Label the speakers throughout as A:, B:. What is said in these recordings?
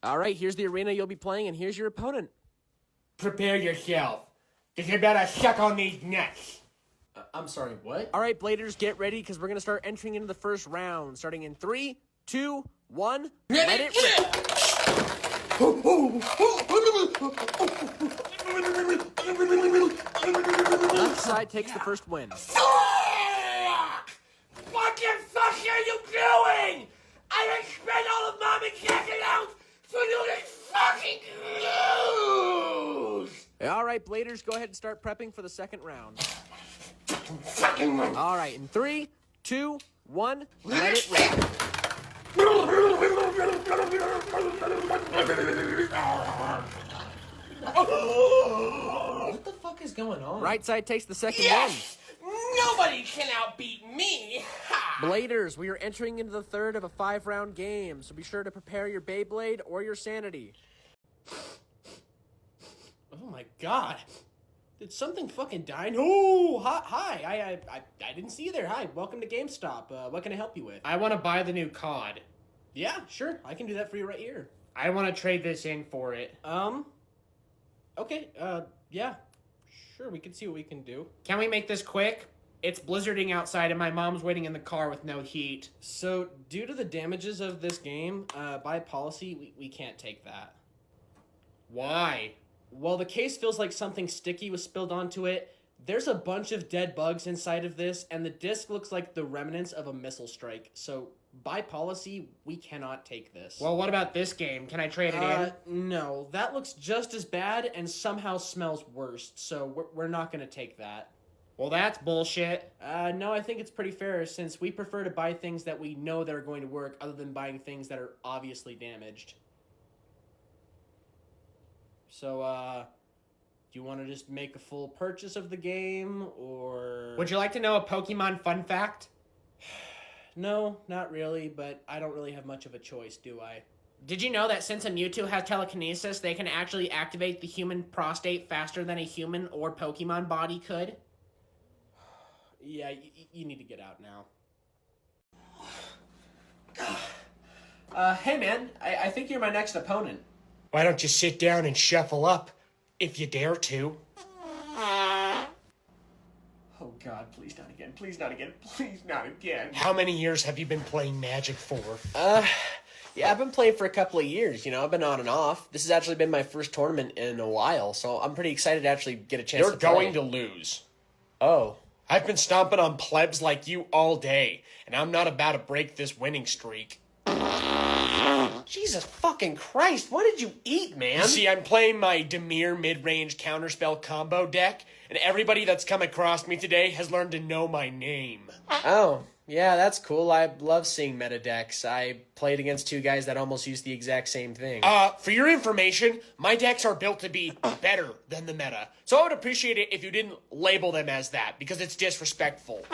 A: All right, here's the arena you'll be playing, and here's your opponent.
B: Prepare yourself, because you better suck on these nuts.
C: I'm sorry, what?
A: All right, Bladers, get ready, because we're going to start entering into the first round. Starting in 3, 2, 1, let it rip. Left side takes the first win.
B: What the fuck are you doing? I didn't spend all of Mom and Dad's allowance for you to fucking lose!
A: All right, Bladers, go ahead and start prepping for the second round.
B: Fucking
A: All right, in 3, 2, 1, let it rip.
C: What the fuck is going on?
A: Right side takes the second
B: yes! Nobody can outbeat me! Ha!
A: win. Bladers, we are entering into the third of a 5-round game, so be sure to prepare your Beyblade or your sanity.
C: Oh my god. Did something fucking die? No! Hi! I didn't see you there. Hi, welcome to GameStop. What can I help you with?
B: I want to buy the new COD.
C: Yeah, sure. I can do that for you right here.
B: I want to trade this in for it.
C: Okay, yeah. Sure, we can see what we can do.
B: Can we make this quick? It's blizzarding outside and my mom's waiting in the car with no heat.
C: So, due to the damages of this game, by policy, we can't take that.
B: Why?
C: Well, the case feels like something sticky was spilled onto it. There's a bunch of dead bugs inside of this, and the disc looks like the remnants of a missile strike. So, by policy, we cannot take this.
B: Well, what about this game? Can I trade it in?
C: No. That looks just as bad and somehow smells worse, so we're not going to take that.
B: Well, that's bullshit.
C: No, I think it's pretty fair, since we prefer to buy things that we know that are going to work, other than buying things that are obviously damaged. So, do you want to just make a full purchase of the game, or...
B: Would you like to know a Pokemon fun fact?
C: No, not really, but I don't really have much of a choice, do I?
B: Did you know that since a Mewtwo has telekinesis, they can actually activate the human prostate faster than a human or Pokemon body could?
C: Yeah, you need to get out now. Hey man, I think you're my next opponent.
B: Why don't you sit down and shuffle up, if you dare to?
C: Oh god, please not again, please not again, please not again.
B: How many years have you been playing Magic for?
A: Yeah, I've been playing for a couple of years, I've been on and off. This has actually been my first tournament in a while, so I'm pretty excited to actually get a chance
B: You're
A: to play.
B: going to lose.
A: Oh.
B: I've been stomping on plebs like you all day, and I'm not about to break this winning streak.
A: Jesus fucking Christ, what did you eat, man?
B: You see, I'm playing my Demir mid-range counterspell combo deck, and everybody that's come across me today has learned to know my name.
A: Oh, yeah, that's cool. I love seeing meta decks. I played against 2 guys that almost used the exact same thing.
B: For your information, my decks are built to be better than the meta, so I would appreciate it if you didn't label them as that, because it's disrespectful.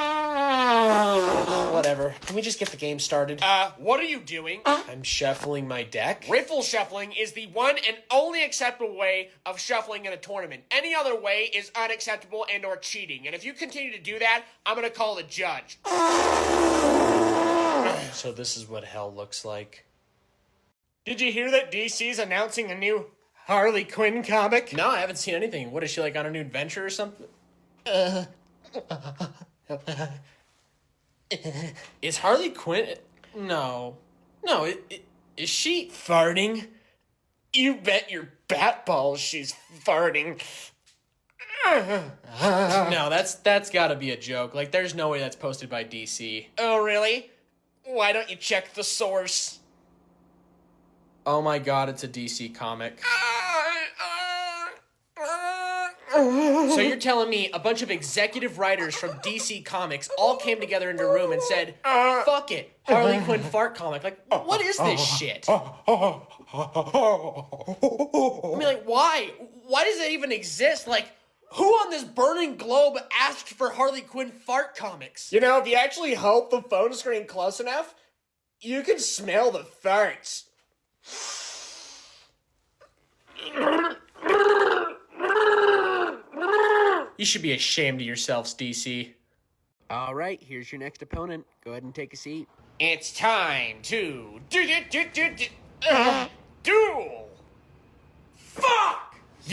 A: Whatever. Can we just get the game started?
B: What are you doing?
A: I'm shuffling my deck.
B: Riffle shuffling is the one and only acceptable way of shuffling in a tournament. Any other way is unacceptable and or cheating. And if you continue to do that, I'm going to call the judge.
A: So this is what hell looks like.
B: Did you hear that DC's announcing a new Harley Quinn comic?
C: No, I haven't seen anything. What, is she like on a new adventure or something? Is Harley Quinn... No. No, is she...
B: Farting? You bet your bat balls she's farting.
C: No, that's gotta be a joke. Like, there's no way that's posted by DC.
B: Oh, really? Why don't you check the source?
C: Oh my god, it's a DC comic. So you're telling me a bunch of executive writers from DC Comics all came together in a room and said, fuck it, Harley Quinn fart comic. Like, what is this shit? I mean, like, why? Why does it even exist? Like, who on this burning globe asked for Harley Quinn fart comics?
B: You know, if you actually hold the phone screen close enough, you can smell the farts.
C: You should be ashamed of yourselves, DC.
A: All right, here's your next opponent. Go ahead and take a seat.
B: It's time to duel.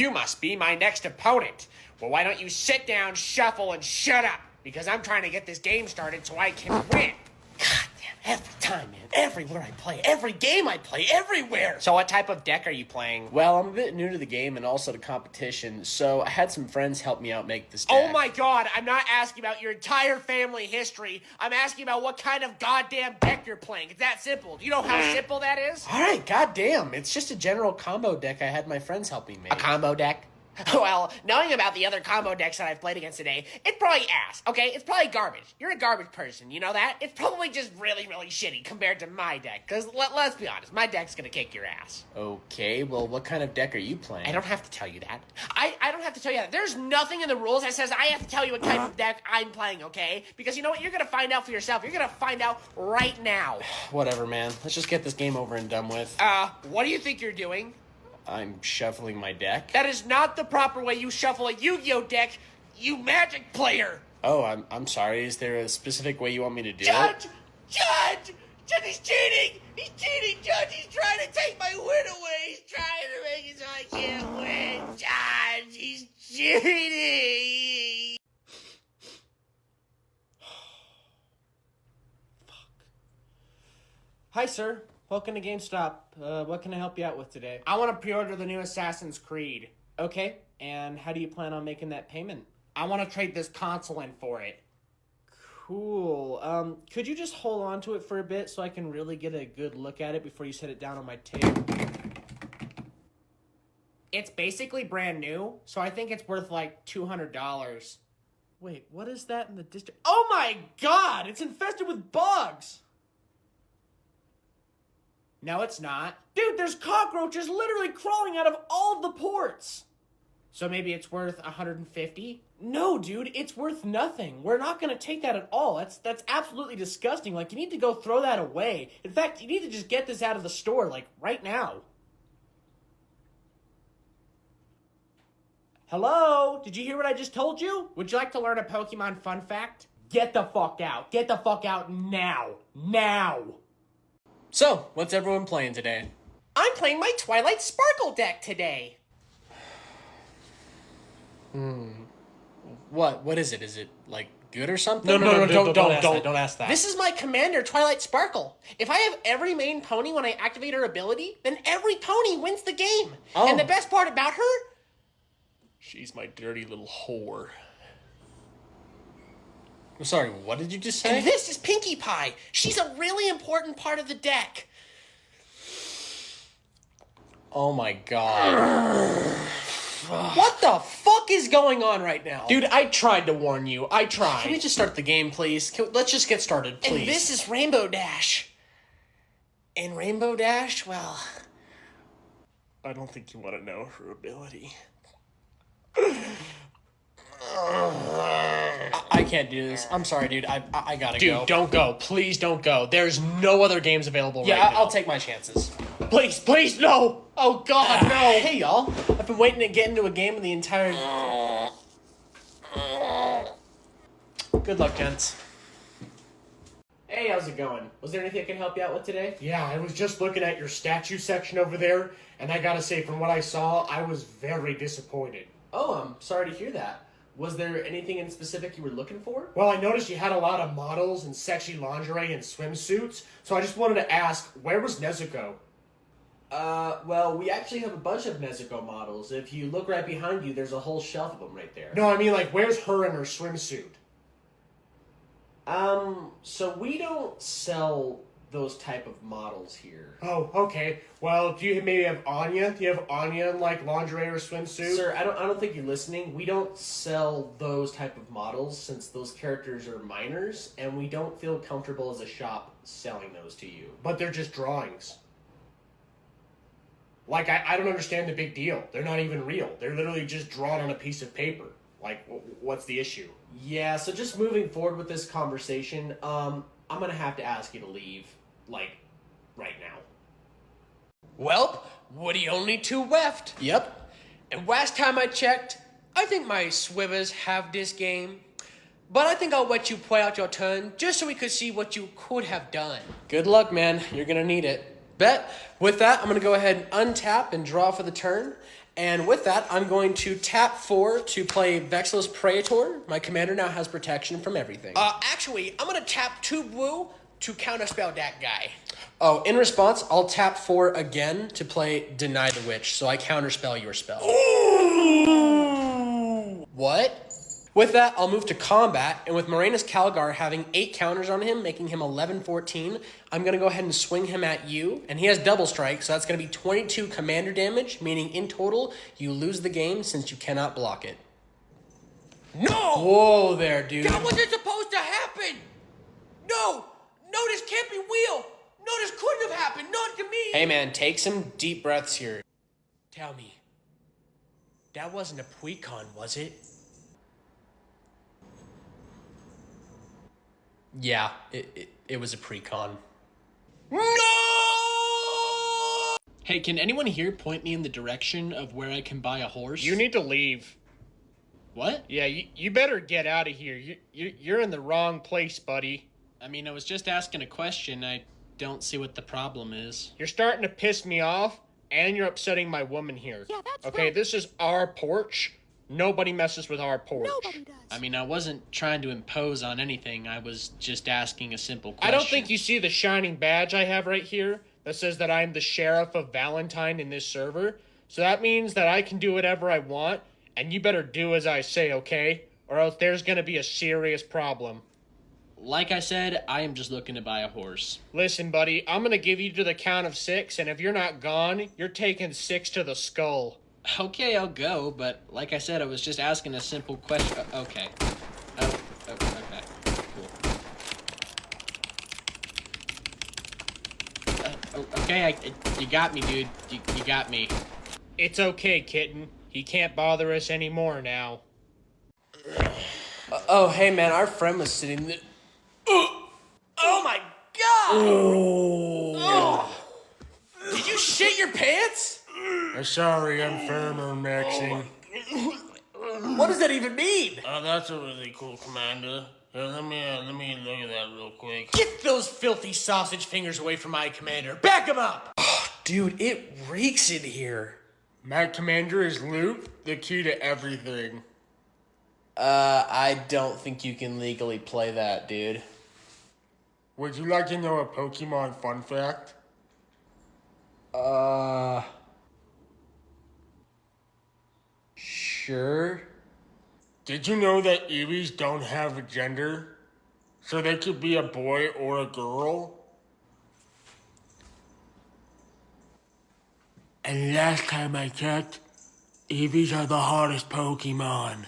B: You must be my next opponent. Well, why don't you sit down, shuffle, and shut up? Because I'm trying to get this game started so I can win.
A: God damn, every time, man. Everywhere I play, every game I play, everywhere.
B: So what type of deck are you playing?
A: Well, I'm a bit new to the game and also to competition, so I had some friends help me out make this deck.
B: Oh my god, I'm not asking about your entire family history. I'm asking about what kind of goddamn deck you're playing. It's that simple. Do you know how simple that is?
A: Alright, goddamn. It's just a general combo deck I had my friends help me make.
B: A combo deck? Well, knowing about the other combo decks that I've played against today, it's probably ass, okay? It's probably garbage. You're a garbage person, you know that? It's probably just really, really shitty compared to my deck. Because let's be honest, my deck's gonna kick your ass.
A: Okay, well, what kind of deck are you playing?
B: I don't have to tell you that. I don't have to tell you that. There's nothing in the rules that says I have to tell you what type of deck I'm playing, okay? Because you know what? You're gonna find out for yourself. You're gonna find out right now.
A: Whatever, man. Let's just get this game over and done with.
B: What do you think you're doing?
A: I'm shuffling my deck.
B: That is not the proper way you shuffle a Yu-Gi-Oh deck, you Magic player!
A: Oh, I'm sorry. Is there a specific way you want me to do it?
B: Judge! Judge! Judge, he's cheating! He's cheating, Judge! He's trying to take my win away! He's trying to make it so I can't win! Judge! He's cheating!
C: Hi, sir. Welcome to GameStop. What can I help you out with today?
B: I want to pre-order the new Assassin's Creed.
C: Okay, and how do you plan on making that payment?
B: I want to trade this console in for it.
C: Cool. Could you just hold on to it for a bit so I can really get a good look at it before you set it down on my table?
B: It's basically brand new, so I think it's worth like $200.
C: Wait, what is that in the district? Oh my god! It's infested with bugs!
B: No, it's not.
C: Dude, there's cockroaches literally crawling out of all of the ports!
B: So maybe it's worth $150?
C: No, dude, it's worth nothing. We're not gonna take that at all. That's absolutely disgusting. Like, you need to go throw that away. In fact, you need to just get this out of the store, like, right now. Hello? Did you hear what I just told you?
B: Would you like to learn a Pokemon fun fact?
C: Get the fuck out. Get the fuck out now. Now!
A: So, what's everyone playing today?
B: I'm playing my Twilight Sparkle deck today.
A: What is it? Is it, like, good or something?
C: No, don't ask that.
B: This is my commander, Twilight Sparkle. If I have every main pony when I activate her ability, then every pony wins the game.
A: Oh.
B: And the best part about her,
A: She's my dirty little whore. I'm sorry, what did you just say?
B: and this is Pinkie Pie. She's a really important part of the deck.
A: Oh my god.
B: What the fuck is going on right now?
A: Dude, I tried to warn you. I tried. Can we
B: Can
A: just start the game, please? Let's just get started, please.
B: And this is Rainbow Dash. And Rainbow Dash, well,
A: I don't think you want to know her ability. I can't do this. I'm sorry, dude. I gotta go.
B: dude, don't go. Please don't go. There's no other games available
A: Yeah,
B: right now.
A: I'll take my chances.
B: Please, no. Oh, God, no.
A: Hey, y'all. I've been waiting to get into a game of the entire... Good luck, gents.
C: Hey, how's it going? Was there anything I can help you out with today?
D: Yeah, I was just looking at your statue section over there, and I gotta say, from what I saw, I was very disappointed.
C: Oh, I'm sorry to hear that. Was there anything in specific you were looking for?
D: Well, I noticed you had a lot of models and sexy lingerie and swimsuits, so I just wanted to ask, where was Nezuko?
C: Well, we actually have a bunch of Nezuko models. If you look right behind you, there's a whole shelf of them right there.
D: No, I mean, like, where's her in her swimsuit?
C: So we don't sell those type of models here.
D: Oh, okay. Well, do you maybe have Anya? Do you have Anya in, like, lingerie or swimsuit?
C: Sir, I don't think you're listening. We don't sell those type of models since those characters are minors, and we don't feel comfortable as a shop selling those to you.
D: But they're just drawings. Like, I don't understand the big deal. They're not even real. They're literally just drawn on a piece of paper. Like, what's the issue?
C: Yeah, so just moving forward with this conversation, I'm gonna have to ask you to leave, like, right now.
B: Welp, Woody only 2 left.
A: Yep.
B: And last time I checked, I think my Swivers have this game. But I think I'll let you play out your turn just so we could see what you could have done.
A: Good luck, man. You're gonna need it. Bet. With that, I'm going to go ahead and untap and draw for the turn. And with that, I'm going to tap 4 to play Vexilus Praetor. My commander now has protection from everything.
B: Actually, I'm gonna tap 2 blue to counterspell that guy.
A: Oh, in response, I'll tap 4 again to play Deny the Witch, so I counterspell your spell.
B: Ooh.
A: What? With that, I'll move to combat, and with Moranis Calgar having 8 counters on him, making him 11-14, I'm going to go ahead and swing him at you, and he has double strike, so that's going to be 22 commander damage, meaning in total, you lose the game since you cannot block it.
B: No!
A: Whoa there, dude.
B: That wasn't supposed to happen! No! No, this can't be real! No, this couldn't have happened! Not to me!
A: Hey man, take some deep breaths here. Tell me, that wasn't a precon, was it? Yeah, it was a precon.
B: No!
C: Hey, can anyone here point me in the direction of where I can buy a horse?
D: You need to leave.
C: What?
D: Yeah, you better get out of here. You're in the wrong place, buddy.
C: I mean, I was just asking a question. I don't see what the problem is.
D: You're starting to piss me off, and you're upsetting my woman here.
E: Yeah, that's
D: okay,
E: right.
D: this is our porch. Nobody messes with our porch.
E: Nobody does.
C: I mean, I wasn't trying to impose on anything. I was just asking a simple
D: I
C: question.
D: don't think you see the shining badge I have right here that says that I'm the sheriff of Valentine in this server. So that means that I can do whatever I want, and you better do as I say, okay? Or else there's gonna be a serious problem.
C: Like I said, I am just looking to buy a horse.
D: Listen, buddy, I'm gonna give you to the count of 6, and if you're not gone, you're taking 6 to the skull.
C: Okay, I'll go, but like I said, I was just asking a simple question. Okay. Okay. Cool. Okay, you got me, dude. You got me.
D: It's okay, kitten. He can't bother us anymore now.
A: Oh, hey man, our friend was sitting there.
B: Oh my god!
A: Oh.
B: Did you shit your pants?
D: Sorry, I'm thermomixing.
A: What does that even mean?
F: That's a really cool commander. Here, let me look at that real quick.
B: Get those filthy sausage fingers away from my commander. Back him up!
A: Dude, it reeks in here.
D: My commander is Luke, the key to everything.
A: I don't think you can legally play that, dude.
D: Would you like to know a Pokemon fun fact?
A: Sure.
D: Did you know that Eevees don't have a gender? So they could be a boy or a girl? And last time I checked, Eevees are the hardest Pokemon.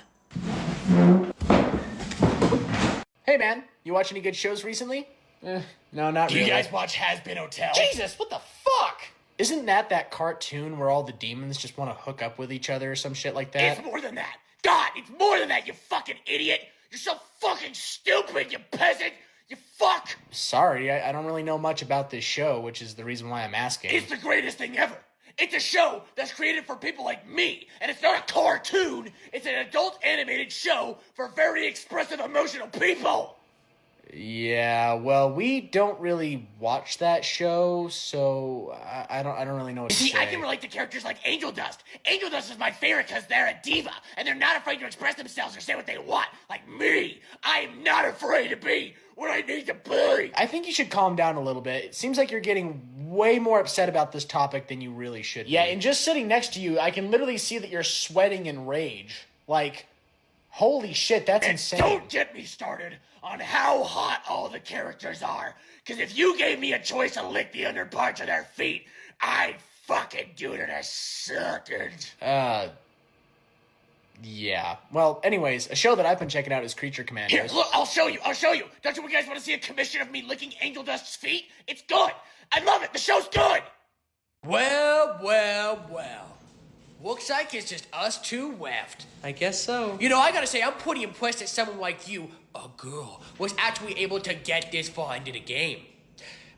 A: Hey man, you watch any good shows recently? No, not
B: Do
A: really.
B: you guys watch Has Been Hotel?
A: Jesus, what the fuck? Isn't that cartoon where all the demons just want to hook up with each other or some shit like that?
B: It's more than that. God, it's more than that, you fucking idiot. You're so fucking stupid, you peasant. You fuck.
A: Sorry, I don't really know much about this show, which is the reason why I'm asking.
B: It's the greatest thing ever. It's a show that's created for people like me, and it's not a cartoon. It's an adult animated show for very expressive, emotional people.
A: Yeah, well, we don't really watch that show, so I don't really know what to
B: See,
A: say.
B: I can relate to characters like Angel Dust. Angel Dust is my favorite because they're a diva, and they're not afraid to express themselves or say what they want. Like me, I am not afraid to be what I need to be.
A: I think you should calm down a little bit. It seems like you're getting way more upset about this topic than you really should be. Yeah, and just sitting next to you, I can literally see that you're sweating in rage. Like, holy shit, that's
B: And
A: insane.
B: don't get me started on how hot all the characters are. Because if you gave me a choice to lick the underparts of their feet, I'd fucking do it in a second.
A: Yeah. Well, anyways, a show that I've been checking out is Creature
B: Here,
A: Commandos.
B: look, I'll show you. Don't you guys want to see a commission of me licking Angel Dust's feet? It's good. I love it. The show's good.
G: Well. Looks like it's just us two left.
A: I guess so.
G: You know, I gotta say, I'm pretty impressed that someone like you, a girl, was actually able to get this far into the game.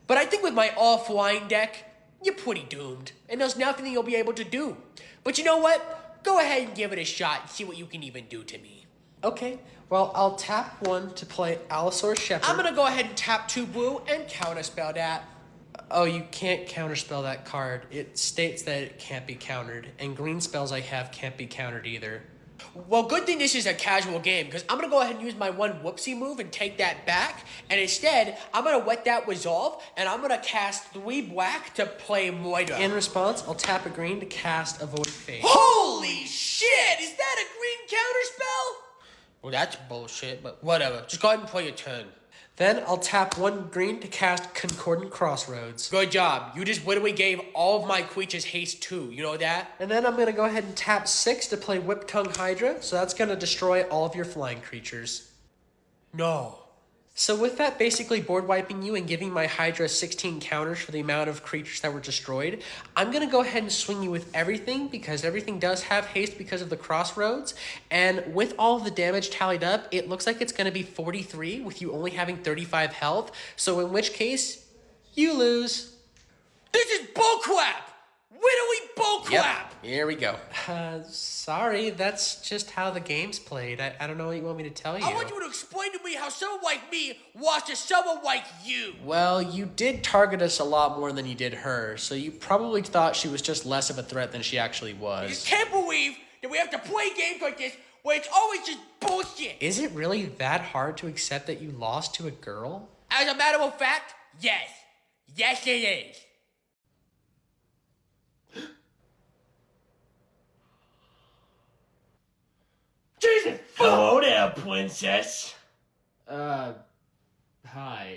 G: But I think with my offline deck, you're pretty doomed, and there's nothing you'll be able to do. But you know what? Go ahead and give it a shot and see what you can even do to me.
A: Okay, well, I'll tap 1 to play Allosaur Shepherd.
G: I'm gonna go ahead and tap 2 blue and counterspell that.
A: Oh, you can't counterspell that card. It states that it can't be countered, and green spells I have can't be countered either.
G: Well, good thing this is a casual game, because I'm going to go ahead and use my one whoopsie move and take that back. And instead, I'm going to wet that resolve, and I'm going to cast 3 black to play Moida.
A: In response, I'll tap a green to cast Avoid Fate.
G: Holy shit! Is that a green counterspell? Well, that's bullshit, but whatever. Just go ahead and play your turn.
A: Then I'll tap 1 green to cast Concordant Crossroads.
G: Good job. You just literally gave all of my creatures haste 2. You know that?
A: And then I'm going to go ahead and tap 6 to play Whip Tongue Hydra, so that's going to destroy all of your flying creatures.
G: No.
A: So with that basically board wiping you and giving my Hydra 16 counters for the amount of creatures that were destroyed, I'm going to go ahead and swing you with everything because everything does have haste because of the crossroads. And with all of the damage tallied up, it looks like it's going to be 43 with you only having 35 health. So in which case, you lose.
G: This is bullcrap! Literally bullcrap!
A: Here we go. Sorry, that's just how the game's played. I don't know what you want me to tell you.
G: I want you to explain to me how someone like me lost to someone like you.
A: Well, you did target us a lot more than you did her, so you probably thought she was just less of a threat than she actually
G: I just
A: was.
G: can't believe that we have to play games like this where it's always just bullshit.
A: Is it really that hard to accept that you lost to a girl?
G: As a matter of fact, yes. Yes, it is.
B: Jesus! Hello there, princess.
C: Hi.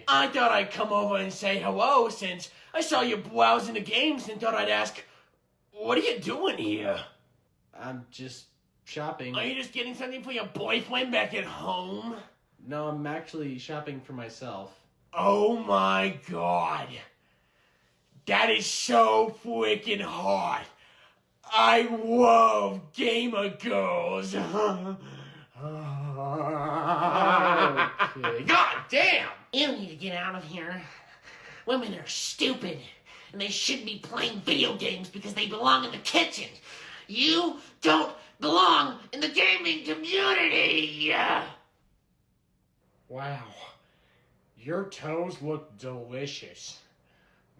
B: I thought I'd come over and say hello since I saw you browsing the games and thought I'd ask, what are you doing here?
C: I'm just shopping.
B: Are you just getting something for your boyfriend back at home?
C: No, I'm actually shopping for myself.
B: Oh my god. That is so freaking hot. I love gamer girls.
C: Okay.
B: God damn!
E: You need to get out of here. Women are stupid, and they shouldn't be playing video games because they belong in the kitchen. You don't belong in the gaming community.
D: Wow. Your toes look delicious.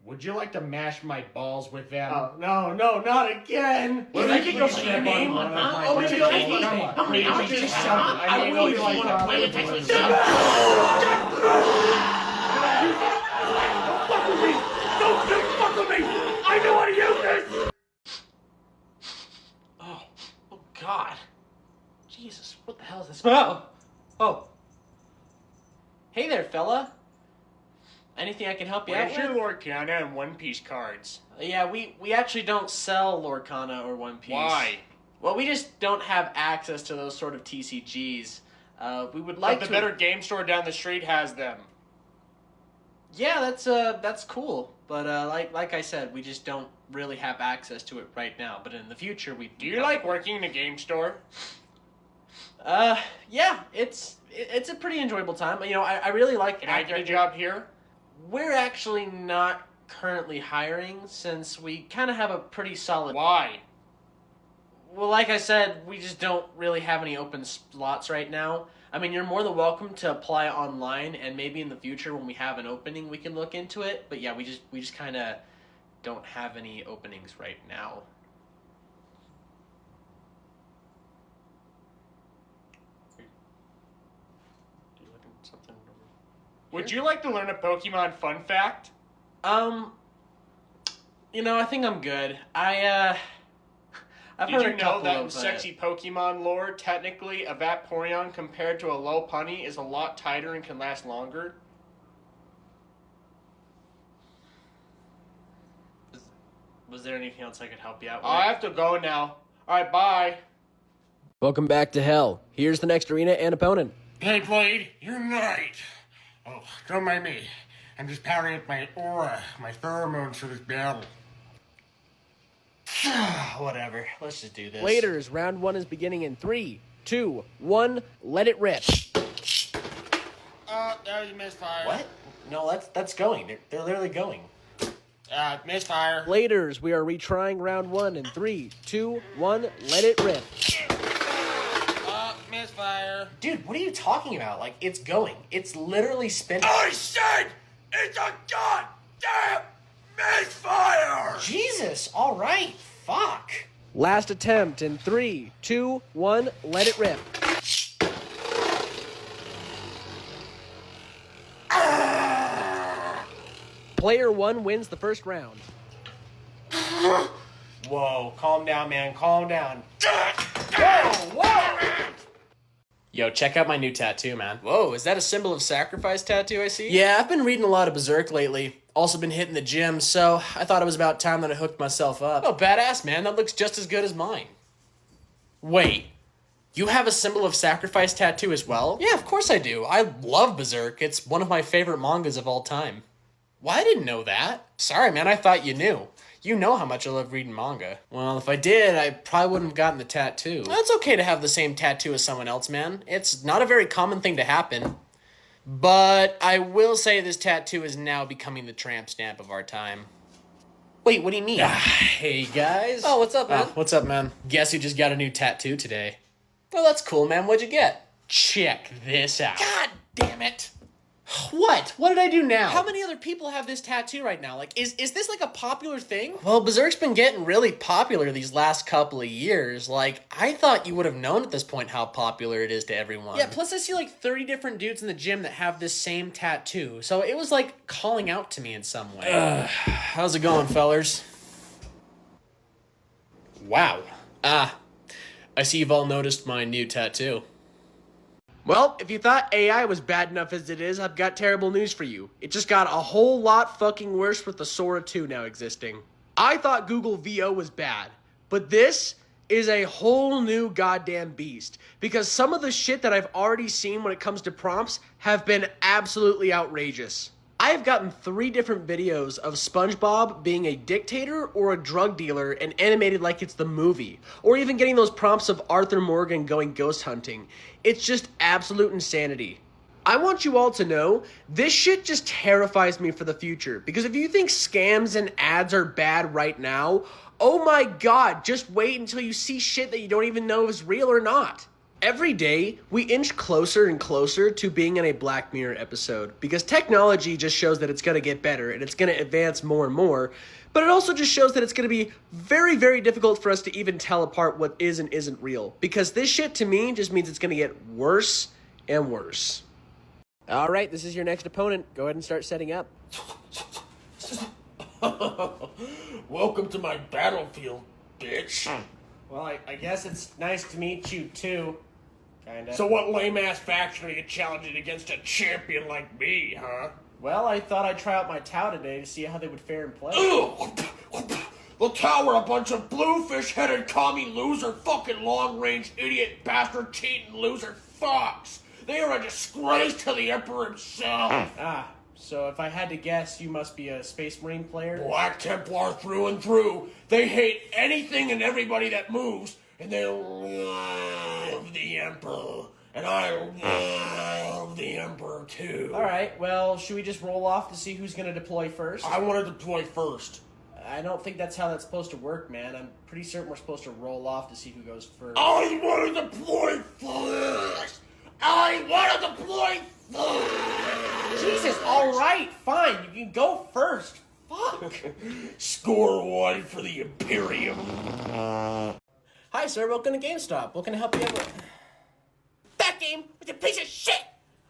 D: Would you like to mash my balls with them?
B: Oh, no, not again!
E: Well, I can go say your name, huh? Oh,
B: Please,
E: your
B: please,
E: name?
B: please.
E: How many hours
B: Just
E: did you
B: shut
E: have?
B: up.
E: I
B: know
E: really
B: you
E: want to
B: like
E: play with
B: that.
E: Texas.
B: Don't fuck with me! I know how to use this!
A: Oh God. Jesus, what the hell is this? Oh. Hey there, fella. Anything I can help you out
D: Where's your
A: with?
D: Lorcana and One Piece cards?
A: Yeah, we actually don't sell Lorcana or One Piece.
D: Why?
A: Well, we just don't have access to those sort of TCGs. We would like
D: But
A: to.
D: the better game store down the street has them.
A: Yeah, that's cool. But like I said, we just don't really have access to it right now. But in the future, we
D: Do you like working in a game store?
A: Yeah, it's a pretty enjoyable time. You know, I really like.
D: Can I get a job here?
A: We're actually not currently hiring since we kind of have a pretty solid.
D: Why?
A: Well, like I said, we just don't really have any open slots right now. I mean, you're more than welcome to apply online, and maybe in the future when we have an opening, we can look into it. But yeah, we just kind of don't have any openings right now.
D: Would you like to learn a Pokemon fun fact?
A: You know, I think I'm good. I've
D: Did
A: heard
D: you
A: a
D: know
A: couple
D: that in
A: of
D: sexy Pokemon lore, technically, a Vaporeon compared to a Lopunny is a lot tighter and can last longer?
A: Was there anything else I could help you out with?
D: I have to go now. Alright, bye.
H: Welcome back to Hell. Here's the next arena and opponent.
F: Hey, Blade, you're right. Oh, don't mind me. I'm just powering up my aura, my pheromones for this battle.
A: Whatever. Let's just do this.
H: Laters, round one is beginning in 3, 2, 1, let it rip.
F: That was a misfire.
A: What? No, that's going. They're literally going.
F: Misfire.
H: Laters, we are retrying round one in 3, 2, 1, let it rip.
F: Misfire.
A: Dude, what are you talking about? Like, it's going. It's literally spinning.
F: I said it's a goddamn Misfire!
C: Jesus, all right, fuck.
H: Last attempt in 3, 2, 1, let it rip. Player 1 wins the first round.
C: Whoa, calm down, man, calm down. Whoa! Yo, check out my new tattoo, man.
A: Whoa, is that a symbol of sacrifice tattoo I see?
C: Yeah, I've been reading a lot of Berserk lately. Also been hitting the gym, so I thought it was about time that I hooked myself up.
A: Oh, badass, man. That looks just as good as mine.
C: Wait, you have a symbol of sacrifice tattoo as well?
A: Yeah, of course I do. I love Berserk. It's one of my favorite mangas of all time.
C: Well, I didn't know that.
A: Sorry, man. I thought you knew. You know how much I love reading manga.
C: Well, if I did, I probably wouldn't have gotten the tattoo.
A: It's okay to have the same tattoo as someone else, man. It's not a very common thing to happen. But I will say this tattoo is now becoming the tramp stamp of our time.
C: Wait, what do you mean?
A: Hey, guys.
C: Oh, what's up, man?
A: What's up, man? Guess who just got a new tattoo today?
C: Oh, that's cool, man. What'd you get?
A: Check this out.
C: God damn it.
A: What? What did I do now?
C: How many other people have this tattoo right now? Like, is this like a popular thing?
A: Well, Berserk's been getting really popular these last couple of years. Like, I thought you would have known at this point how popular it is to everyone.
C: Yeah, plus I see like 30 different dudes in the gym that have this same tattoo. So it was like calling out to me in some way.
A: How's it going, fellers? Wow. I see you've all noticed my new tattoo.
H: Well, if you thought AI was bad enough as it is, I've got terrible news for you. It just got a whole lot fucking worse with the Sora 2 now existing. I thought Google VO was bad, but this is a whole new goddamn beast. Because some of the shit that I've already seen when it comes to prompts have been absolutely outrageous. I have gotten 3 different videos of SpongeBob being a dictator or a drug dealer and animated like it's the movie. Or even getting those prompts of Arthur Morgan going ghost hunting. It's just absolute insanity. I want you all to know, this shit just terrifies me for the future. Because if you think scams and ads are bad right now, oh my god, just wait until you see shit that you don't even know is real or not. Every day, we inch closer and closer to being in a Black Mirror episode, because technology just shows that it's going to get better, and it's going to advance more and more, but it also just shows that it's going to be very, very difficult for us to even tell apart what is and isn't real, because this shit, to me, just means it's going to get worse and worse. All right, this is your next opponent. Go ahead and start setting up.
F: Welcome to my battlefield, bitch.
C: Well, I guess it's nice to meet you too. Kinda.
F: So what lame-ass faction are you challenging against a champion like me, huh?
C: Well, I thought I'd try out my Tau today to see how they would fare in play.
F: The Tower, a bunch of bluefish-headed commie loser, fucking long-range idiot bastard cheating loser fucks. They are a disgrace to the Emperor himself.
C: So if I had to guess, you must be a Space Marine player?
F: Black Templar through and through. They hate anything and everybody that moves, and they love the Emperor. And I love the Emperor too.
C: Alright, well, should we just roll off to see who's gonna deploy first?
F: I want to deploy first.
C: I don't think that's how that's supposed to work, man. I'm pretty certain we're supposed to roll off to see who goes first.
F: I want to deploy first. I want to deploy first.
C: Jesus, alright, fine, you can go first. Fuck.
F: Score 1 for the Imperium.
C: Hi, sir, welcome to GameStop. What can I help you out with?
E: That game was a piece of shit.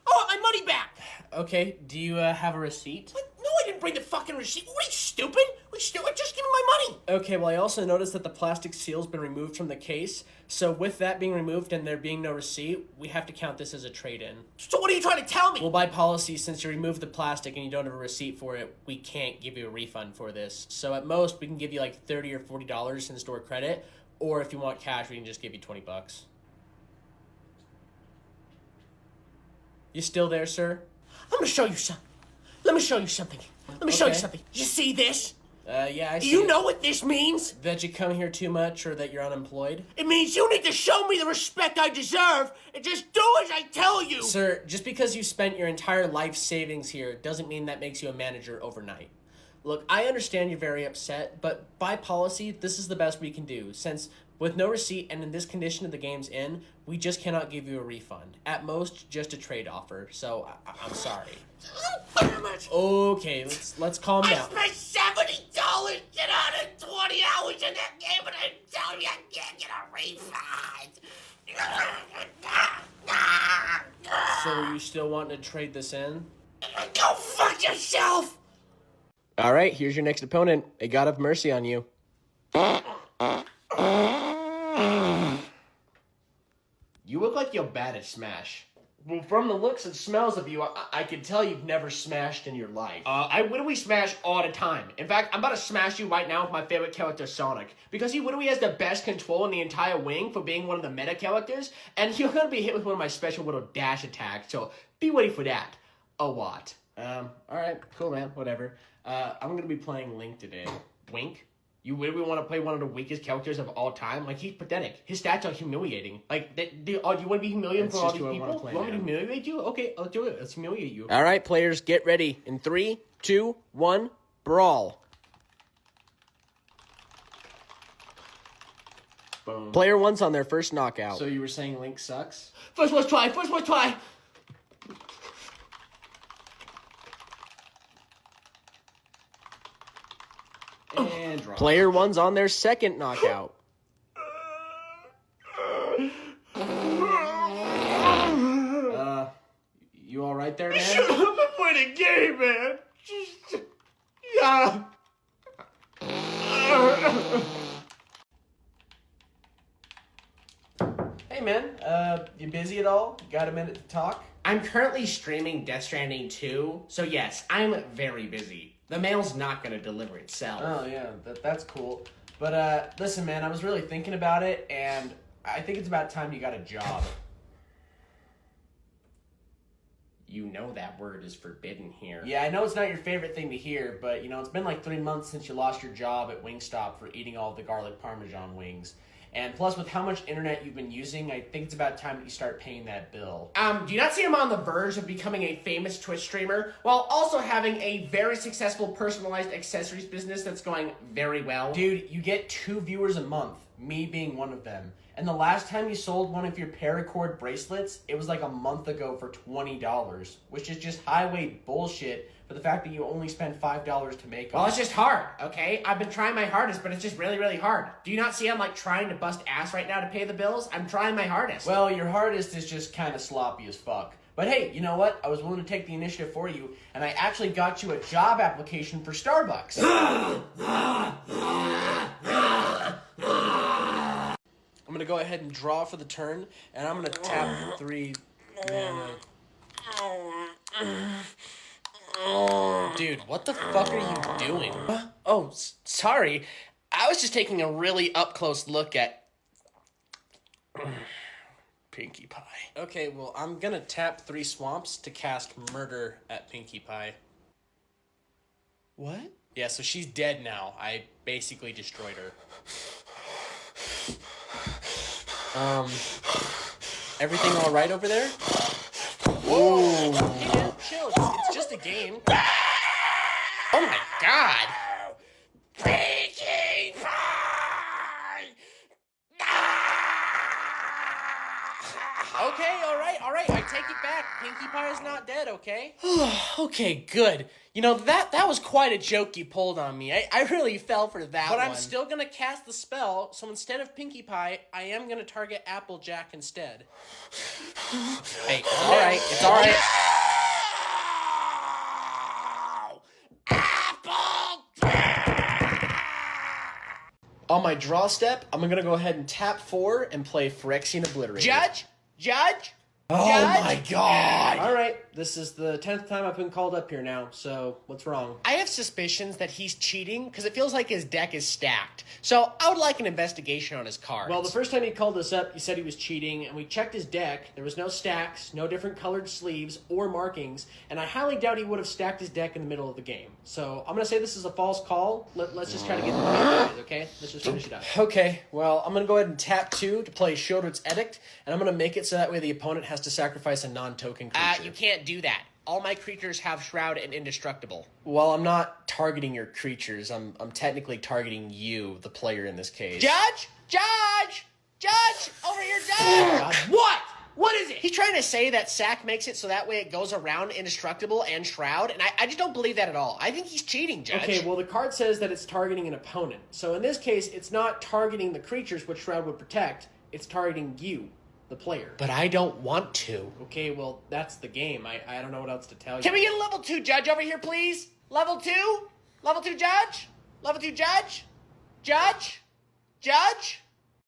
E: I want my money back.
C: Okay, do you have a receipt?
E: What? No, I didn't bring the fucking receipt. What are you, stupid? Just give me my money.
C: Okay, well, I also noticed that the plastic seal's been removed from the case. So with that being removed and there being no receipt, we have to count this as a trade-in.
E: So what are you trying to tell me?
C: Well, by policy, since you removed the plastic and you don't have a receipt for it, we can't give you a refund for this. So at most, we can give you like $30 or $40 in store credit, or if you want cash, we can just give you $20. You still there, sir?
E: I'm gonna show you something. Let me show you something. Let me show you
C: Okay.
E: something. You see this?
C: Yeah, I
E: Do
C: see.
E: you know what this means?
C: That you come here too much or that you're unemployed?
E: It means you need to show me the respect I deserve and just do as I tell you.
C: Sir, just because you spent your entire life savings here doesn't mean that makes you a manager overnight. Look, I understand you're very upset, but by policy, this is the best we can do, since with no receipt and in this condition of the game's in, we just cannot give you a refund. At most, just a trade offer, so I'm sorry.
E: Damn it!
C: Okay, let's calm
E: I
C: down.
E: spent $70 get out of 20 hours in that game, and I tell you I can't get a refund.
C: So you still want to trade this in?
E: Go fuck yourself!
H: All right, here's your next opponent. A god of mercy on you. You look like you're bad at Smash. Well, from the looks and smells of you, I can tell you've never smashed in your life. I literally smash all the time. In fact, I'm about to smash you right now with my favorite character, Sonic. Because he literally has the best control in the entire wing for being one of the meta characters, and you're gonna be hit with one of my special little dash attacks, so be ready for that. A lot. Alright, cool, man, whatever. I'm gonna be playing Link today. Wink? You really want to play one of the weakest characters of all time? Like, he's pathetic. His stats are humiliating. Like, do you want to be humiliated for all these people? You want me to humiliate you? Okay, I'll do it. Let's humiliate you. All right, players, get ready. In 3, 2, 1, brawl. Boom. Player 1's on their first knockout. So you were saying Link sucks?
E: First one try.
C: And draw.
H: Player 1's on their second knockout. You all right there, man?
E: Shut up and play the game, man. Yeah.
C: Hey, man, you busy at all? You got a minute to talk?
H: I'm currently streaming Death Stranding 2, so yes, I'm very busy. The mail's not going to deliver itself.
C: Oh, yeah, that's cool. But, listen, man, I was really thinking about it, and I think it's about time you got a job.
H: You know that word is forbidden here.
C: Yeah, I know it's not your favorite thing to hear, but, you know, it's been like 3 months since you lost your job at Wingstop for eating all the garlic Parmesan wings. And plus, with how much internet you've been using, I think it's about time that you start paying that bill.
H: Do you not see him on the verge of becoming a famous Twitch streamer, while also having a very successful personalized accessories business that's going very well?
C: Dude, you get 2 viewers a month, me being one of them. And the last time you sold one of your paracord bracelets, it was like a month ago for $20, which is just highway bullshit for the fact that you only spent $5 to make them.
H: Well, it's just hard, okay? I've been trying my hardest, but it's just really, really hard. Do you not see I'm like trying to bust ass right now to pay the bills? I'm trying my hardest.
C: Well, your hardest is just kind of sloppy as fuck. But hey, you know what? I was willing to take the initiative for you, and I actually got you a job application for Starbucks. I'm gonna go ahead and draw for the turn, and I'm gonna tap 3 mana. Dude, what the fuck are you doing?
G: Oh, sorry. I was just taking a really up-close look at Pinkie Pie.
C: Okay, well, I'm gonna tap 3 swamps to cast Murder at Pinkie Pie.
G: What?
C: Yeah, so she's dead now. I basically destroyed her. Everything all right over there?
G: Whoa!
C: Hey, man, chill. It's just a game.
G: Oh my god!
E: Pinkie Pie!
C: Okay, all right. I take it back. Pinkie Pie is not dead, okay?
G: Okay, good. You know, that was quite a joke you pulled on me. I really fell for that
C: But
G: one.
C: I'm still gonna cast the spell, so instead of Pinkie Pie, I am gonna target Applejack instead.
G: Hey, it's alright. It's alright. On my draw step, I'm gonna go ahead and tap 4 and play Phyrexian Obliterator.
B: Judge?
G: Oh my god!
C: All right, this is the 10th time I've been called up here now, so what's wrong?
G: I have suspicions that he's cheating because it feels like his deck is stacked. So I would like an investigation on his cards.
C: Well, the first time he called us up, he said he was cheating, and we checked his deck. There was no stacks, no different colored sleeves or markings, and I highly doubt he would have stacked his deck in the middle of the game. So I'm going to say this is a false call. Let's just try to get the game, okay? Let's just finish it up. Okay, well, I'm going to go ahead and tap 2 to play Shieldred's Edict, and I'm going to make it so that way the opponent has to sacrifice a non-token creature.
B: You can't do that. all my creatures have Shroud and Indestructible.
H: Well, I'm not targeting your creatures. I'm technically targeting you, the player in this case.
B: Judge! Judge! Judge! Over here, Judge!
C: What? What is it?
B: He's trying to say that Sack makes it so that way it goes around Indestructible and Shroud, and I just don't believe that at all. I think he's cheating, Judge.
C: Okay, well, the card says that it's targeting an opponent. So in this case, it's not targeting the creatures which Shroud would protect. It's targeting you, the player.
H: But I don't want to.
C: Okay, well, that's the game. I don't know what else to tell you.
B: Can we get a level 2 Judge over here, please? Level 2? Level 2 Judge? Level 2 Judge? Judge? Judge?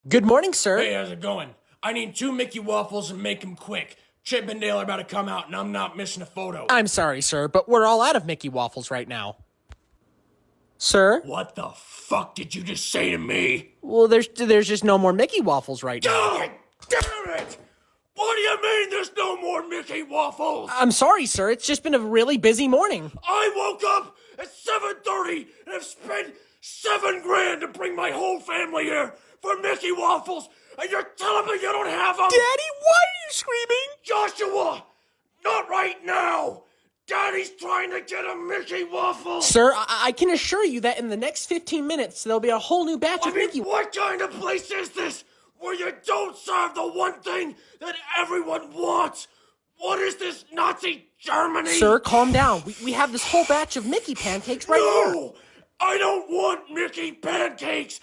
A: Good morning, sir.
F: Hey, how's it going? I need 2 Mickey Waffles and make them quick. Chip and Dale are about to come out, and I'm not missing a photo.
A: I'm sorry, sir, but we're all out of Mickey Waffles right now. Sir?
F: What the fuck did you just say to me?
A: Well, there's just no more Mickey Waffles right now.
F: God damn it! What do you mean there's no more Mickey Waffles?
A: I'm sorry, sir. It's just been a really busy morning.
F: I woke up at 7:30 and have spent $7 grand to bring my whole family here for Mickey Waffles, and you're telling me you don't have them?
A: Daddy, why are you screaming?
F: Joshua, not right now. Daddy's trying to get a Mickey Waffle.
A: Sir, I can assure you that in the next 15 minutes, there'll be a whole new batch of Mickey...
F: What kind of place is this where you don't serve the one thing that everyone wants? What is this, Nazi Germany?
A: Sir, calm down. We have this whole batch of Mickey pancakes right here.
F: No! I don't want Mickey pancakes!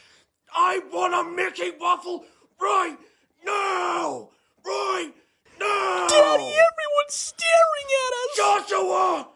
F: I want a Mickey Waffle right now! Right now!
A: Daddy, everyone's staring at us!
F: Joshua!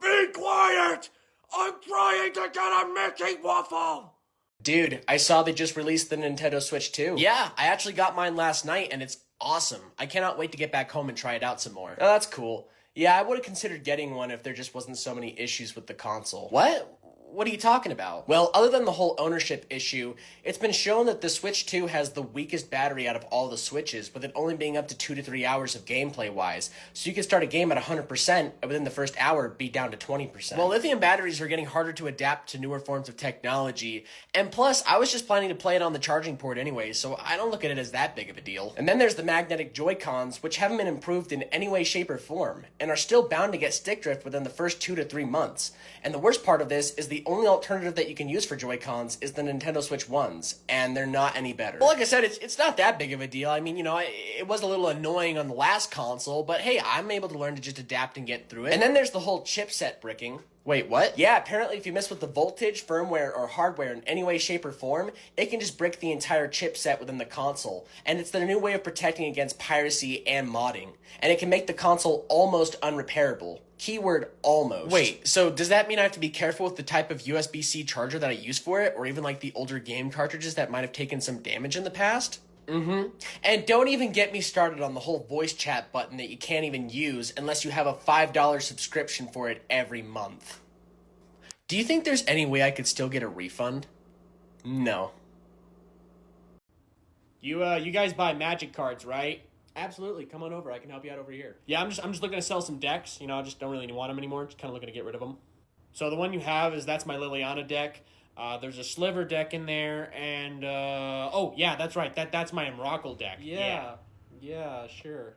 F: Be quiet! I'm trying to get a Mickey Waffle!
H: Dude, I saw they just released the Nintendo Switch 2. Yeah, I actually got mine last night, and it's awesome. I cannot wait to get back home and try it out some more. Oh, that's cool. Yeah, I would have considered getting one if there just wasn't so many issues with the console. What? What are you talking about? Well, other than the whole ownership issue, it's been shown that the Switch 2 has the weakest battery out of all the Switches, with it only being up to 2 to 3 hours of gameplay-wise. So you can start a game at 100%, and within the first hour, be down to 20%. Well, lithium batteries are getting harder to adapt to newer forms of technology, and plus, I was just planning to play it on the charging port anyway, so I don't look at it as that big of a deal. And then there's the magnetic Joy-Cons, which haven't been improved in any way, shape, or form, and are still bound to get stick drift within the first 2 to 3 months. And the worst part of this is the only alternative that you can use for Joy-Cons is the Nintendo Switch 1s, and they're not any better. Well, like I said, it's not that big of a deal. I mean, it was a little annoying on the last console, but hey, I'm able to learn to just adapt and get through it. And then there's the whole chipset bricking. Wait, what? Yeah, apparently if you mess with the voltage, firmware, or hardware in any way, shape, or form, it can just brick the entire chipset within the console. And it's the new way of protecting against piracy and modding. And it can make the console almost unrepairable. Keyword almost. Wait, so does that mean I have to be careful with the type of USB-C charger that I use for it, or even like the older game cartridges that might have taken some damage in the past? Mm-hmm. And don't even get me started on the whole voice chat button that you can't even use unless you have a $5 subscription for it every month. Do you think there's any way I could still get a refund? No.
C: You guys buy Magic cards, right? Absolutely. Come on over. I can help you out over here. Yeah, I'm just looking to sell some decks. I just don't really want them anymore. Just kind of looking to get rid of them. So the one you have that's my Liliana deck. There's a Sliver deck in there, and oh yeah, that's right. That's my Emrakul deck. Yeah, sure.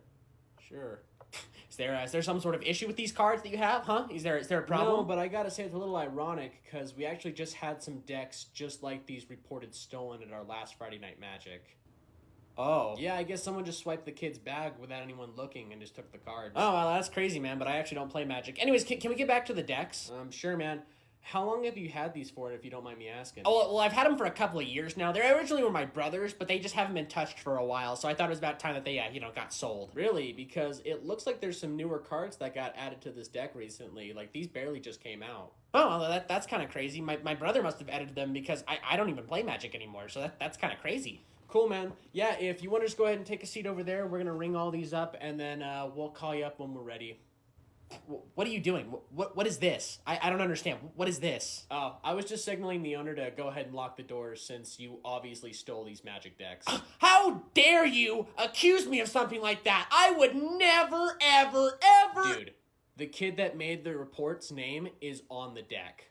C: Is there some sort of issue with these cards that you have, huh? Is there a problem? No, but I gotta say it's a little ironic because we actually just had some decks just like these reported stolen at our last Friday Night Magic. Oh. Yeah, I guess someone just swiped the kid's bag without anyone looking and just took the cards. Oh, well, that's crazy, man, but I actually don't play Magic. Anyways, can we get back to the decks? Sure, man. How long have you had these for, if you don't mind me asking? Oh, well, I've had them for a couple of years now. They originally were my brother's, but they just haven't been touched for a while, so I thought it was about time that they, got sold. Really? Because it looks like there's some newer cards that got added to this deck recently. Like, these barely just came out. Oh, well, that's kind of crazy. My brother must have added them because I don't even play Magic anymore, so that's kind of crazy. Cool, man. Yeah, if you want to just go ahead and take a seat over there, we're going to ring all these up, and then we'll call you up when we're ready. What are you doing? What is this? I don't understand. What is this? Oh, I was just signaling the owner to go ahead and lock the doors since you obviously stole these Magic decks. How dare you accuse me of something like that? I would never, ever, ever... Dude, the kid that made the report's name is on the deck.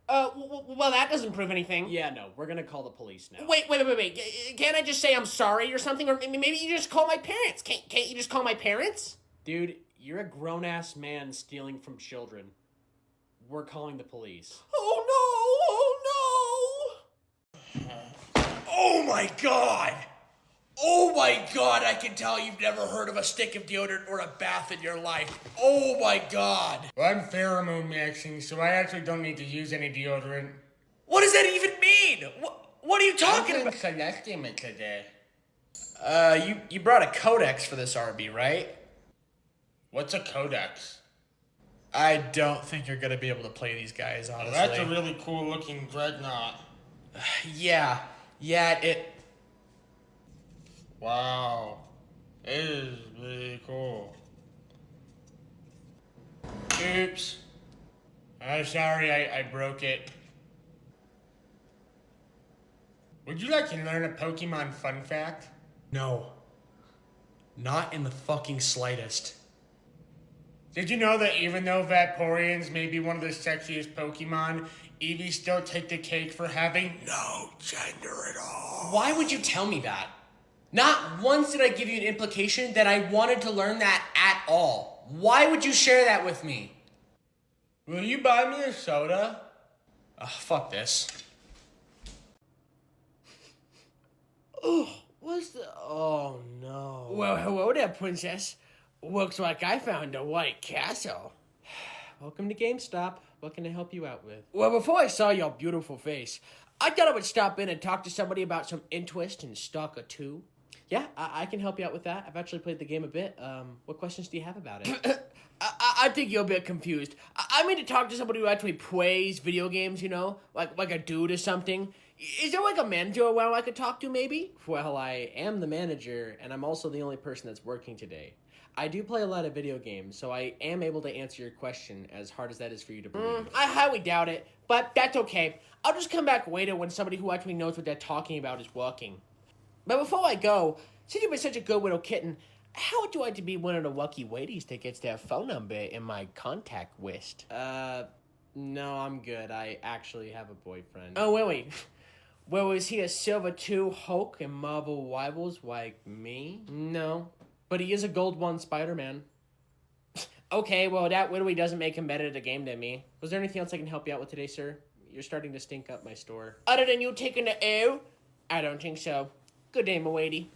C: Well, that doesn't prove anything. Yeah, no, we're gonna call the police now. Wait. Can't I just say I'm sorry or something? Or maybe you just call my parents. Can't you just call my parents? Dude, You're a grown-ass man stealing from children. We're calling the police.
A: Oh no! Oh no! Oh my god! Oh my god, I can tell you've never heard of a stick of deodorant or a bath in your life. Oh my god!
D: Well, I'm pheromone maxing, so I actually don't need to use any deodorant.
A: What does that even mean? What are you talking
D: I'm
A: about?
D: collecting it today.
A: You brought a codex for this RB, right?
D: What's a codex?
A: I don't think you're gonna be able to play these guys, honestly.
D: Well, that's a really cool looking dreadnought.
A: Yeah, it...
D: Wow. It is really cool. Oops. I'm sorry I broke it. Would you like to learn a Pokemon fun fact?
A: No. Not in the fucking slightest.
D: Did you know that even though Vaporeons may be one of the sexiest Pokemon, Eevees still take the cake for having no gender at all?
A: Why would you tell me that? Not once did I give you an implication that I wanted to learn that at all. Why would you share that with me?
D: Will you buy me a soda?
A: Fuck this.
C: Oh no.
B: Well, hello there, princess. Looks like I found a white castle.
C: Welcome to GameStop. What can I help you out with?
B: Well, before I saw your beautiful face, I thought I would stop in and talk to somebody about some interest in Stalker 2.
C: Yeah, I can help you out with that. I've actually played the game a bit. What questions do you have about it?
B: I think you're a bit confused. I mean to talk to somebody who actually plays video games, you know? Like a dude or something. Is there like a manager around I could talk to, maybe?
C: Well, I am the manager, and I'm also the only person that's working today. I do play a lot of video games, so I am able to answer your question, as hard as that is for you to believe.
B: I highly doubt it, but that's okay. I'll just come back later when somebody who actually knows what they're talking about is working. But before I go, since you've been such a good little kitten, how would you like to be one of the lucky ladies that gets their phone number in my contact list?
C: No, I'm good. I actually have a boyfriend.
B: Oh, wait. Well, is he a Silver 2 Hulk and Marvel Rivals like me?
C: No, but he is a Gold 1 Spider-Man.
B: Okay, well, that literally doesn't make him better at the game than me.
C: Was there anything else I can help you out with today, sir? You're starting to stink up my store.
B: Other than you taking the L? I don't think so. Good day, m'lady.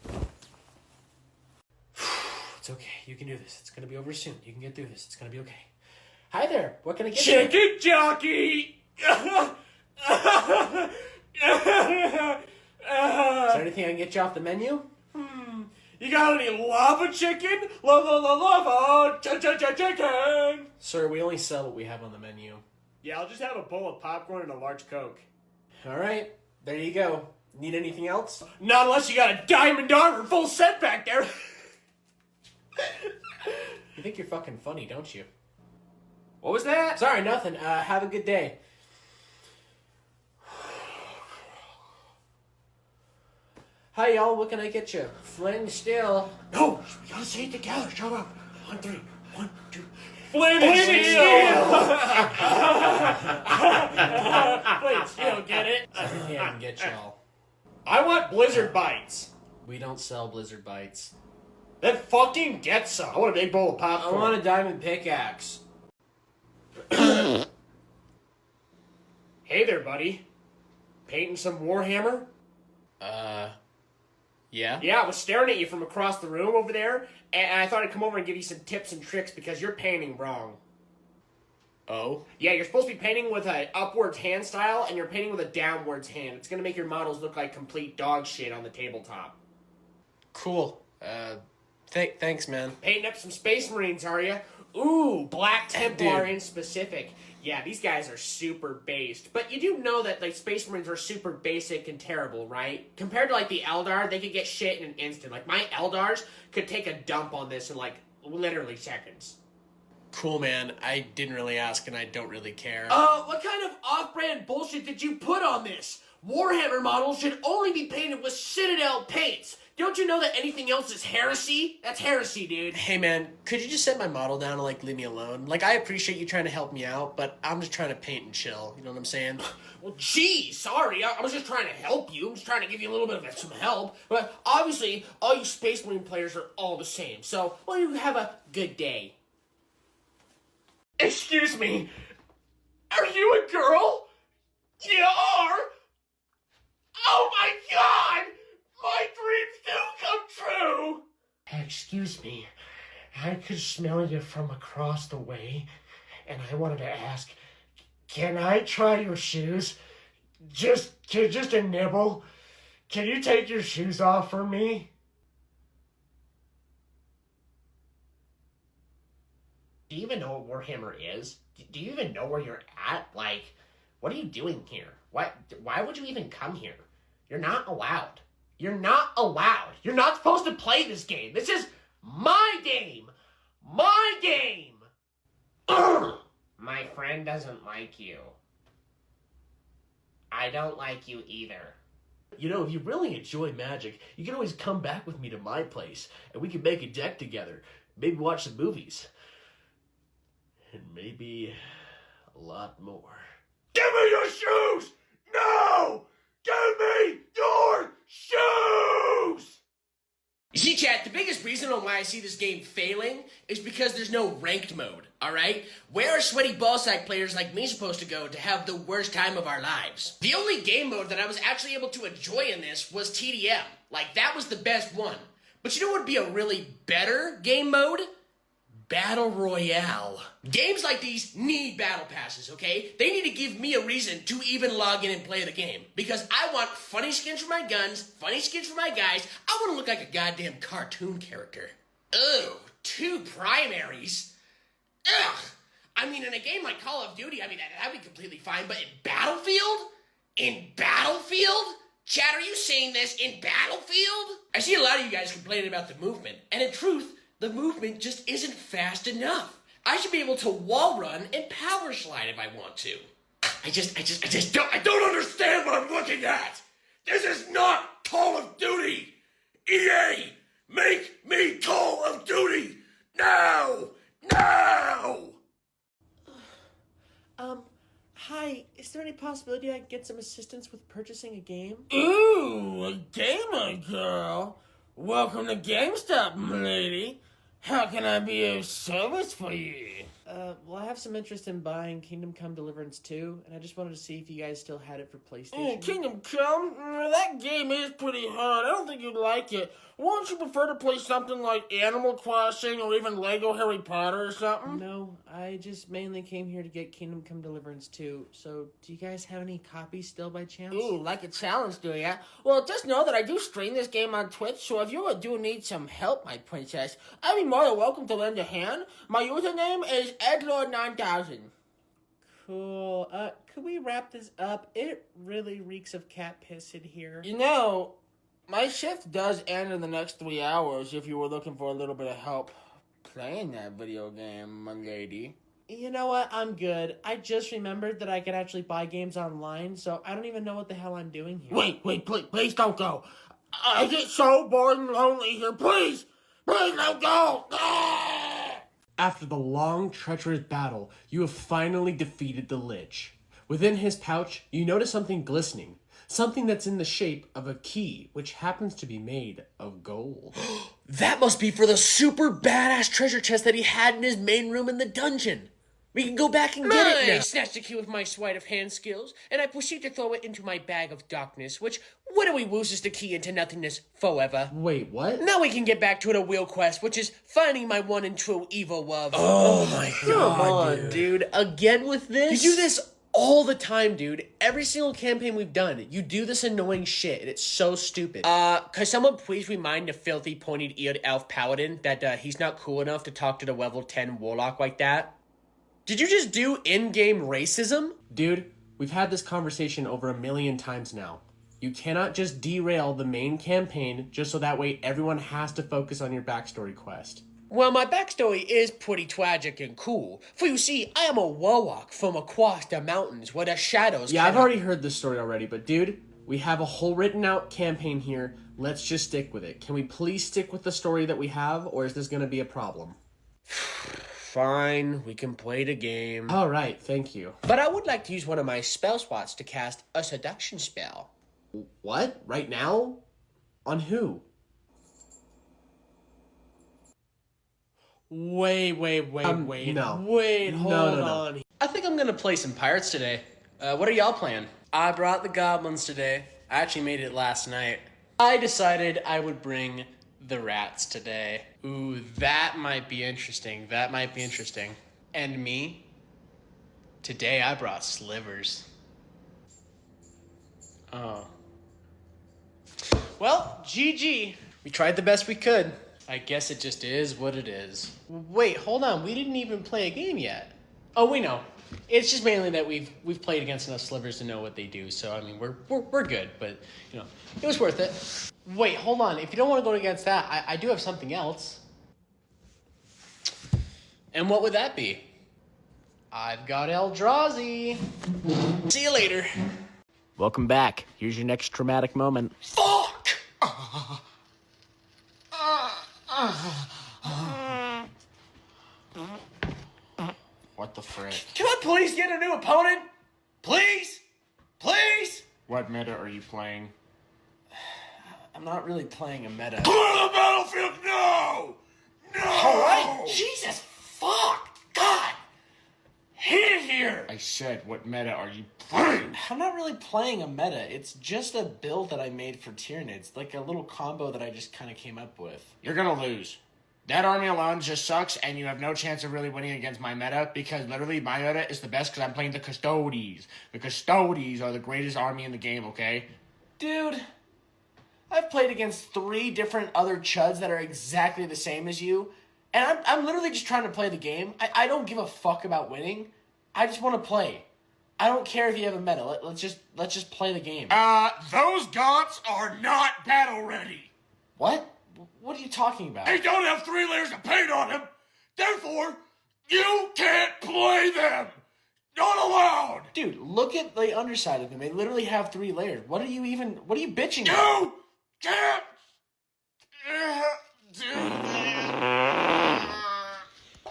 A: It's okay. You can do this. It's gonna be over soon. You can get through this. It's gonna be okay. Hi there. What can I get you?
D: Chicken jockey!
A: Is there anything I can get you off the menu?
D: You got any lava chicken? Lava chicken!
A: Sir, we only sell what we have on the menu.
D: Yeah, I'll just have a bowl of popcorn and a large Coke.
A: All right. There you go. Need anything else?
D: Not unless you got a diamond armor full set back there.
A: You think you're fucking funny, don't you?
D: What was that?
A: Sorry, nothing. Have a good day. Hi, y'all. What can I get you? Fling still.
F: No, we gotta say it together. Shut up. On three. 1, 2.
D: Flaming steel!
B: Wait, still get it?
A: Everything I can get y'all.
D: I want Blizzard Bites.
A: We don't sell Blizzard Bites.
D: Then fucking get some. I want a big bowl of
A: I
D: popcorn.
A: want a diamond pickaxe.
D: Hey there, buddy. Painting some Warhammer?
A: Yeah?
D: Yeah, I was staring at you from across the room over there, and I thought I'd come over and give you some tips and tricks because you're painting wrong.
A: Oh?
D: Yeah, you're supposed to be painting with an upwards hand style, and you're painting with a downwards hand. It's gonna make your models look like complete dog shit on the tabletop.
A: Cool. Thanks, man.
D: Painting up some Space Marines, are you? Ooh, Black Templar
A: Dude.
D: in specific. Yeah, these guys are super based. But you do know that like Space Marines are super basic and terrible, right? Compared to like the Eldar, they could get shit in an instant. Like my Eldars could take a dump on this in like literally seconds.
A: Cool, man. I didn't really ask, and I don't really care.
B: What kind of off-brand bullshit did you put on this? Warhammer models should only be painted with Citadel paints. Don't you know that anything else is heresy? That's heresy, dude.
A: Hey, man, could you just set my model down and, like, leave me alone? Like, I appreciate you trying to help me out, but I'm just trying to paint and chill. You know what I'm saying?
B: Well, gee, sorry. I was just trying to help you. I'm just trying to give you a little bit of some help. But obviously, all you Space Marine players are all the same. So, well, you have a good day.
F: Excuse me. Are you a girl? You are? Oh my god! My dreams do come true! Excuse me. I could smell you from across the way, and I wanted to ask, can I try your shoes? Just a nibble? Can you take your shoes off for me?
B: Do you even know what Warhammer is? Do you even know where you're at? Like, what are you doing here? Why would you even come here? You're not allowed. You're not allowed. You're not supposed to play this game. This is my game. My game. Ugh. My friend doesn't like you. I don't like you either.
H: You know, if you really enjoy Magic, you can always come back with me to my place, and we can make a deck together. Maybe watch some movies. And maybe a lot more.
F: Give me your shoes! No! Give me your shoes!
G: You see, chat, the biggest reason on why I see this game failing is because there's no ranked mode, alright? Where are sweaty ballsack players like me supposed to go to have the worst time of our lives? The only game mode that I was actually able to enjoy in this was TDM. Like, that was the best one. But you know what would be a really better game mode? Battle Royale. Games like these need battle passes, okay? They need to give me a reason to even log in and play the game. Because I want funny skins for my guns, funny skins for my guys. I want to look like a goddamn cartoon character. Ugh, 2 primaries? Ugh. I mean, in a game like Call of Duty, that'd be completely fine. But in Battlefield? In Battlefield? Chat, are you saying this in Battlefield? I see a lot of you guys complaining about the movement. And in truth, the movement just isn't fast enough. I should be able to wall run and power slide if I want to.
F: I don't understand what I'm looking at! This is not Call of Duty! EA! Make me Call of Duty! Now! Now!
C: Hi, is there any possibility I can get some assistance with purchasing a game?
I: Ooh, a gamer girl. Welcome to GameStop, lady. How can I be of service for you?
C: Well, I have some interest in buying Kingdom Come Deliverance 2, and I just wanted to see if you guys still had it for PlayStation.
I: Kingdom Come? That game is pretty hard. I don't think you'd like it. Wouldn't you prefer to play something like Animal Crossing or even Lego Harry Potter or something?
C: No, I just mainly came here to get Kingdom Come Deliverance 2, so do you guys have any copies still by chance?
I: Ooh, like a challenge, do ya? Well, just know that I do stream this game on Twitch, so if you do need some help, my princess, I'd be more than welcome to lend a hand. My username is Edlord9000.
C: Cool. Could we wrap this up? It really reeks of cat piss in here.
I: You know, my shift does end in the next 3 hours if you were looking for a little bit of help playing that video game, my lady.
C: You know what? I'm good. I just remembered that I could actually buy games online, so I don't even know what the hell I'm doing here.
I: Wait, please don't go. I get so bored and lonely here. Please don't go.
H: After the long, treacherous battle, you have finally defeated the Lich. Within his pouch, you notice something glistening. Something that's in the shape of a key, which happens to be made of gold.
G: That must be for the super badass treasure chest that he had in his main room in the dungeon. We can go back and get it now. I snatched the key with my sleight of hand skills, and I proceed to throw it into my bag of darkness, which widowy wooses the key into nothingness forever.
H: Wait, what?
G: Now we can get back to the real quest, which is finding my one and true evil love.
H: Oh my
G: Come on, dude. Again with this?
H: You do this all the time, dude. Every single campaign we've done, you do this annoying shit, and it's so stupid.
G: Could someone please remind the filthy, pointed-eared elf paladin that he's not cool enough to talk to the level 10 warlock like that?
H: Did you just do in-game racism? Dude, we've had this conversation over 1 million times now. You cannot just derail the main campaign just so that way everyone has to focus on your backstory quest.
G: Well, my backstory is pretty tragic and cool. For you see, I am a warlock from across the mountains where the shadows
H: Yeah, I've already heard this story already, but dude, we have a whole written out campaign here. Let's just stick with it. Can we please stick with the story that we have, or is this gonna be a problem?
G: Fine, we can play the game.
H: All right, thank you.
G: But I would like to use one of my spell slots to cast a seduction spell.
H: What? Right now? On who?
C: Wait,
H: no.
C: Wait, hold
H: No.
C: on.
A: I think I'm gonna play some pirates today. What are y'all playing? I brought the goblins today. I actually made it last night. I decided I would bring the rats today. Ooh, that might be interesting. And me? Today I brought slivers. Oh. Well, GG. We tried the best we could. I guess it just is what it is. Wait, hold on. We didn't even play a game yet. Oh, we know. It's just mainly that we've played against enough slivers to know what they do. So I mean, we're good, but you know, it was worth it. Wait, hold on. If you don't want to go against that, I do have something else. And what would that be? I've got Eldrazi. See you later.
C: Welcome back. Here's your next traumatic moment.
A: Fuck!
F: What the frick?
A: Can I please get a new opponent? Please? Please?
F: What meta are you playing?
C: I'm not really playing a meta.
F: Go to the battlefield now! No!
A: Alright, Jesus, fuck! God! Hit it here!
F: I said, what meta are you playing?
C: I'm not really playing a meta. It's just a build that I made for Tyranids. Like a little combo that I just kind of came up with.
F: You're gonna lose. That army alone just sucks, and you have no chance of really winning against my meta, because literally my meta is the best because I'm playing the Custodes. The Custodes are the greatest army in the game, okay?
C: Dude, I've played against 3 different other chuds that are exactly the same as you, and I'm literally just trying to play the game. I don't give a fuck about winning. I just want to play. I don't care if you have a meta. Let's just play the game.
F: Those gaunts are not battle ready.
C: What? What are you talking about?
F: They don't have 3 layers of paint on them. Therefore, you can't play them. Not allowed.
C: Dude, look at the underside of them. They literally have 3 layers. What are you bitching about?
F: You can't.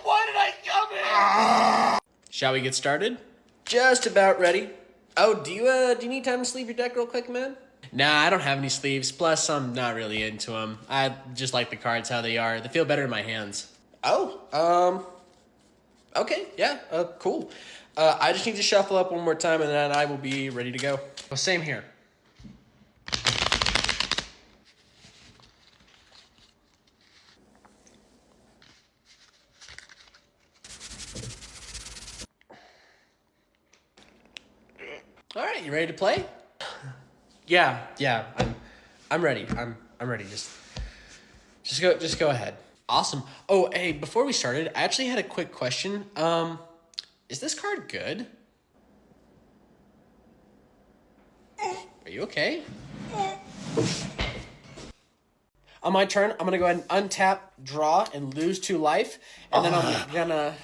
F: Why did I come here?
A: Shall we get started? Just about ready. Oh, do you need time to sleeve your deck real quick, man? Nah, I don't have any sleeves. Plus, I'm not really into them. I just like the cards how they are. They feel better in my hands. Oh, okay, yeah, cool. I just need to shuffle up one more time and then I will be ready to go. Well, same here. All right, you ready to play? Yeah, I'm ready. I'm ready. Just go ahead. Awesome. Oh, hey, before we started, I actually had a quick question. Is this card good? Are you okay? On my turn, I'm gonna go ahead and untap, draw, and lose 2 life, and then I'm gonna.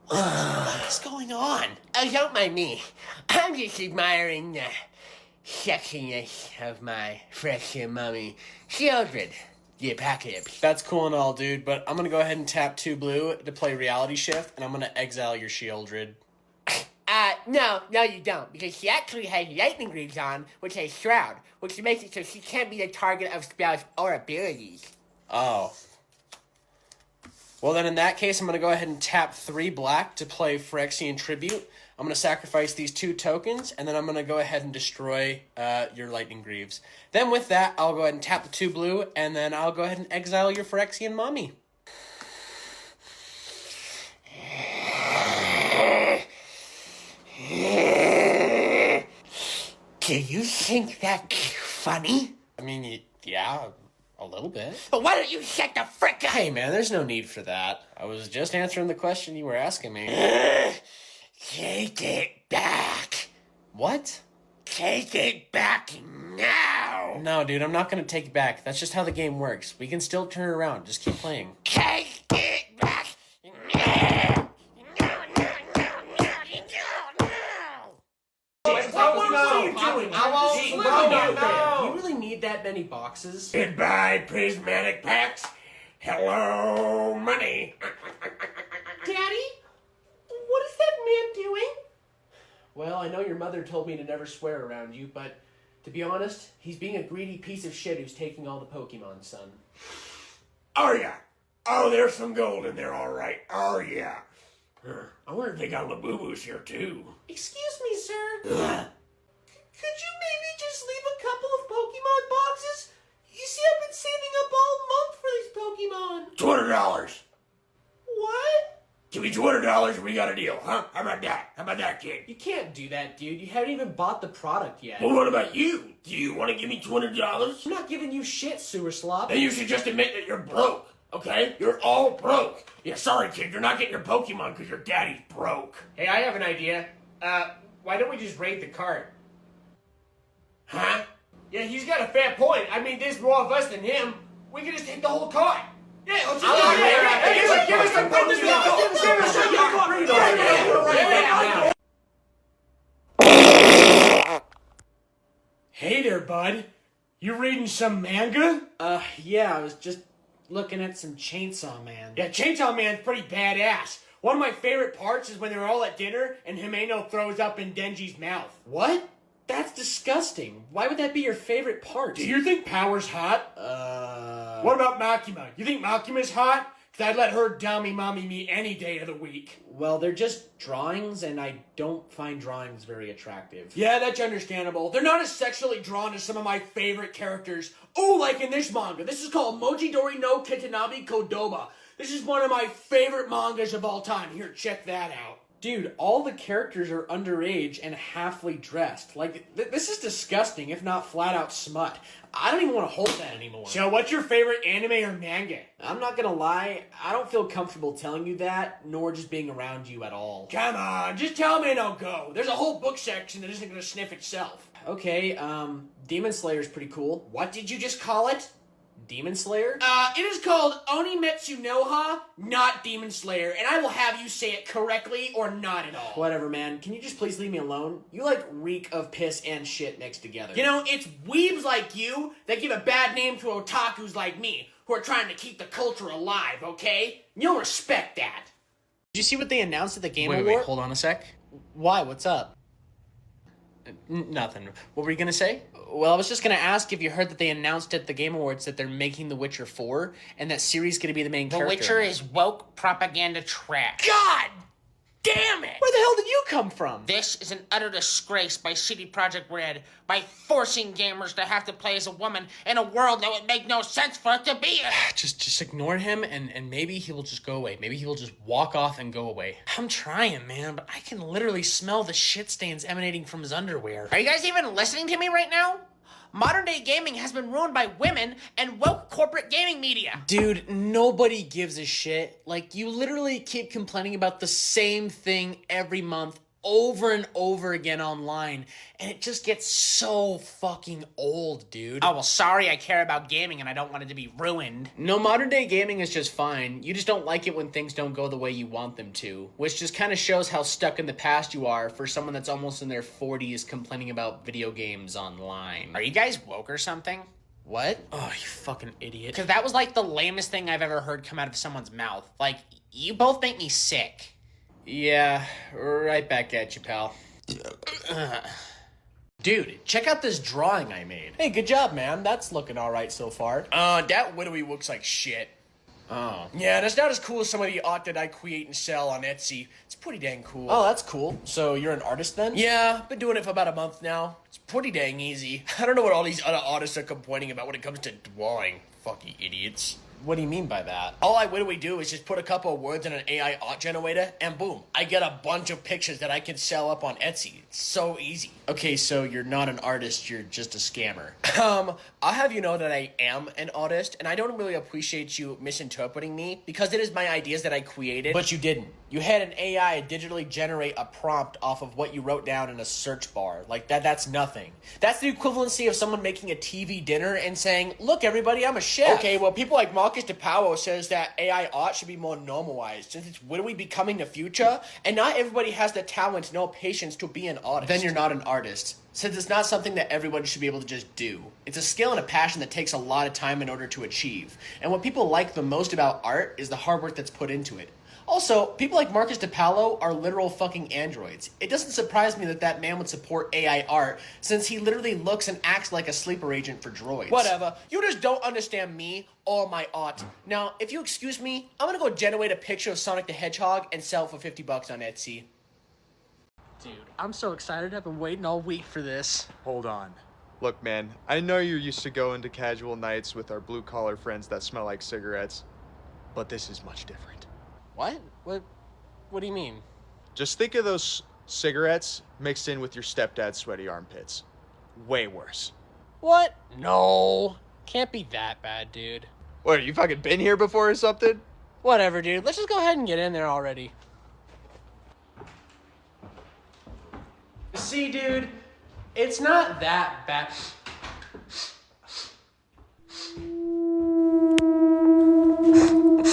B: What's going on? Oh, don't mind me. I'm just admiring the sexiness of my fresh mummy, Shieldred, the apocalypse.
A: That's cool and all, dude, but I'm gonna go ahead and tap 2 blue to play Reality Shift, and I'm gonna exile your Shieldred.
B: No, you don't, because she actually has lightning greaves on, which has Shroud, which makes it so she can't be the target of spells or abilities.
A: Oh. Well, then in that case, I'm going to go ahead and tap 3 black to play Phyrexian Tribute. I'm going to sacrifice these 2 tokens, and then I'm going to go ahead and destroy your Lightning Greaves. Then with that, I'll go ahead and tap the 2 blue, and then I'll go ahead and exile your Phyrexian Mommy.
B: Do you think that's funny?
A: I mean, yeah, a little bit.
B: But why don't you shut the frick up?
A: Hey, man, there's no need for that. I was just answering the question you were asking me.
B: Take it back.
A: What?
B: Take it back now.
A: No, dude, I'm not going to take it back. That's just how the game works. We can still turn it around. Just keep playing.
B: Take it back now.
C: Do you really need that many boxes?
F: Goodbye, prismatic packs. Hello, money.
B: Daddy, what is that man doing?
C: Well, I know your mother told me to never swear around you, but to be honest, he's being a greedy piece of shit who's taking all the Pokemon, son.
F: Oh, yeah. Oh, there's some gold in there, all right. Oh, yeah. I wonder if they got Labubu's here, too.
C: Excuse me, sir.
F: Ugh.
C: Could you maybe just leave a couple of Pokemon boxes? You see, I've been saving up all month for these Pokemon.
F: $200.
C: What?
F: Give me $200 and we got a deal, huh? How about that? How about that, kid?
C: You can't do that, dude. You haven't even bought the product yet.
F: Well, what about you? Do you want to give me $200?
C: I'm not giving you shit, sewer slop.
F: Then you should just admit that you're broke, okay? You're all broke. Yeah, sorry, kid. You're not getting your Pokemon because your daddy's broke.
D: Hey, I have an idea. Why don't we just raid the cart?
F: Huh?
D: Yeah, he's got a fair point. I mean, there's more of us than him. We can just take the whole cart. Yeah, let's just give us the Hey there, bud. You reading some manga?
C: Yeah, I was just looking at some Chainsaw Man.
D: Yeah, Chainsaw Man's pretty badass. One of my favorite parts is when they're all at dinner and Himeno throws up in Denji's mouth.
C: What? That's disgusting. Why would that be your favorite part?
D: Do you think Power's hot? What about Makima? You think Makima's hot? Because I'd let her dummy mommy me any day of the week.
C: Well, they're just drawings, and I don't find drawings very attractive.
D: Yeah, that's understandable. They're not as sexually drawn as some of my favorite characters. Oh, like in this manga. This is called Mojidori no Kitanabe Kodoba. This is one of my favorite mangas of all time. Here, check that out.
C: Dude, all the characters are underage and halfly dressed. Like, this is disgusting, if not flat out smut. I don't even want to hold that anymore.
D: So what's your favorite anime or manga?
C: I'm not gonna lie, I don't feel comfortable telling you that, nor just being around you at all.
D: Come on, just tell me and I'll go. There's a whole book section that isn't gonna sniff itself.
C: Okay, Demon Slayer's pretty cool.
D: What did you just call it?
C: Demon Slayer?
D: It is called Onimetsu no Ha, not Demon Slayer, and I will have you say it correctly or not at all.
C: Whatever, man. Can you just please leave me alone? You, like, reek of piss and shit mixed together.
D: You know, it's weebs like you that give a bad name to otakus like me, who are trying to keep the culture alive, okay? You'll respect that.
A: Did you see what they announced at the Game Award?
G: Wait, hold on a sec.
A: Why? What's up?
G: Nothing. What were you gonna say?
A: Well, I was just gonna ask if you heard that they announced at the Game Awards that they're making The Witcher 4, and that Ciri's gonna be the main
B: The
A: character.
B: Witcher is woke propaganda trash.
A: God damn it! Where the hell did you come from?
B: This is an utter disgrace by CD Projekt Red by forcing gamers to have to play as a woman in a world that would make no sense for it to be in.
A: Just ignore him, and maybe he will just go away. Maybe he will just walk off and go away. I'm trying, man, but I can literally smell the shit stains emanating from his underwear.
B: Are you guys even listening to me right now? Modern day gaming has been ruined by women and woke corporate gaming media.
A: Dude, nobody gives a shit. Like, you literally keep complaining about the same thing every month over and over again online, and it just gets so fucking old, dude.
B: Oh, well, sorry I care about gaming and I don't want it to be ruined.
A: No, modern day gaming is just fine. You just don't like it when things don't go the way you want them to, which just kind of shows how stuck in the past you are for someone that's almost in their 40s complaining about video games online.
B: Are you guys woke or something?
A: What? Oh, you fucking idiot.
B: Because that was like the lamest thing I've ever heard come out of someone's mouth. Like, you both make me sick.
A: Yeah, right back at you, pal. Dude, check out this drawing I made. Hey, good job, man. That's looking alright so far.
H: That widowy looks like shit.
A: Oh.
H: Yeah, that's not as cool as some of the art that I create and sell on Etsy. It's pretty dang cool.
A: Oh, that's cool. So you're an artist then?
H: Yeah, been doing it for about a month now. It's pretty dang easy. I don't know what all these other artists are complaining about when it comes to drawing. Fucking idiots.
A: What do you mean by that?
H: All I literally do is just put a couple of words in an AI art generator, and boom, I get a bunch of pictures that I can sell up on Etsy. It's so easy.
A: Okay, so you're not an artist, you're just a scammer.
H: I'll have you know that I am an artist, and I don't really appreciate you misinterpreting me, because it is my ideas that I created.
A: But you didn't. You had an AI digitally generate a prompt off of what you wrote down in a search bar. Like, that's nothing. That's the equivalency of someone making a TV dinner and saying, look, everybody, I'm a chef.
H: Okay, well, people like Marcus DePaulo says that AI art should be more normalized, since it's literally becoming the future, and not everybody has the talent nor patience to be an artist.
A: Then you're not an artist, since it's not something that everyone should be able to just do. It's a skill and a passion that takes a lot of time in order to achieve. And what people like the most about art is the hard work that's put into it. Also, people like Marcus DePaolo are literal fucking androids. It doesn't surprise me that that man would support AI art, since he literally looks and acts like a sleeper agent for droids.
H: Whatever. You just don't understand me or my art. Now, if you excuse me, I'm gonna go generate a picture of Sonic the Hedgehog and sell it for $50 on Etsy.
A: Dude, I'm so excited. I've been waiting all week for this.
J: Hold on. Look, man, I know you're used to going to casual nights with our blue-collar friends that smell like cigarettes, but this is much different.
A: What? What do you mean?
J: Just think of those cigarettes mixed in with your stepdad's sweaty armpits. Way worse.
A: What? No. Can't be that bad, dude.
J: What, you fucking been here before or something?
A: Whatever, dude. Let's just go ahead and get in there already. See, dude, it's not that bad.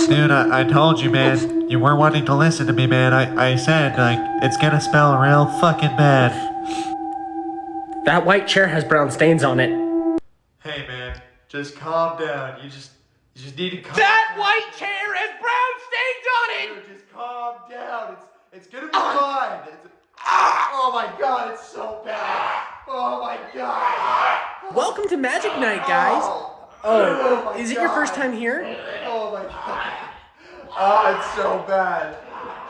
K: Dude, I told you, man. You weren't wanting to listen to me, man. I said, like, it's gonna smell real fucking bad.
A: That white chair has brown stains on it.
K: Hey, man, just calm down. You just need to calm
H: That
K: down.
H: white chair has brown stains on it!
K: Dude, just calm down. It's gonna be fine. Oh my god, it's so bad. Oh my god.
A: Welcome to Magic Night, guys. Oh, is it your first time here?
K: Oh my god. Oh, it's so bad.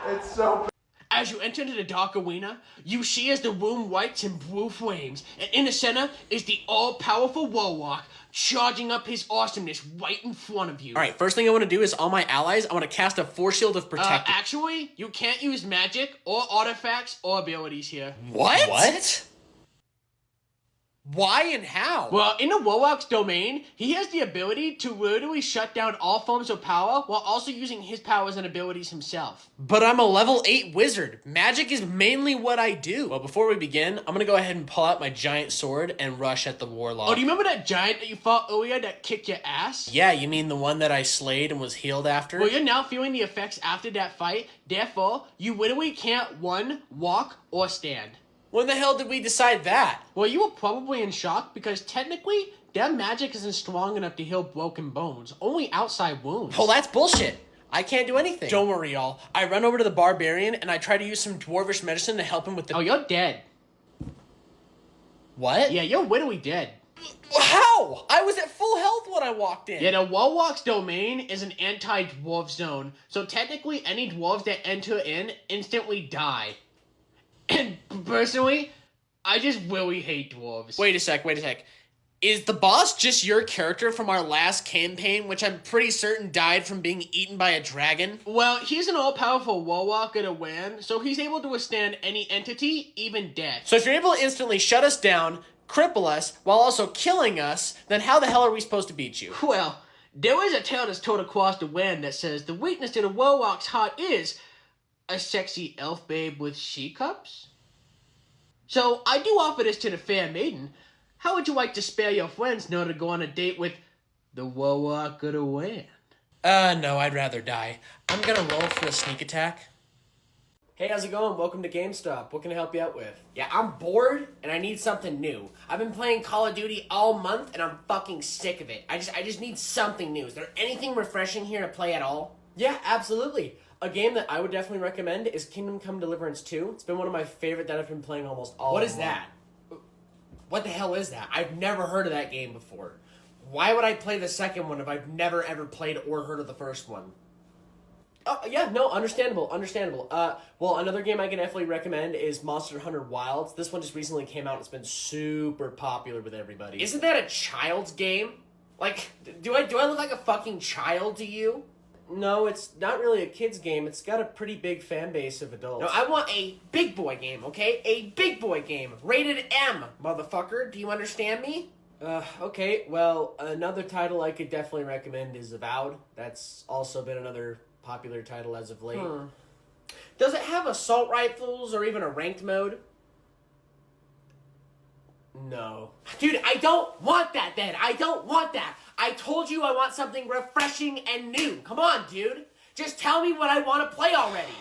K: It's so bad.
H: As you enter into the dark arena, you see as the room whites in blue flames, and in the center is the all-powerful Warlock, charging up his awesomeness right in front of you.
A: All right, first thing I want to do is all my allies, I want to cast a Force Shield of Protection.
H: Actually, you can't use magic or artifacts or abilities here.
A: What? Why and how?
H: Well, in the Warlock's domain, he has the ability to literally shut down all forms of power while also using his powers and abilities himself.
A: But I'm a level 8 wizard. Magic is mainly what I do. Well, before we begin, I'm going to go ahead and pull out my giant sword and rush at the Warlock.
H: Oh, do you remember that giant that you fought earlier that kicked your ass?
A: Yeah, you mean the one that I slayed and was healed after?
H: Well, you're now feeling the effects after that fight. Therefore, you literally can't run, walk, or stand.
A: When the hell did we decide that?
H: Well, you were probably in shock because technically, their magic isn't strong enough to heal broken bones, only outside wounds.
A: Well, that's bullshit. I can't do anything. Don't worry, y'all. I run over to the barbarian and I try to use some dwarvish medicine to help him with the...
H: Oh, you're dead.
A: What?
H: Yeah, you're literally dead.
A: How? I was at full health when I walked in.
H: Yeah, the Warlock's domain is an anti-dwarf zone, so technically any dwarves that enter in instantly die. And personally, I just really hate dwarves.
A: Wait a sec. Is the boss just your character from our last campaign, which I'm pretty certain died from being eaten by a dragon?
H: Well, he's an all-powerful Warlock at a WAN, so he's able to withstand any entity, even death.
A: So if you're able to instantly shut us down, cripple us, while also killing us, then how the hell are we supposed to beat you?
H: Well, there is a tale that's told across the WAN that says the weakness to the Warlock's heart is a sexy elf babe with she-cups? So, I do offer this to the fair maiden. How would you like to spare your friends in order to go on a date with the Warlock of the WAN?
A: No, I'd rather die. I'm gonna roll for a sneak attack.
C: Hey, how's it going? Welcome to GameStop. What can I help you out with? Yeah, I'm bored and I need something new. I've been playing Call of Duty all month and I'm fucking sick of it. I just need something new. Is there anything refreshing here to play at all? Yeah, absolutely. A game that I would definitely recommend is Kingdom Come Deliverance 2. It's been one of my favorite that I've been playing almost all
I: What
C: of
I: is
C: month.
I: that? What the hell is that? I've never heard of that game before. Why would I play the second one if I've never ever played or heard of the first one?
C: Oh, yeah, no, understandable. Well, another game I can definitely recommend is Monster Hunter Wilds. This one just recently came out. It's been super popular with everybody.
I: Isn't that a child's game? Like, do I look like a fucking child to you?
C: No, it's not really a kid's game. It's got a pretty big fan base of adults.
I: No, I want a big boy game, okay? A big boy game. Rated M, motherfucker. Do you understand me?
C: Okay, well, another title I could definitely recommend is Avowed. That's also been another popular title as of late.
I: Does it have assault rifles or even a ranked mode?
C: No.
I: Dude, I don't want that then. I don't want that. I told you I want something refreshing and new. Come on, dude. Just tell me what I want to play already.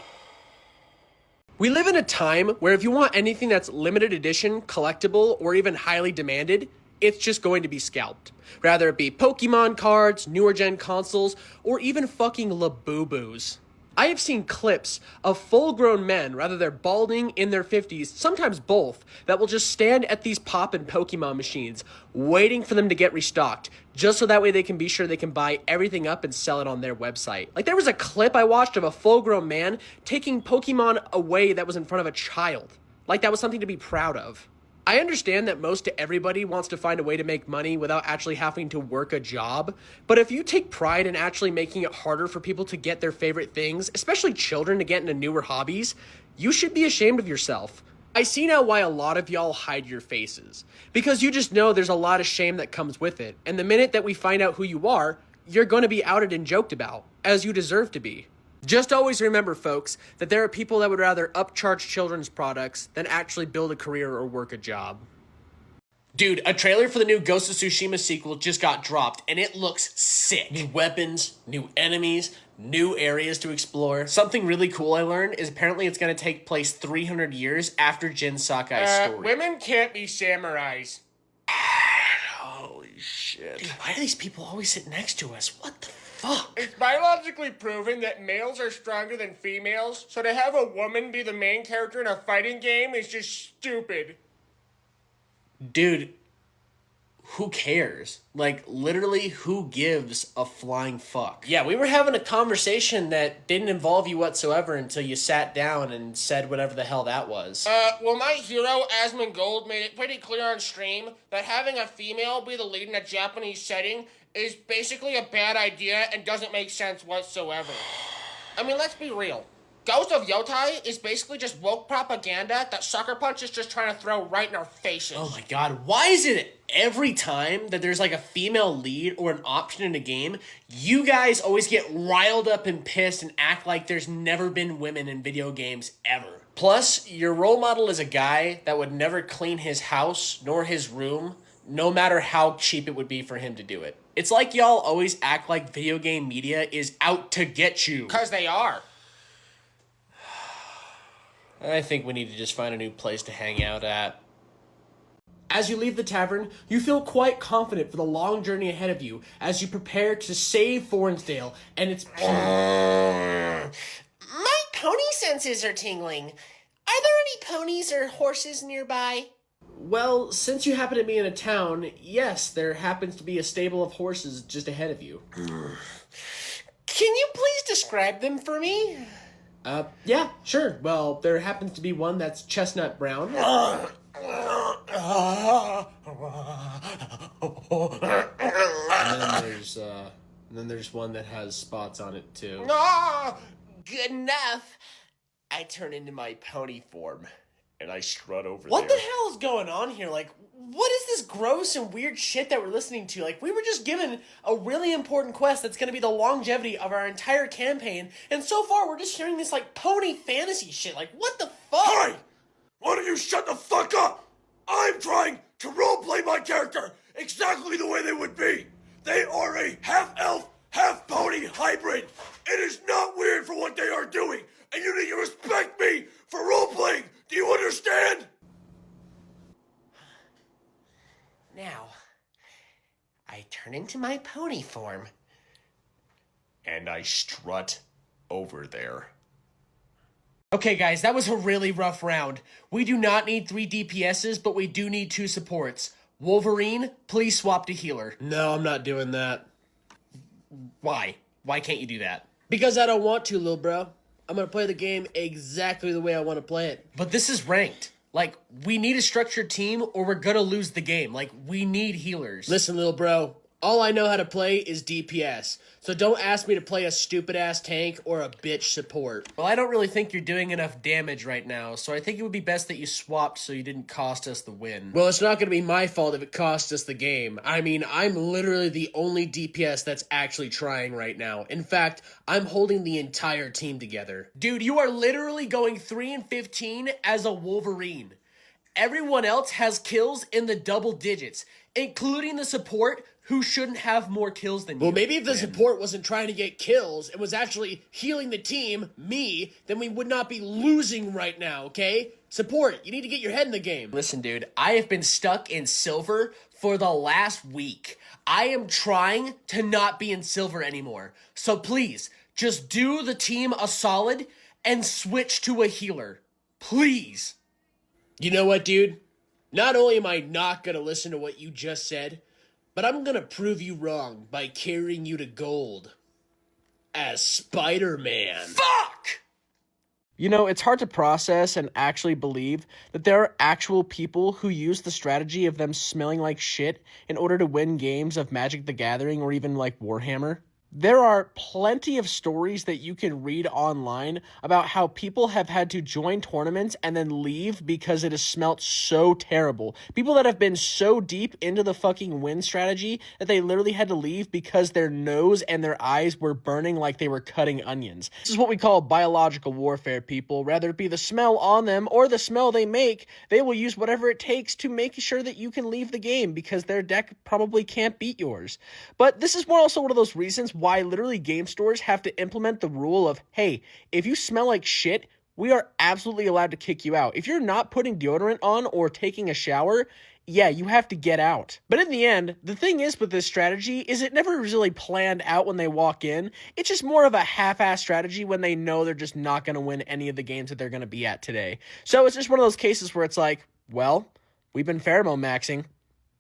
A: We live in a time where if you want anything that's limited edition, collectible, or even highly demanded, it's just going to be scalped. Rather it be Pokemon cards, newer gen consoles, or even fucking Labubu's.
H: I have seen clips of full-grown men, rather they're balding in their 50s, sometimes both, that will just stand at these poppin' Pokemon machines, waiting for them to get restocked, just so that way they can be sure they can buy everything up and sell it on their website. Like, there was a clip I watched of a full-grown man taking Pokemon away that was in front of a child. Like, that was something to be proud of. I understand that most everybody wants to find a way to make money without actually having to work a job, but if you take pride in actually making it harder for people to get their favorite things, especially children to get into newer hobbies, you should be ashamed of yourself. I see now why a lot of y'all hide your faces, because you just know there's a lot of shame that comes with it, and the minute that we find out who you are, you're going to be outed and joked about, as you deserve to be. Just always remember, folks, that there are people that would rather upcharge children's products than actually build a career or work a job.
A: Dude, a trailer for the new Ghost of Tsushima sequel just got dropped, and it looks sick. New weapons, new enemies, new areas to explore. Something really cool I learned is apparently it's going to take place 300 years after Jin Sakai's story.
D: Women can't be samurais.
A: Holy shit. Dude, why do these people always sit next to us? What the fuck?
D: It's biologically proven that males are stronger than females, so to have a woman be the main character in a fighting game is just stupid.
A: Dude, who cares? Like, literally, who gives a flying fuck? Yeah, we were having a conversation that didn't involve you whatsoever until you sat down and said whatever the hell that was.
B: Well, my hero, Asmongold, made it pretty clear on stream that having a female be the lead in a Japanese setting is basically a bad idea and doesn't make sense whatsoever. I mean, let's be real. Ghost of Yotai is basically just woke propaganda that Sucker Punch is just trying to throw right in our faces.
A: Oh my god, why is it every time that there's like a female lead or an option in a game, you guys always get riled up and pissed and act like there's never been women in video games ever? Plus, your role model is a guy that would never clean his house nor his room, no matter how cheap it would be for him to do it. It's like y'all always act like video game media is out to get you.
B: 'Cause they are.
A: I think we need to just find a new place to hang out at. As you leave the tavern, you feel quite confident for the long journey ahead of you as you prepare to save Fornsdale and its...
B: My pony senses are tingling. Are there any ponies or horses nearby?
A: Well, since you happen to be in a town, yes, there happens to be a stable of horses just ahead of you.
B: Can you please describe them for me?
A: Yeah, sure. Well, there happens to be one that's chestnut brown. And then there's one that has spots on it too.
B: Good enough. I turn into my pony form, and I strut over
A: What
B: there.
A: the hell is going on here? Like, what is this gross and weird shit that we're listening to? Like, we were just given a really important quest that's going to be the longevity of our entire campaign, and so far we're just hearing this, like, pony fantasy shit. Like, what the fuck?
F: Hey! Why don't you shut the fuck up? I'm trying to roleplay my character exactly the way they would be. They are a half-elf, half-pony hybrid. It is not weird for what they are doing, and you need to respect me for roleplaying. Do you understand?
B: Now, I turn into my pony form, and I strut over there.
A: Okay, guys, that was a really rough round. We do not need 3 DPSs, but we do need 2 supports. Wolverine, please swap to healer.
H: No, I'm not doing that.
A: Why? Why can't you do that?
H: Because I don't want to, little bro. I'm gonna play the game exactly the way I want to play it.
A: But this is ranked. Like, we need a structured team or we're gonna lose the game. Like, we need healers.
H: Listen, little bro, all I know how to play is DPS. So don't ask me to play a stupid-ass tank or a bitch support.
A: Well, I don't really think you're doing enough damage right now, so I think it would be best that you swapped so you didn't cost us the win.
H: Well, it's not gonna be my fault if it costs us the game. I mean, I'm literally the only DPS that's actually trying right now. In fact, I'm holding the entire team together.
A: Dude, you are literally going 3-15 as a Wolverine. Everyone else has kills in the double digits, including the support who shouldn't have more kills than you.
H: Well, maybe if the support wasn't trying to get kills and was actually healing the team, me, then we would not be losing right now, okay? Support, you need to get your head in the game.
A: Listen, dude, I have been stuck in silver for the last week. I am trying to not be in silver anymore. So please,
H: just do the team a solid and switch to a healer. Please.
A: You know what, dude? Not only am I not gonna listen to what you just said, but I'm gonna prove you wrong by carrying you to gold. As Spider-Man.
H: Fuck! You know, it's hard to process and actually believe that there are actual people who use the strategy of them smelling like shit in order to win games of Magic the Gathering or even like Warhammer. There are plenty of stories that you can read online about how people have had to join tournaments and then leave because it has smelt so terrible. People that have been so deep into the fucking win strategy that they literally had to leave because their nose and their eyes were burning like they were cutting onions. This is what we call biological warfare, people. Rather it be the smell on them or the smell they make, they will use whatever it takes to make sure that you can leave the game because their deck probably can't beat yours. But this is also one of those reasons why literally game stores have to implement the rule of, hey, if you smell like shit, we are absolutely allowed to kick you out. If you're not putting deodorant on or taking a shower, yeah, you have to get out. But in the end, the thing is with this strategy is it never really planned out when they walk in. It's just more of a half-ass strategy when they know they're just not going to win any of the games that they're going to be at today. So it's just one of those cases where it's like, well, we've been pheromone maxing.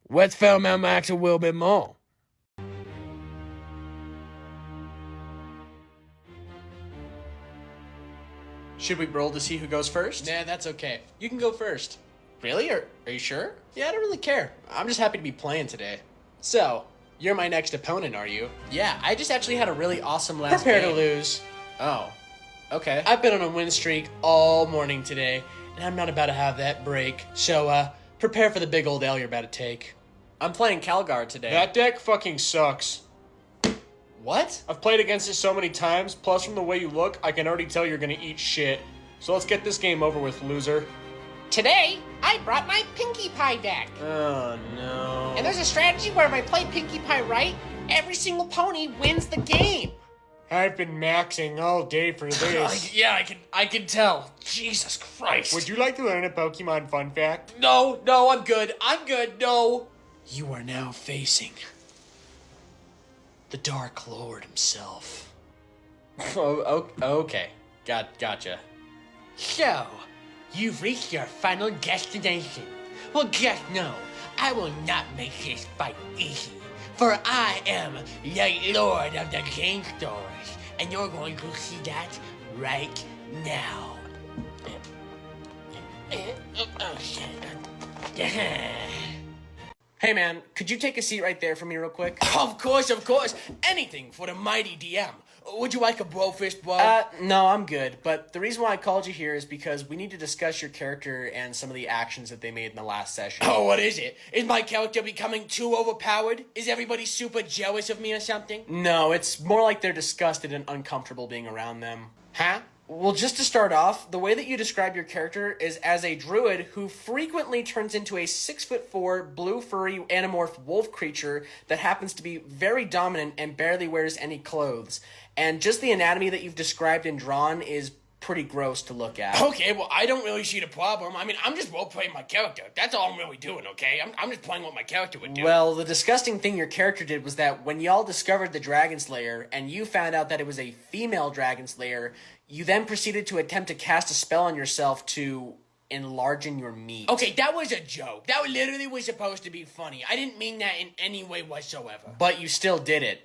H: Let's pheromone max a little bit more. Should we roll to see who goes first?
A: Nah, that's okay. You can go first.
H: Really? Are you sure?
A: Yeah, I don't really care. I'm just happy to be playing today. So, you're my next opponent, are you?
H: Yeah, I just actually had a really awesome last
A: Prepare
H: game.
A: to lose.
H: Oh, okay.
A: I've been on a win streak all morning today, and I'm not about to have that break. So, prepare for the big old L you're about to take.
H: I'm playing Calgar today.
D: That deck fucking sucks.
H: What?
D: I've played against it so many times, plus from the way you look, I can already tell you're gonna eat shit. So let's get this game over with, loser.
B: Today, I brought my Pinkie Pie deck.
H: Oh, no.
B: And there's a strategy where if I play Pinkie Pie right, every single pony wins the game.
D: I've been maxing all day for this.
A: Yeah, I can tell. Jesus Christ.
D: Would you like to learn a Pokemon fun fact?
A: No, I'm good. No. You are now facing the Dark Lord himself.
H: Okay. Gotcha.
G: So, you've reached your final destination. Well, just know, I will not make this fight easy. For I am the Lord of the Game Stores, and you're going to see that right now.
H: Hey, man, could you take a seat right there for me real quick?
G: Of course. Anything for the mighty DM. Would you like a blowfish blow?
H: No, I'm good. But the reason why I called you here is because we need to discuss your character and some of the actions that they made in the last session.
G: Oh, what is it? Is my character becoming too overpowered? Is everybody super jealous of me or something?
H: No, it's more like they're disgusted and uncomfortable being around them.
G: Huh?
H: Well, just to start off, the way that you describe your character is as a druid who frequently turns into a 6'4" blue furry anamorph wolf creature that happens to be very dominant and barely wears any clothes. And just the anatomy that you've described and drawn is pretty gross to look at.
G: Okay, well, I don't really see the problem. I mean, I'm just role-playing my character. That's all I'm really doing, okay? I'm just playing what my character would do.
H: Well, the disgusting thing your character did was that when y'all discovered the Dragon Slayer and you found out that it was a female Dragon Slayer, you then proceeded to attempt to cast a spell on yourself to enlargen your meat.
G: Okay, that was a joke. That literally was supposed to be funny. I didn't mean that in any way whatsoever.
H: But you still did it.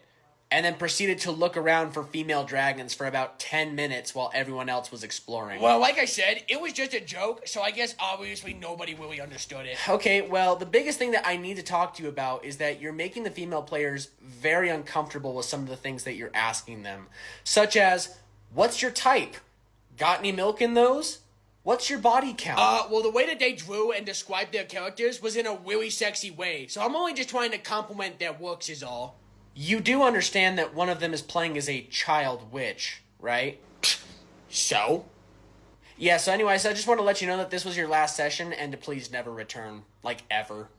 H: And then proceeded to look around for female dragons for about 10 minutes while everyone else was exploring.
G: Well, like I said, it was just a joke, so I guess obviously nobody really understood it.
H: Okay, well, the biggest thing that I need to talk to you about is that you're making the female players very uncomfortable with some of the things that you're asking them. Such as, what's your type? Got any milk in those? What's your body count?
G: Well, the way that they drew and described their characters was in a really sexy way, so I'm only just trying to compliment their looks is all.
H: You do understand that one of them is playing as a child witch, right?
G: So?
H: Yeah, so anyways, I just want to let you know that this was your last session and to please never return. Like, ever.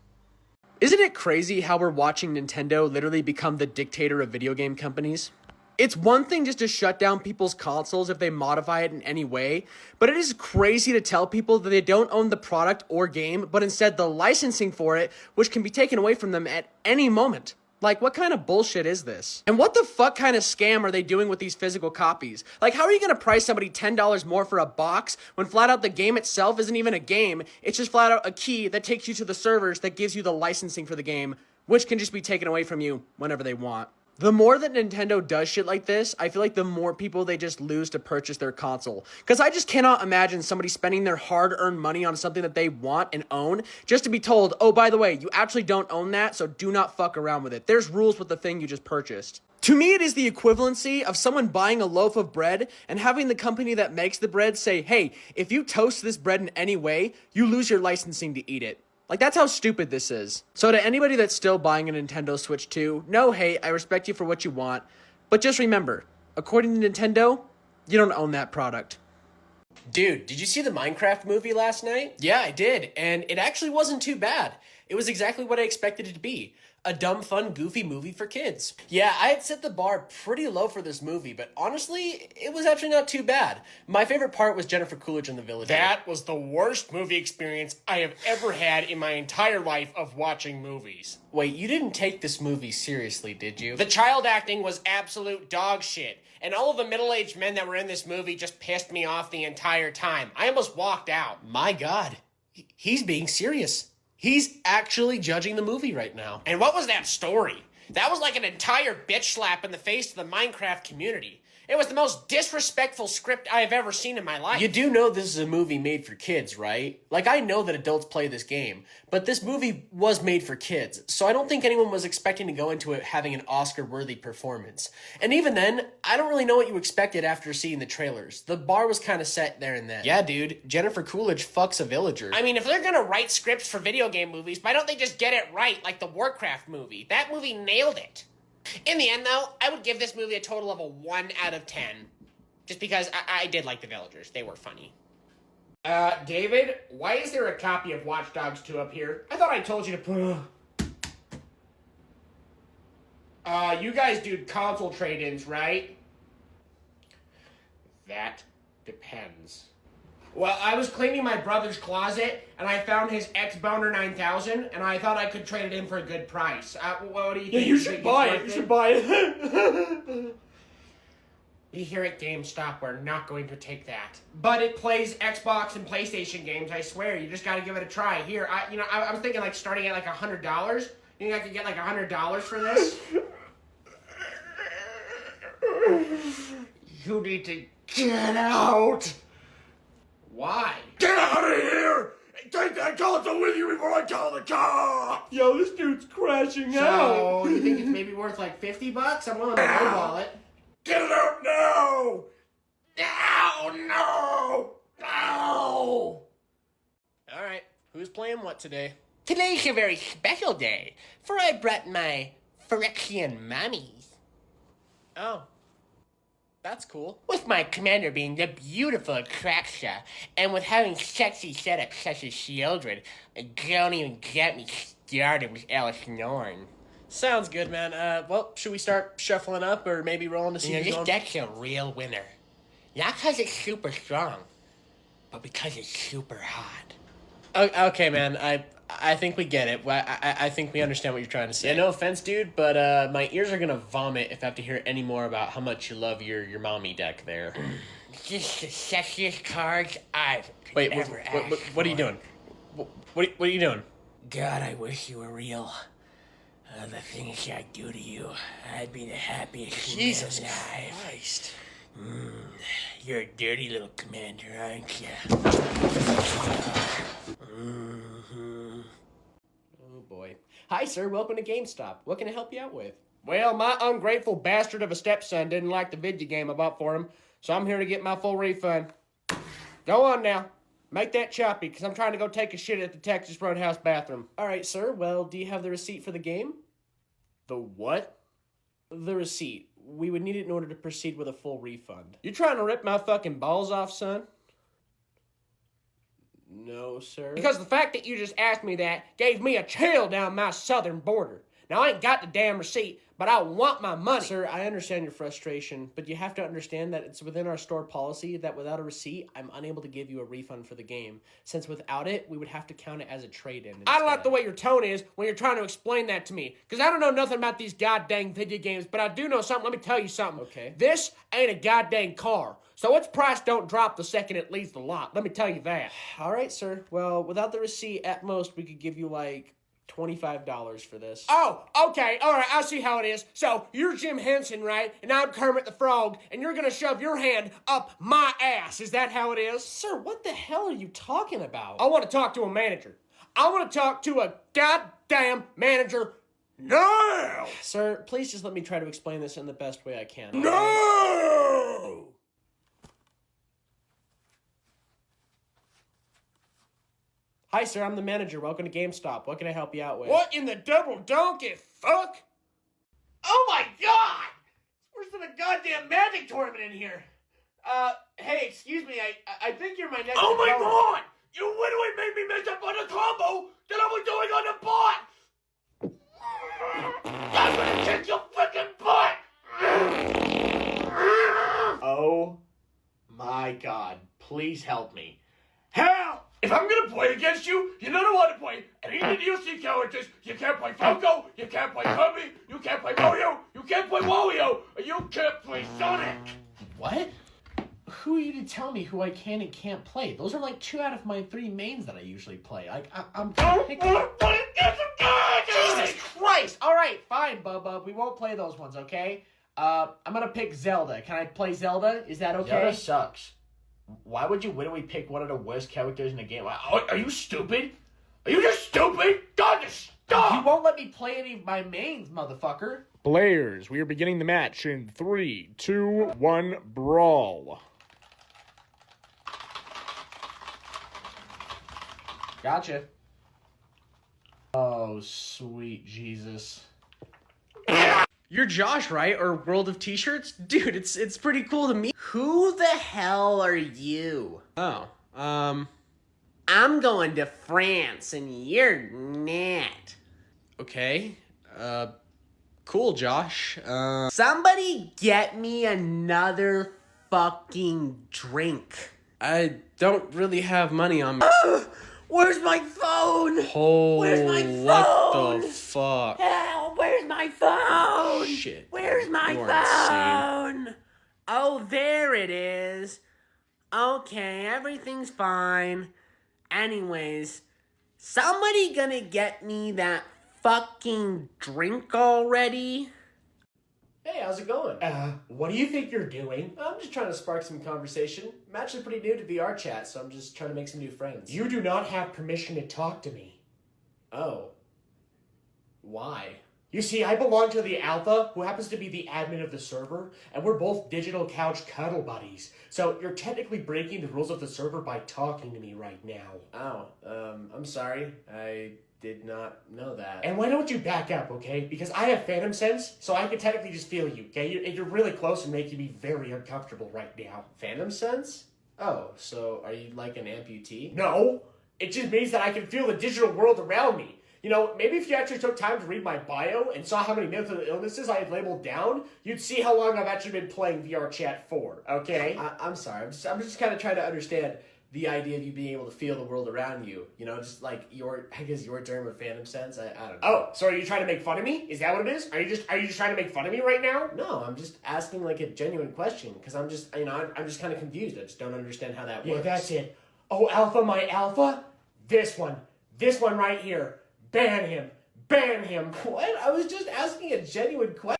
H: Isn't it crazy how we're watching Nintendo literally become the dictator of video game companies? It's one thing just to shut down people's consoles if they modify it in any way, but it is crazy to tell people that they don't own the product or game, but instead the licensing for it, which can be taken away from them at any moment. Like, what kind of bullshit is this? And what the fuck kind of scam are they doing with these physical copies? Like, how are you gonna price somebody $10 more for a box when flat out the game itself isn't even a game? It's just flat out a key that takes you to the servers that gives you the licensing for the game, which can just be taken away from you whenever they want. The more that Nintendo does shit like this, I feel like the more people they just lose to purchase their console. Because I just cannot imagine somebody spending their hard-earned money on something that they want and own just to be told, oh, by the way, you actually don't own that, so do not fuck around with it. There's rules with the thing you just purchased. To me, it is the equivalency of someone buying a loaf of bread and having the company that makes the bread say, hey, if you toast this bread in any way, you lose your licensing to eat it. Like, that's how stupid this is. So to anybody that's still buying a Nintendo Switch 2, no hate, I respect you for what you want, but just remember, according to Nintendo, you don't own that product.
A: Dude, did you see the Minecraft movie last night? Yeah, I did, and it actually wasn't too bad. It was exactly what I expected it to be. A dumb, fun, goofy movie for kids. Yeah, I had set the bar pretty low for this movie, but honestly, it was actually not too bad. My favorite part was Jennifer Coolidge and the Villager.
D: That was the worst movie experience I have ever had in my entire life of watching movies.
A: Wait, you didn't take this movie seriously, did you?
B: The child acting was absolute dog shit. And all of the middle-aged men that were in this movie just pissed me off the entire time. I almost walked out.
A: My God, he's being serious. He's actually judging the movie right now.
B: And what was that story? That was like an entire bitch slap in the face to the Minecraft community. It was the most disrespectful script I have ever seen in my life.
A: You do know this is a movie made for kids, right? Like, I know that adults play this game, but this movie was made for kids, so I don't think anyone was expecting to go into it having an Oscar-worthy performance. And even then, I don't really know what you expected after seeing the trailers. The bar was kind of set there and then. Yeah, dude, Jennifer Coolidge fucks a villager.
B: I mean, if they're gonna write scripts for video game movies, why don't they just get it right like the Warcraft movie? That movie nailed it. In the end, though, I would give this movie a total of a 1 out of 10. Just because I did like the villagers. They were funny.
D: David, why is there a copy of Watch Dogs 2 up here? I thought I told you to put... you guys do console trade-ins, right? That depends. Well, I was cleaning my brother's closet, and I found his X-Boner 9000, and I thought I could trade it in for a good price. What do you think?
C: Yeah, you should buy it. You should buy it.
B: You hear it, GameStop, we're not going to take that.
D: But it plays Xbox and PlayStation games, I swear. You just gotta give it a try. Here, I was thinking like starting at like $100. You think I could get like $100 for this? You need to get out. Why?
F: Get out of here! Take that console with you before I call the cops!
C: Yo, this dude's crashing out.
D: So, you think it's maybe worth like $50? I'm willing to lowball it.
F: Get it out now! No!
A: Alright, who's playing what today?
G: Today's a very special day, for I brought my Phyrexian mummies.
A: Oh, that's cool.
G: With my commander being the beautiful Kraxa, and with having sexy setups such as children, don't even get me started with Alice Norn.
A: Sounds good, man. Well, should we start shuffling up or maybe rolling to see
G: You know,
A: who's
G: this
A: going?
G: deck's a real winner. Not because it's super strong, but because it's super hot.
A: Okay, man. I think we get it. I think we understand what you're trying to say. Yeah, no offense, dude, but my ears are gonna vomit if I have to hear any more about how much you love your mommy deck there.
G: Just the sexiest cards I've ever asked
A: what are you
G: for.
A: doing? What are you doing?
G: God, I wish you were real. The things I'd do to you, I'd be the happiest
A: Jesus
G: man alive.
A: Christ.
G: You're a dirty little commander, aren't you?
C: Oh boy. Hi, sir. Welcome to GameStop. What can I help you out with?
D: Well, my ungrateful bastard of a stepson didn't like the video game I bought for him, so I'm here to get my full refund. Go on now. Make that choppy, because I'm trying to go take a shit at the Texas Roadhouse bathroom.
C: All right, sir. Well, do you have the receipt for the game?
D: The what?
C: The receipt. We would need it in order to proceed with a full refund.
D: You trying to rip my fucking balls off, son?
C: No, sir.
D: Because the fact that you just asked me that gave me a chill down my southern border.
C: Now, I ain't got the damn receipt, but I want my money. Sir, I understand your frustration, but you have to understand that it's within our store policy that without a receipt, I'm unable to give you a refund for the game. Since without it, we would have to count it as a trade-in. I don't like the way your tone is when you're trying to explain that to me, because I don't know nothing about these goddamn video games, but I do know something. Let me tell you something. Okay. This ain't a goddamn car, so its price don't drop the second it leaves the lot. Let me tell you that. All right, sir. Well, without the receipt, at most, we could give you, like, $25 for this. Oh, okay, all right, I see how it is. So, you're Jim Henson, right? And I'm Kermit the Frog, and you're gonna shove your hand up my ass. Is that how it is? Sir, what the hell are you talking about? I want to talk to a manager. I want to talk to a goddamn manager now! Sir, please just let me try to explain this in the best way I can. No! Hi, sir, I'm the manager. Welcome to GameStop. What can I help you out with? What in the double donkey fuck?
B: Oh my god! It's worse than a goddamn magic tournament in here. Hey, excuse me, I think you're my next
F: Oh my
B: opponent.
F: god! You literally made me mess up on a combo that I was doing on the bot! I'm gonna kick your fucking butt!
B: Oh my god, please help me.
F: Hell! If I'm gonna play against you, you don't know how to play any of the DLC characters. You can't play Falco, you can't play Kirby, you can't play Mario, you can't play Wario, and you can't play Sonic!
B: What? Who are you to tell me who I can and can't play? Those are like 2 out of my 3 mains that I usually play. Like, I'm picking... Jesus Christ! Alright, fine, Bubba. We won't play those ones, okay? I'm gonna pick Zelda. Can I play Zelda? Is that okay?
F: Zelda sucks.
B: Why would you literally pick one of the worst characters in the game?
F: Are you stupid? Are you just stupid? God, just stop!
B: You won't let me play any of my mains, motherfucker.
D: Players, we are beginning the match in 3, 2, 1, brawl.
B: Gotcha. Oh, sweet Jesus.
H: You're Josh, right? Or World of T-Shirts? Dude, it's pretty cool to meet. Who the hell are you? Oh, I'm going to France and you're not. Okay. Cool, Josh. Somebody get me another fucking drink. I don't really have money on me. Where's my phone? Where's my phone? What the fuck? Hell, where's my phone? Shit. Where's my phone? Oh, there it is. Okay, everything's fine. Anyways, somebody gonna get me that fucking drink already?
C: Hey, how's it going?
B: What do you think you're doing?
C: I'm just trying to spark some conversation. I'm actually pretty new to VR chat, so I'm just trying to make some new friends.
B: You do not have permission to talk to me.
C: Oh. Why?
B: You see, I belong to the Alpha, who happens to be the admin of the server, and we're both digital couch cuddle buddies. So you're technically breaking the rules of the server by talking to me right now.
C: Oh, I'm sorry. I did not know that.
B: And why don't you back up, okay? Because I have phantom sense, so I can technically just feel you, okay? You're really close and making me very uncomfortable right now.
C: Phantom sense? Oh, so are you like an amputee?
B: No! It just means that I can feel the digital world around me. You know, maybe if you actually took time to read my bio and saw how many mental illnesses I had labeled down, you'd see how long I've actually been playing VR chat for, okay?
C: I'm sorry. I'm just kind of trying to understand the idea of you being able to feel the world around you. You know, just like your term of phantom sense. I don't know.
B: Oh, so are you trying to make fun of me? Is that what it is? Are you just trying to make fun of me right now?
C: No, I'm just asking like a genuine question because I'm just kind of confused. I just don't understand how that works.
B: Yeah, that's it. Oh, Alpha, my Alpha? This one right here. Ban him. Ban him.
C: What? I was just asking a genuine question.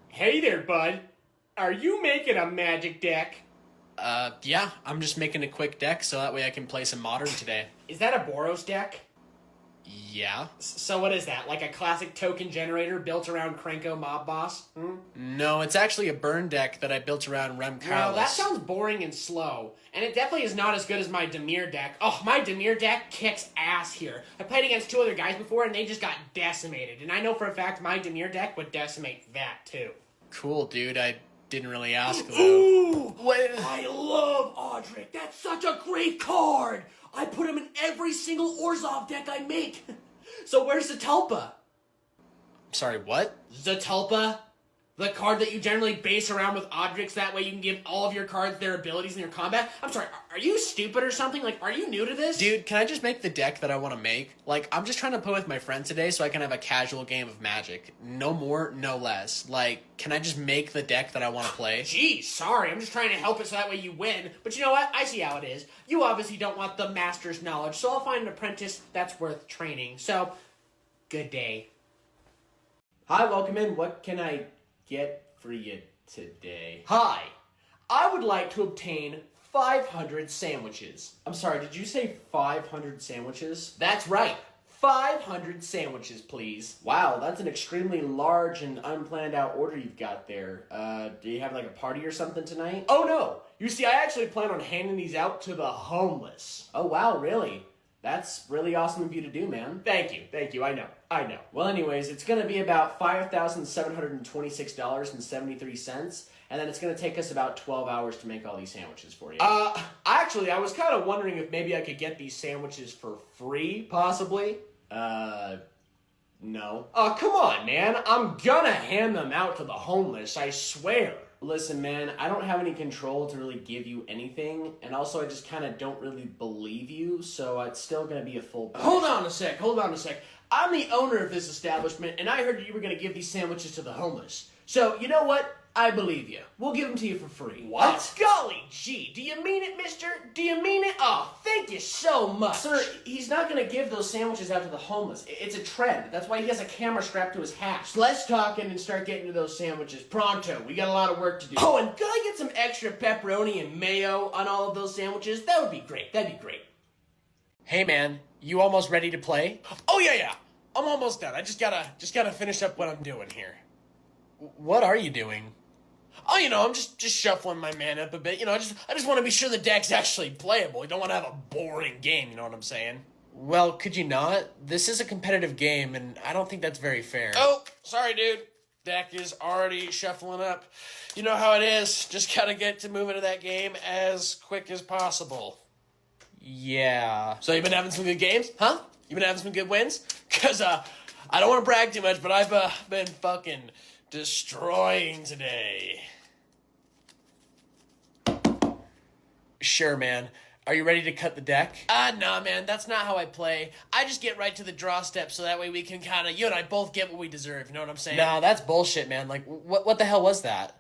B: Hey there, bud. Are you making a magic deck?
H: Yeah, I'm just making a quick deck so that way I can play some Modern today.
B: Is that a Boros deck?
H: Yeah.
B: So what is that? Like a classic token generator built around Cranko Mob Boss?
H: No, it's actually a burn deck that I built around Rem
B: Well,
H: Carlos.
B: that sounds boring and slow. And it definitely is not as good as my Demir deck. Oh, my Demir deck kicks ass here. I played against 2 other guys before and they just got decimated. And I know for a fact my Demir deck would decimate that too.
H: Cool, dude. I
A: Didn't really ask, though.
H: Ooh!
A: What?
H: I love Audric. That's such a great card. I put him in every single Orzhov deck I make. So where's Zatalpa?
A: Sorry, what?
C: Zatalpa, the card that you generally base around with Audric's, that way you can give all of your cards their abilities in your combat. I'm sorry, are you stupid or something? Like, are you new to this?
A: Dude, can I just make the deck that I want to make? Like, I'm just trying to play with my friends today so I can have a casual game of Magic. No more, no less. Like, can I just make the deck that I want to play?
C: Geez, sorry, I'm just trying to help it so that way you win. But you know what? I see how it is. You obviously don't want the master's knowledge, so I'll find an apprentice that's worth training. So, good day.
H: Hi, welcome in. What can I get for you today?
C: Hi, I would like to obtain 500 sandwiches.
H: I'm sorry, did you say 500 sandwiches?
C: That's right. 500 sandwiches, please.
H: Wow, that's an extremely large and unplanned out order you've got there. Do you have like a party or something tonight?
C: Oh no! You see, I actually plan on handing these out to the homeless.
H: Oh wow, really? That's really awesome of you to do, man.
C: Thank you, I know.
H: Well, anyways, it's going to be about $5,726.73, and then it's going to take us about 12 hours to make all these sandwiches for you.
C: Actually, I was kind of wondering if maybe I could get these sandwiches for free, possibly.
H: No.
C: Oh, come on, man. I'm gonna hand them out to the homeless, I swear.
H: Listen, man, I don't have any control to really give you anything, and also I just kind of don't really believe you, so it's still going to be a full price.
C: Hold on a sec. I'm the owner of this establishment, and I heard you were gonna give these sandwiches to the homeless. So, you know what? I believe you. We'll give them to you for free.
H: What?
C: Oh, golly gee, do you mean it, mister? Do you mean it? Oh, thank you so much.
H: Sir, he's not going to give those sandwiches out to the homeless. It's a trend. That's why he has a camera strapped to his hat.
C: Let's talk and start getting to those sandwiches pronto. We got a lot of work to do.
H: Oh, and could I get some extra pepperoni and mayo on all of those sandwiches? That would be great. That'd be great.
A: Hey, man, you almost ready to play?
G: Oh, yeah. I'm almost done. I just gotta finish up what I'm doing here.
A: What are you doing?
G: Oh, I'm just shuffling my mana up a bit. I just want to be sure the deck's actually playable. You don't want to have a boring game, you know what I'm saying?
A: Well, could you not? This is a competitive game, and I don't think that's very fair.
G: Oh, sorry, dude. Deck is already shuffling up. You know how it is. Just gotta get to moving to that game as quick as possible.
A: Yeah.
G: So you been having some good games, huh? You been having some good wins? Because, I don't want to brag too much, but I've been fucking destroying today.
A: Sure, man. Are you ready to cut the deck?
G: Nah, man, that's not how I play. I just get right to the draw step so that way we can kind of, you and I both get what we deserve, you know what I'm saying?
A: Nah, that's bullshit, man. Like, what the hell was that?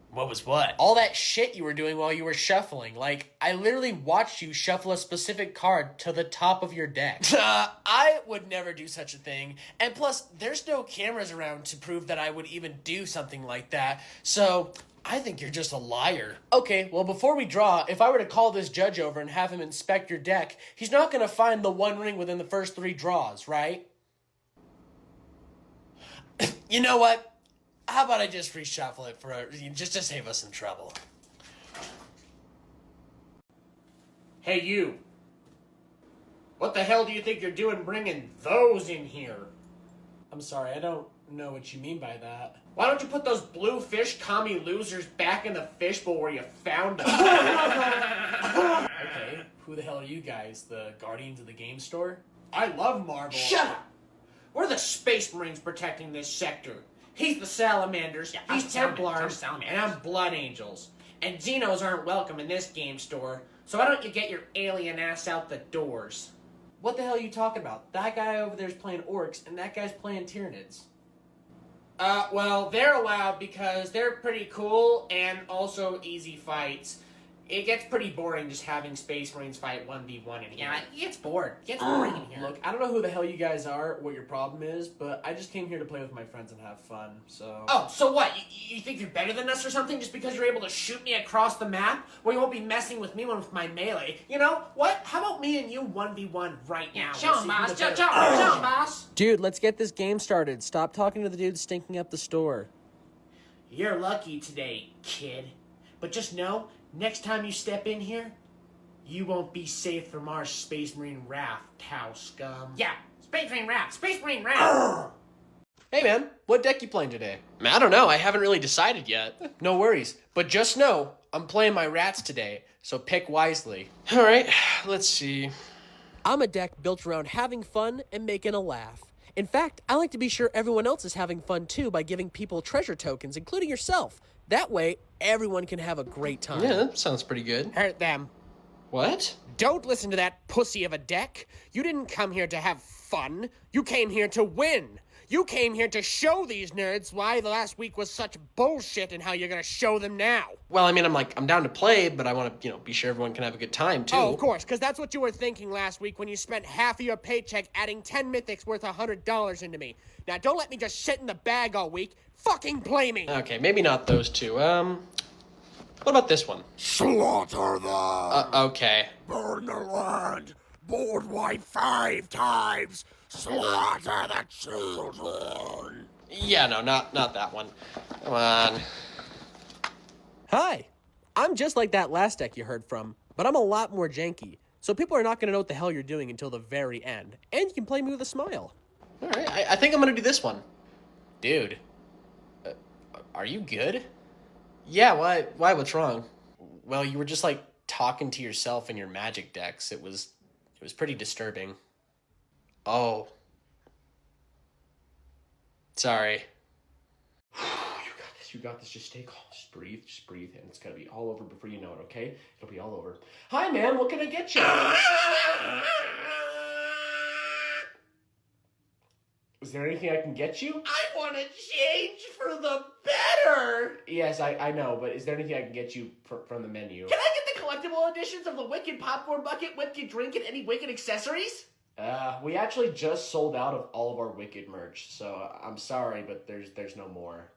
G: What was what?
A: All that shit you were doing while you were shuffling. Like, I literally watched you shuffle a specific card to the top of your deck.
G: I would never do such a thing. And plus, there's no cameras around to prove that I would even do something like that. So, I think you're just a liar.
A: Okay, well, before we draw, if I were to call this judge over and have him inspect your deck, he's not going to find the one ring within the first 3 draws, right?
G: You know what? How about I just reshuffle it just to save us some trouble?
C: Hey, you. What the hell do you think you're doing bringing those in here?
A: I'm sorry, I don't know what you mean by that.
C: Why don't you put those blue fish commie losers back in the fishbowl where you found them?
A: Okay, who the hell are you guys? The guardians of the game store?
C: I love Marvel. Shut up! We're the Space Marines protecting this sector. He's the Salamanders, he's Templars, and I'm Blood Angels. And Xenos aren't welcome in this game store, so why don't you get your alien ass out the doors?
A: What the hell are you talking about? That guy over there's playing orcs, and that guy's playing Tyranids.
C: Well, they're allowed because they're pretty cool and also easy fights. It gets pretty boring just having Space Marines fight 1v1 in here.
B: Yeah, it gets bored. It gets boring in here.
A: Look, I don't know who the hell you guys are, what your problem is, but I just came here to play with my friends and have fun, so...
C: Oh, so what? You think you're better than us or something just because you're able to shoot me across the map? Well, you won't be messing with me with my melee. You know, what? How about me and you 1v1 right now?
B: Show him, boss. Show him, boss.
A: Dude, let's get this game started. Stop talking to the dude stinking up the store.
C: You're lucky today, kid. But just know, next time you step in here, you won't be safe from our Space Marine raft, Tau scum.
B: Yeah, Space Marine Raft. Space Marine Raft.
A: Hey man, what deck you playing today?
H: I don't know. I haven't really decided yet.
A: No worries, but just know I'm playing my rats today, so pick wisely.
H: All right, let's see.
A: I'm a deck built around having fun and making a laugh. In fact, I like to be sure everyone else is having fun too by giving people treasure tokens, including yourself. That way, everyone can have a great time.
H: Yeah, that sounds pretty good.
B: Hurt them.
H: What?
B: Don't listen to that pussy of a deck. You didn't come here to have fun. You came here to win. You came here to show these nerds why the last week was such bullshit and how you're gonna show them now.
H: Well, I mean, I'm down to play, but I want to, be sure everyone can have a good time too.
B: Oh, of course, because that's what you were thinking last week when you spent half of your paycheck adding 10 mythics worth $100 into me. Now, don't let me just sit in the bag all week. Fucking play me.
H: Okay, maybe not those two. What about this one?
F: Slaughter them!
H: Okay.
F: Burn the land! Board wipe 5 times! Slaughter the children!
H: Yeah, no, not that one. Come on.
A: Hi, I'm just like that last deck you heard from, but I'm a lot more janky. So people are not going to know what the hell you're doing until the very end. And you can play me with a smile.
H: All right, I think I'm going to do this one.
A: Dude, are you good?
H: Yeah, why? What's wrong?
A: Well, you were just like talking to yourself in your magic decks. It was pretty disturbing.
H: Oh. Sorry.
C: You got this. Just stay calm. Just breathe. And it's gonna be all over before you know it, okay? It'll be all over. Hi, man. What can I get you? Is there anything I can get you?
I: I want to change for the better.
C: Yes, I know, but is there anything I can get you from the menu?
I: Can I get the collectible editions of the Wicked Popcorn Bucket, Wicked Drink, and any Wicked accessories?
C: We actually just sold out of all of our Wicked merch, so I'm sorry, but there's no more.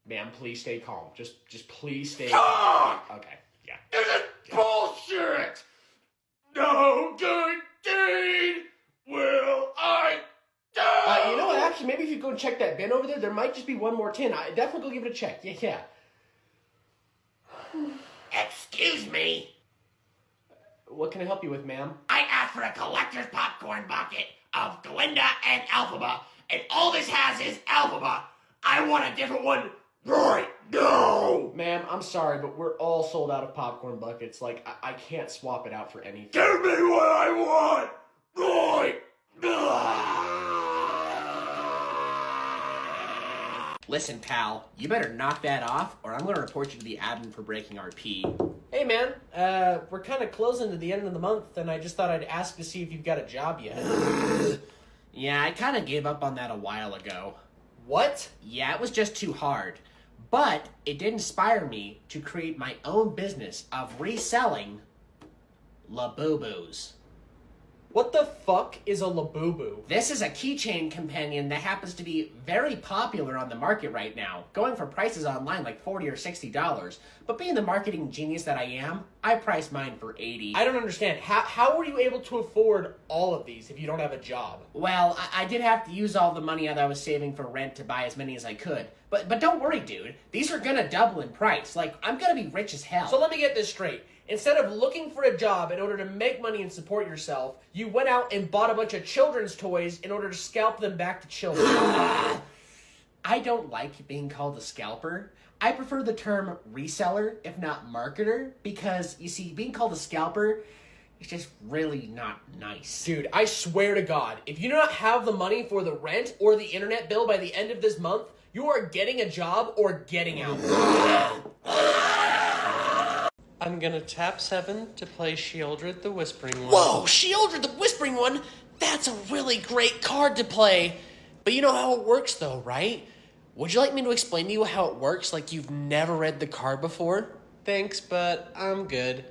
C: Ma'am, please stay calm. Just please stay calm. Okay, yeah.
F: This is bullshit! No good deed will I do!
C: You know what? Actually, maybe if you go and check that bin over there, there might just be one more tin. I definitely go give it a check. Yeah.
E: Excuse me.
C: What can I help you with, ma'am?
E: I asked for a collector's popcorn bucket of Glinda and Elphaba, and all this has is Elphaba. I want a different one right now.
C: Ma'am, I'm sorry, but we're all sold out of popcorn buckets. Like, I can't swap it out for anything.
F: Give me what I want right now.
B: Listen, pal, you better knock that off, or I'm going to report you to the admin for breaking RP.
C: Hey, man, we're kind of closing to the end of the month, and I just thought I'd ask to see if you've got a job yet.
B: Yeah, I kind of gave up on that a while ago.
C: What?
B: Yeah, it was just too hard. But it did inspire me to create my own business of reselling Labubus.
C: What the fuck is a Labubu?
B: This is a keychain companion that happens to be very popular on the market right now, going for prices online like $40 or $60. But being the marketing genius that I am, I priced mine for $80.
C: I don't understand. How were you able to afford all of these if you don't have a job?
B: Well, I did have to use all the money that I was saving for rent to buy as many as I could. But don't worry, dude. These are gonna double in price. Like, I'm gonna be rich as hell.
C: So let me get this straight. Instead of looking for a job in order to make money and support yourself, you went out and bought a bunch of children's toys in order to scalp them back to children.
B: I don't like being called a scalper. I prefer the term reseller, if not marketer, because, you see, being called a scalper is just really not nice.
C: Dude, I swear to God, if you do not have the money for the rent or the internet bill by the end of this month, you are getting a job or getting out.
H: I'm gonna tap 7 to play Shieldred the Whispering One.
A: Whoa, Shieldred the Whispering One? That's a really great card to play. But you know how it works though, right? Would you like me to explain to you how it works like you've never read the card before?
H: Thanks, but I'm good.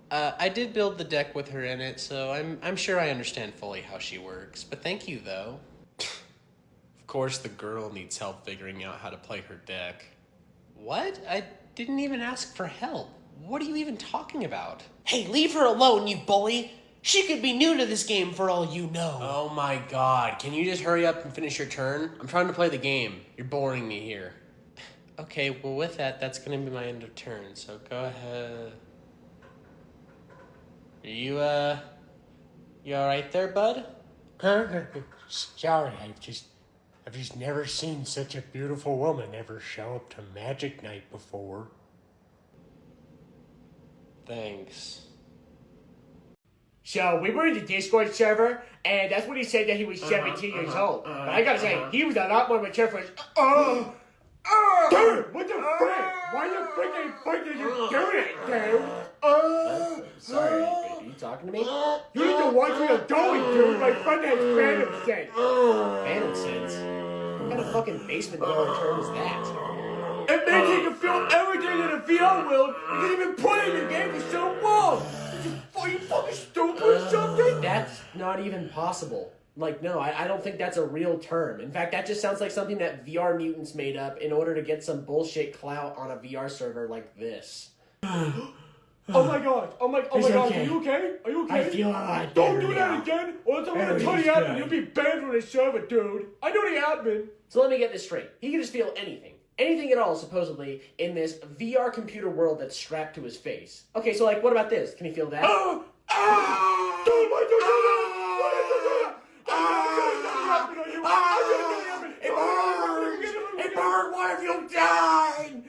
H: I did build the deck with her in it, so I'm sure I understand fully how she works. But thank you, though.
A: Of course the girl needs help figuring out how to play her deck.
H: What? I didn't even ask for help. What are you even talking about?
A: Hey, leave her alone, you bully! She could be new to this game for all you know.
H: Oh my god, can you just hurry up and finish your turn? I'm trying to play the game. You're boring me here. Okay, well with that, that's gonna be my end of turn, so go ahead. You alright there, bud?
D: Sorry, I've just never seen such a beautiful woman ever show up to Magic Night before.
C: Thanks.
D: So we were in the Discord server, and that's when he said that he was 17 years old. But I gotta say, he was a lot more mature for his. Dude, what the frick? Why the frick did you do it, dude?
C: Sorry, are you talking to me?
D: You need to watch where you're going, dude. My friend has phantom sense.
C: Phantom sense? What kind of fucking basement dweller term is that?
D: It makes you can feel everything in the VR world because you've been playing the game for so long. Are you fucking stupid or something?
C: That's not even possible. Like, no, I don't think that's a real term. In fact, that just sounds like something that VR mutants made up in order to get some bullshit clout on a VR server like this.
D: Oh my god, oh my god,
C: okay.
D: are you okay? Are you okay?
C: I feel a lot
D: Don't
C: better
D: do
C: now.
D: that again, or else I'm gonna tell the admin you'll be banned from the server, dude. I know the admin.
C: So let me get this straight. He can just feel anything. Anything at all, supposedly, in this VR computer world that's strapped to his face. Okay, so, like, what about this? Can he feel that?
D: Dude, why don't you do that? Why don't you do that? I'm gonna get the admin on you.
F: It burned. Why have you died?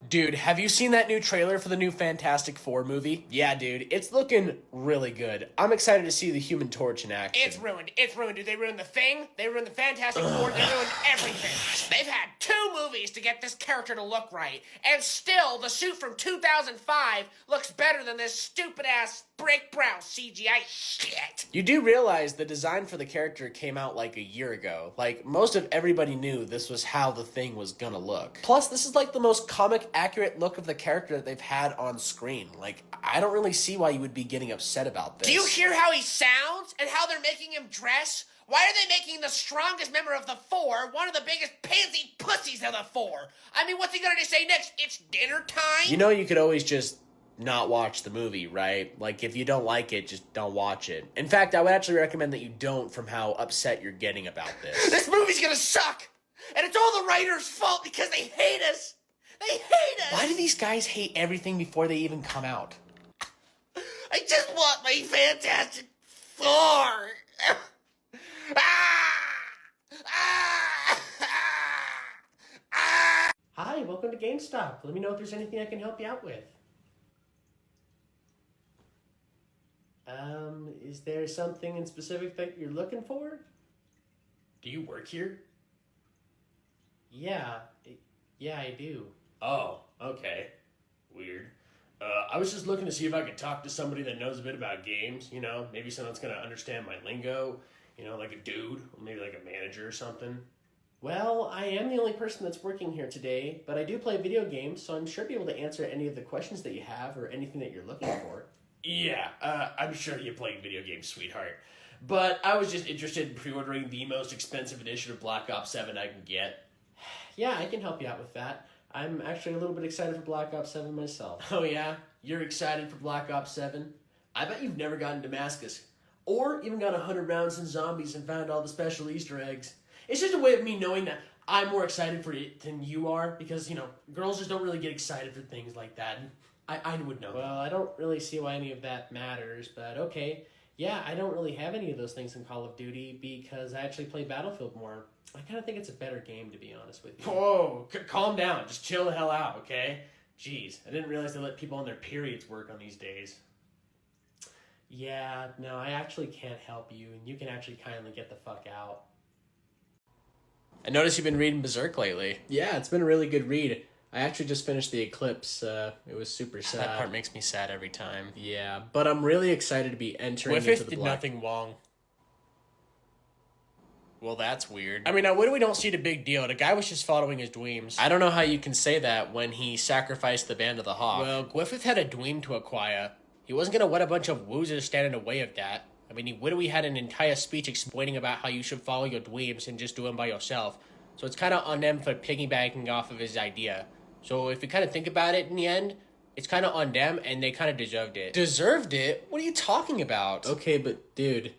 A: Dude, have you seen that new trailer for the new Fantastic Four movie? Yeah, dude, it's looking really good. I'm excited to see the Human Torch in action.
B: It's ruined. It's ruined, dude. They ruined the Thing. They ruined the Fantastic Four. They ruined everything. They've had 2 movies to get this character to look right, and still, the suit from 2005 looks better than this stupid-ass brick brown CGI shit.
A: You do realize the design for the character came out like a year ago. Like, most of everybody knew this was how the Thing was gonna look. Plus, this is like the most comic accurate look of the character that they've had on screen. Like, I don't really see why you would be getting upset about this.
B: Do you hear how he sounds and how they're making him dress? Why are they making the strongest member of the 4 one of the biggest pansy pussies of the 4? I mean, what's he gonna say next? It's dinner time?
A: You know, you could always just not watch the movie, right? Like, if you don't like it, just don't watch it. In fact, I would actually recommend that you don't, from how upset you're getting about this.
B: This movie's gonna suck! And it's all the writers' fault because they hate us! They hate us!
A: Why do these guys hate everything before they even come out?
B: I just want my Fantastic Four!
C: Hi, welcome to GameStop. Let me know if there's anything I can help you out with. Is there something in specific that you're looking for?
A: Do you work here?
C: Yeah, I do.
A: Oh, okay. Weird. I was just looking to see if I could talk to somebody that knows a bit about games, you know? Maybe someone that's gonna understand my lingo, you know, like a dude, or maybe like a manager or something.
C: Well, I am the only person that's working here today, but I do play video games, so I'm sure I'll be able to answer any of the questions that you have or anything that you're looking for.
A: Yeah, I'm sure you play video games, sweetheart. But I was just interested in pre-ordering the most expensive edition of Black Ops 7 I can get.
C: Yeah, I can help you out with that. I'm actually a little bit excited for Black Ops 7 myself.
A: Oh yeah? You're excited for Black Ops 7? I bet you've never gotten Damascus. Or even got 100 rounds in zombies and found all the special Easter eggs. It's just a way of me knowing that I'm more excited for it than you are, because, you know, girls just don't really get excited for things like that. And I would know.
C: Well, I don't really see why any of that matters, but okay. Yeah, I don't really have any of those things in Call of Duty because I actually play Battlefield more. I kind of think it's a better game, to be honest with you.
A: Whoa, calm down. Just chill the hell out, okay? Jeez, I didn't realize they let people on their periods work on these days.
C: Yeah, no, I actually can't help you, and you can actually kindly get the fuck out.
A: I noticed you've been reading Berserk lately.
C: Yeah, it's been a really good read. I actually just finished The Eclipse. It was super sad.
A: That part makes me sad every time.
C: Yeah, but I'm really excited to be entering into
D: Griffith
C: the
D: did
C: Black...
D: nothing wrong.
A: Well, that's weird.
D: I mean, I we don't see the big deal. The guy was just following his dreams.
A: I don't know how you can say that when he sacrificed the Band of the Hawk.
D: Well, Griffith had a dream to acquire. He wasn't gonna let a bunch of losers stand in the way of that. I mean, he literally had an entire speech explaining about how you should follow your dreams and just do them by yourself. So it's kind of on them for piggybacking off of his idea. So if you kind of think about it in the end, it's kind of on them, and they kind of deserved it.
A: Deserved it? What are you talking about?
C: Okay, but dude,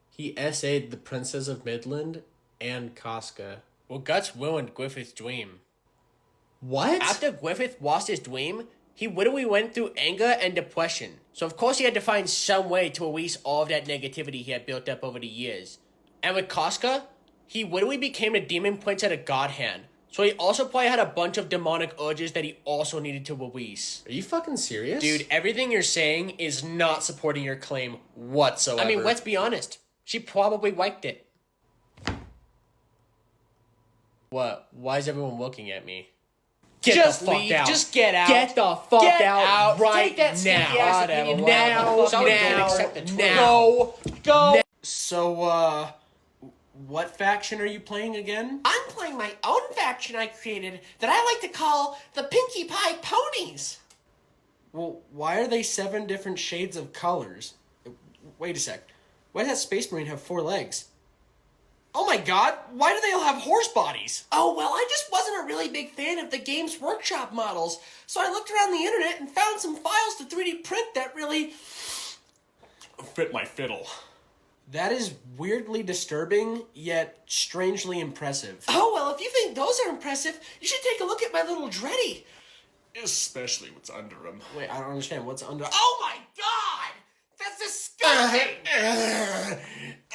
C: he essayed the Princess of Midland and Casca.
D: Well, Guts ruined Griffith's dream.
A: What?
D: After Griffith lost his dream,
G: He literally went through anger and depression. So of course he had to find some way to release all of that negativity he had built up over the years. And with Casca, he literally became a demon prince at a god hand. So he also probably had a bunch of demonic urges that he also needed to release.
H: Are you fucking serious?
G: Dude, everything you're saying is not supporting your claim whatsoever. I mean, let's be honest. She probably liked it. What? Why is everyone looking at me?
H: Just
G: the fuck
H: leave.
G: out.
H: Just get out.
G: Get the fuck
H: Get
G: out,
H: out.
G: right
H: Take that
G: now.
H: stinky ass
G: Whatever,
H: opinion
G: now.
H: Go.
G: So, what faction are you playing again?
B: I'm playing my own faction I created that I like to call the Pinkie Pie Ponies.
G: Well, why are they 7 different shades of colors? Wait a sec. Why does that Space Marine have 4 legs? Oh my god, why do they all have horse bodies?
B: Oh, well, I just wasn't a really big fan of the Games Workshop models, so I looked around the internet and found some files to 3D print that really
F: Fit my fiddle.
G: That is weirdly disturbing, yet strangely impressive.
B: Oh, well, if you think those are impressive, you should take a look at my little Dreddy.
F: Especially what's under him.
G: Wait, I don't understand. What's under...
B: Oh my god! That's disgusting!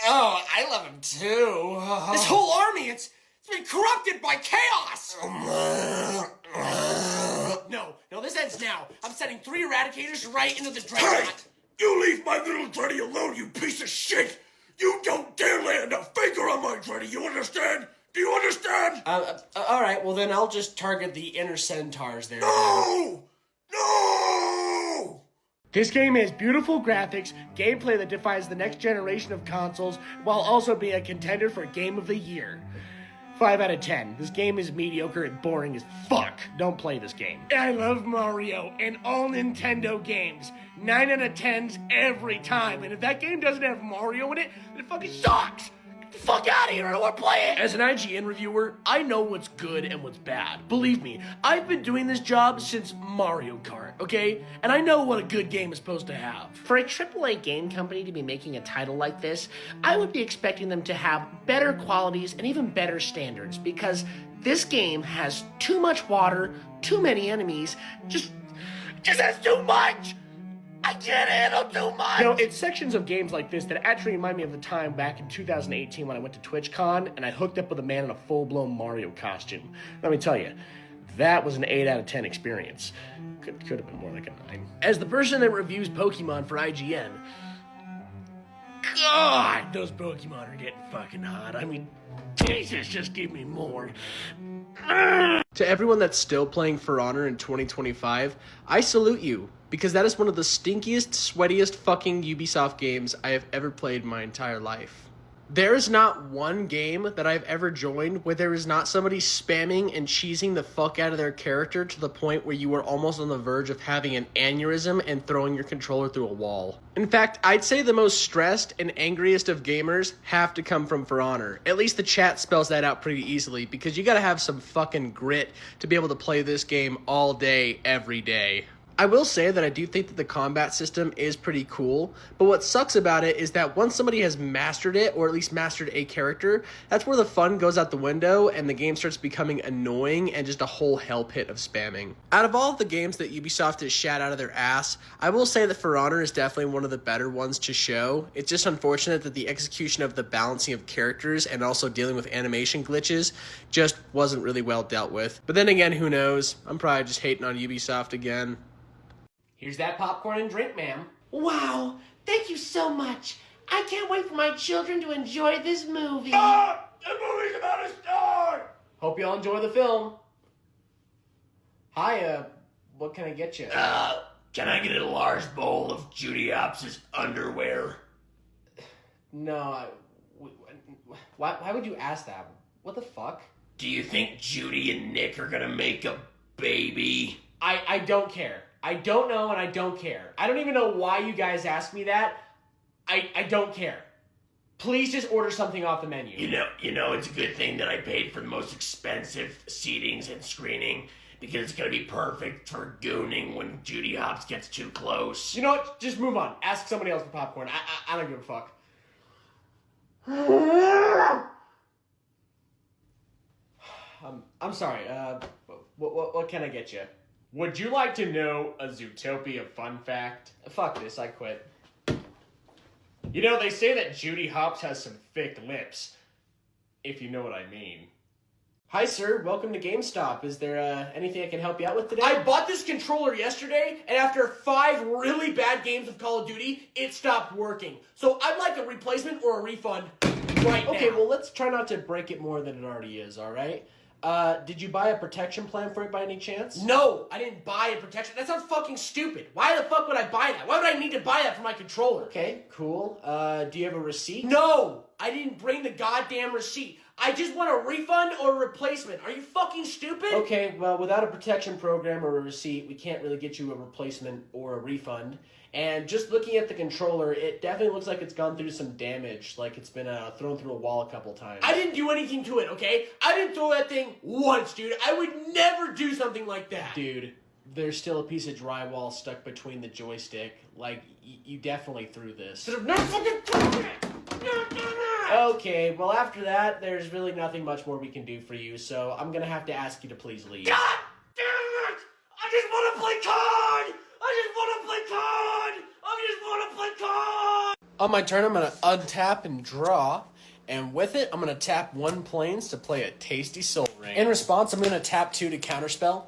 F: Oh, I love him too.
B: This whole army, it's been corrupted by chaos! No, this ends now. I'm sending 3 Eradicators right into the Dreadnought.
F: You leave my little Dreddy alone, you piece of shit! You don't dare land a finger on my Dreddy, you understand? Do you understand?
G: Alright, well then I'll just target the inner centaurs there.
F: No! No!
H: This game has beautiful graphics, gameplay that defies the next generation of consoles, while also being a contender for Game of the Year. 5 out of 10. This game is mediocre and boring as fuck. Don't play this game. I love Mario and all Nintendo games. 9 out of 10s every time. And if that game doesn't have Mario in it, then it fucking sucks. Get the fuck out of here, I don't want to play it. As an IGN reviewer, I know what's good and what's bad. Believe me, I've been doing this job since Mario Kart, okay? And I know what a good game is supposed to have. For a AAA game company to be making a title like this, I would be expecting them to have better qualities and even better standards, because this game has too much water, too many enemies, just has too much! I can't handle too much! You know, it's sections of games like this that actually remind me of the time back in 2018 when I went to TwitchCon and I hooked up with a man in a full-blown Mario costume. Let me tell you, that was an 8 out of 10 experience. Could have been more like a 9. As the person that reviews Pokemon for IGN, God, those Pokemon are getting fucking hot. I mean, Jesus, just give me more. To everyone that's still playing For Honor in 2025, I salute you, because that is one of the stinkiest, sweatiest fucking Ubisoft games I have ever played in my entire life. There is not one game that I've ever joined where there is not somebody spamming and cheesing the fuck out of their character to the point where you are almost on the verge of having an aneurysm and throwing your controller through a wall. In fact, I'd say the most stressed and angriest of gamers have to come from For Honor. At least the chat spells that out pretty easily, because you gotta have some fucking grit to be able to play this game all day, every day. I will say that I do think that the combat system is pretty cool, but what sucks about it is that once somebody has mastered it, or at least mastered a character, that's where the fun goes out the window and the game starts becoming annoying and just a whole hell pit of spamming. Out of all of the games that Ubisoft has shat out of their ass, I will say that For Honor is definitely one of the better ones to show. It's just unfortunate that the execution of the balancing of characters and also dealing with animation glitches just wasn't really well dealt with. But then again, who knows? I'm probably just hating on Ubisoft again.
G: Here's that popcorn and drink, ma'am.
B: Wow, thank you so much. I can't wait for my children to enjoy this movie.
F: The movie's about to start!
G: Hope y'all enjoy the film. Hi, what can I get you?
F: Can I get a large bowl of Judy Hopps' underwear?
G: No, why would you ask that? What the fuck?
F: Do you think Judy and Nick are gonna make a baby?
G: I don't care. I don't know and I don't care. I don't even know why you guys asked me that. I don't care. Please just order something off the menu.
F: You know, it's a good thing that I paid for the most expensive seatings and screening, because it's gonna be perfect for gooning when Judy Hopps gets too close.
G: You know what? Just move on. Ask somebody else for popcorn. I don't give a fuck. I'm sorry. What can I get you?
C: Would you like to know a Zootopia fun fact?
H: Fuck this, I quit.
C: You know, they say that Judy Hopps has some thick lips. If you know what I mean.
H: Hi, sir. Welcome to GameStop. Is there anything I can help you out with today?
A: I bought this controller yesterday, and after 5 really bad games of Call of Duty, it stopped working. So I'd like a replacement or a refund right now.
H: Okay, well, let's try not to break it more than it already is, all right? Did you buy a protection plan for it by any chance?
A: No, I didn't buy a protection. That sounds fucking stupid. Why the fuck would I buy that? Why would I need to buy that for my controller?
H: Okay, cool. Do you have a receipt?
A: No, I didn't bring the goddamn receipt. I just want a refund or a replacement. Are you fucking stupid?
H: Okay, well, without a protection program or a receipt, we can't really get you a replacement or a refund. And just looking at the controller, it definitely looks like it's gone through some damage, like it's been thrown through a wall a couple times.
A: I didn't do anything to it, okay? I didn't throw that thing once, dude. I would never do something like that.
H: Dude, there's still a piece of drywall stuck between the joystick. Like, you definitely threw this.
A: No fucking touch it!
H: Okay, well, after that, there's really nothing much more we can do for you, so I'm gonna have to ask you to please leave.
A: God damn it! I just want to play COD! I just want to play COD! I just want to play COD!
H: On my turn, I'm gonna untap and draw, and with it, I'm gonna tap 1 planes to play a tasty soul ring. In response, I'm gonna tap 2 to counterspell.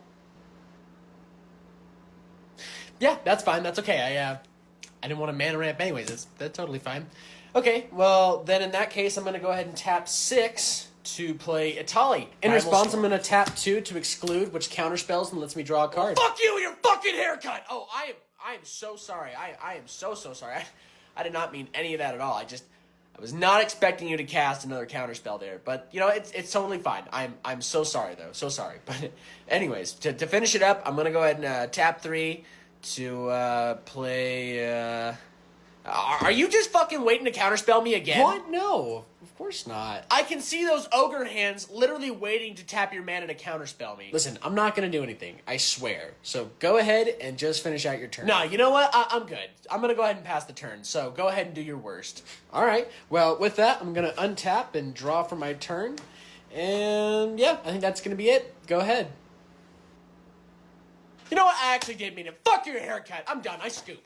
H: Yeah, that's fine, that's okay. I didn't want to mana ramp anyways, that's totally fine. Okay, well, then in that case, I'm going to go ahead and tap 6 to play Itali. In response, I'm going to tap 2 to exclude, which counterspells and lets me draw a card.
A: Fuck you and your fucking haircut!
H: Oh, I am so sorry. I am so sorry. I did not mean any of that at all. I was not expecting you to cast another counterspell there. But, you know, it's totally fine. I'm so sorry, though. So sorry. But anyways, to finish it up, I'm going to go ahead and tap 3 to play... Are you just fucking waiting to counterspell me again?
A: What? No, of course not.
H: I can see those ogre hands literally waiting to tap your mana to counterspell me.
A: Listen, I'm not going to do anything. I swear. So go ahead and just finish out your turn.
H: No, you know what? I'm good. I'm going to go ahead and pass the turn. So go ahead and do your worst.
A: All right. Well, with that, I'm going to untap and draw for my turn. And yeah, I think that's going to be it. Go ahead.
H: You know what? I actually did mean it. Fuck your haircut. I'm done. I scoop.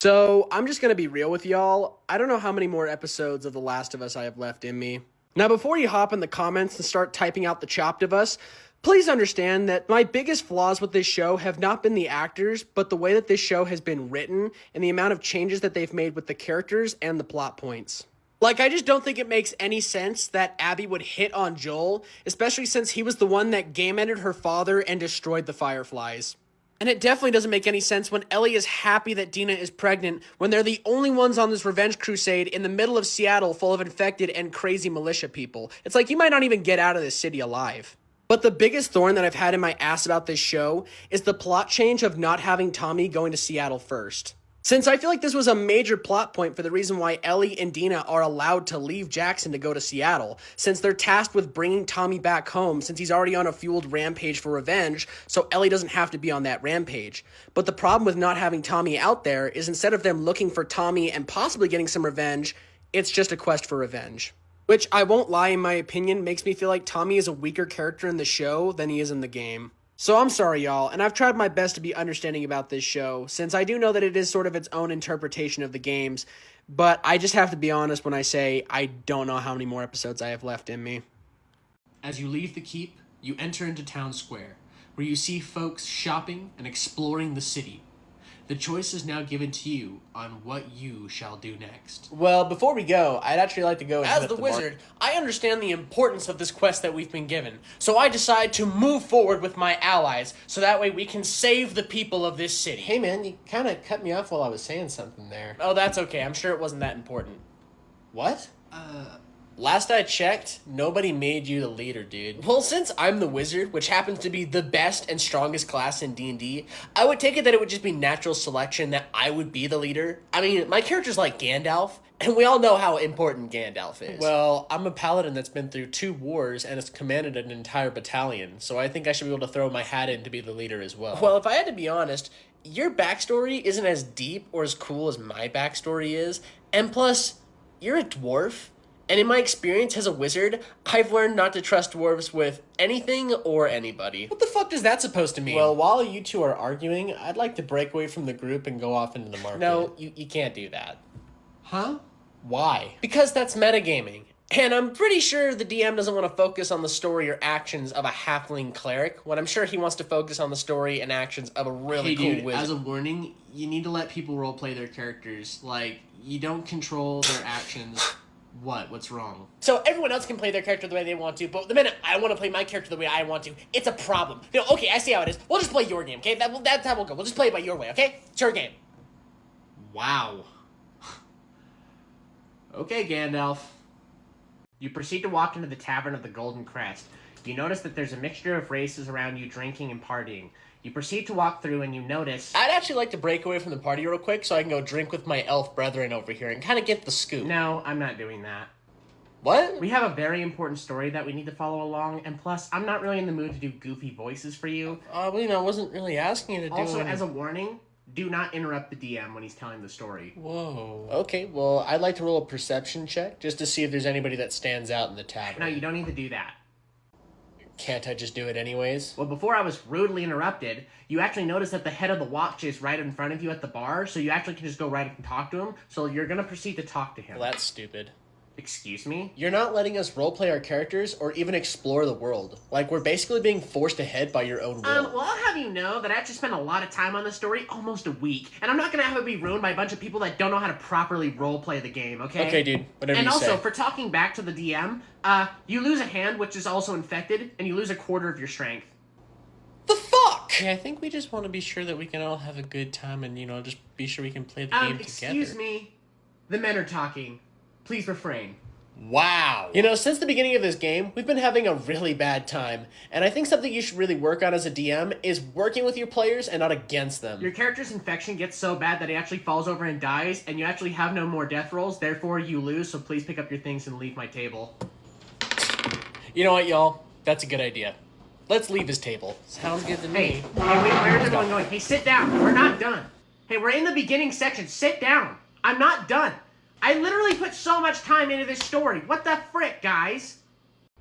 A: So, I'm just going to be real with y'all. I don't know how many more episodes of The Last of Us I have left in me. Now, before you hop in the comments and start typing out the chopped of us, please understand that my biggest flaws with this show have not been the actors, but the way that this show has been written and the amount of changes that they've made with the characters and the plot points. Like, I just don't think it makes any sense that Abby would hit on Joel, especially since he was the one that game-ended her father and destroyed the Fireflies. And it definitely doesn't make any sense when Ellie is happy that Dina is pregnant when they're the only ones on this revenge crusade in the middle of Seattle full of infected and crazy militia people. It's like you might not even get out of this city alive. But the biggest thorn that I've had in my ass about this show is the plot change of not having Tommy going to Seattle first. Since I feel like this was a major plot point for the reason why Ellie and Dina are allowed to leave Jackson to go to Seattle, since they're tasked with bringing Tommy back home since he's already on a fueled rampage for revenge, so Ellie doesn't have to be on that rampage. But the problem with not having Tommy out there is instead of them looking for Tommy and possibly getting some revenge, it's just a quest for revenge. Which, I won't lie, in my opinion, makes me feel like Tommy is a weaker character in the show than he is in the game. So I'm sorry, y'all, and I've tried my best to be understanding about this show, since I do know that it is sort of its own interpretation of the games, but I just have to be honest when I say I don't know how many more episodes I have left in me.
G: As you leave the keep, you enter into town square, where you see folks shopping and exploring the city. The choice is now given to you on what you shall do next.
A: Well, before we go, I'd actually like to go and
G: As
A: hit
G: the
A: up
G: wizard,
A: I understand the importance of this quest that we've been given, so I decide to move forward with my allies, so that way we can save the people of this city.
H: Hey man, you kind of cut me off while I was saying something there.
A: Oh, that's okay. I'm sure it wasn't that important.
H: What?
A: Last I checked, nobody made you the leader, dude. Well, since I'm the wizard, which happens to be the best and strongest class in D&D, I would take it that it would just be natural selection that I would be the leader. I mean, my character's like Gandalf, and we all know how important Gandalf is. Well, I'm a paladin that's been through 2 wars and has commanded an entire battalion, so I think I should be able to throw my hat in to be the leader as well. Well, if I had to be honest, your backstory isn't as deep or as cool as my backstory is, and plus, you're a dwarf.
H: And in my experience as a wizard, I've learned not to trust dwarves with anything or anybody.
A: What the fuck is that supposed to mean?
C: Well, while you two are arguing, I'd like to break away from the group and go off into the market.
H: No, you can't do that.
A: huh?
C: Why?
H: Because that's metagaming. And I'm pretty sure the DM doesn't want to focus on the story or actions of a halfling cleric, when I'm sure he wants to focus on the story and actions of a really cool wizard.
C: As a warning, you need to let people roleplay their characters. Like, you don't control their actions. What's wrong?
G: So everyone else can play their character the way they want to, but the minute I want to play my character the way I want to, it's a problem. No, okay, I see how it is. We'll just play your game, okay? That's how we'll go. We'll just play it by your way, okay? It's your game.
C: Wow. Okay, Gandalf.
B: You proceed to walk into the Tavern of the Golden Crest. You notice that there's a mixture of races around you drinking and partying. You proceed to walk through and you notice...
H: I'd actually like to break away from the party real quick so I can go drink with my elf brethren over here and kind of get the scoop.
B: No, I'm not doing that.
H: What?
B: We have a very important story that we need to follow along, and plus, I'm not really in the mood to do goofy voices for you.
H: Well, I wasn't really asking you to do
B: Also,
H: any...
B: as a warning, do not interrupt the DM when he's telling the story.
H: Whoa. Okay, well, I'd like to roll a perception check just to see if there's anybody that stands out in the tavern.
B: No, you don't need to do that.
H: Can't I just do it anyways?
B: Well, before I was rudely interrupted, you actually noticed that the head of the watch is right in front of you at the bar, so you actually can just go right and talk to him, so you're gonna proceed to talk to him.
H: Well, that's stupid.
B: Excuse me?
H: You're not letting us roleplay our characters or even explore the world. Like, we're basically being forced ahead by your own will.
B: Well, I'll have you know that I actually spent a lot of time on this story, almost a week, and I'm not gonna have it be ruined by a bunch of people that don't know how to properly roleplay the game, okay?
H: Okay, dude, whatever
B: and
H: you
B: also,
H: say.
B: for talking back to the DM, you lose a hand, which is also infected, and you lose a quarter of your strength.
H: The fuck?
C: Yeah, I think we just want to be sure that we can all have a good time and, just be sure we can play the game together.
B: Excuse me. The men are talking. Please refrain.
H: Wow. Since the beginning of this game, we've been having a really bad time. And I think something you should really work on as a DM is working with your players and not against them.
B: Your character's infection gets so bad that he actually falls over and dies, and you actually have no more death rolls, therefore you lose, so please pick up your things and leave my table.
H: You know what, y'all? That's a good idea. Let's leave his table. Sounds good to me.
B: Hey, wait, where's everyone going? Hey, sit down. We're not done. Hey, we're in the beginning section. Sit down. I'm not done. I literally put so much time into this story. What the frick, guys?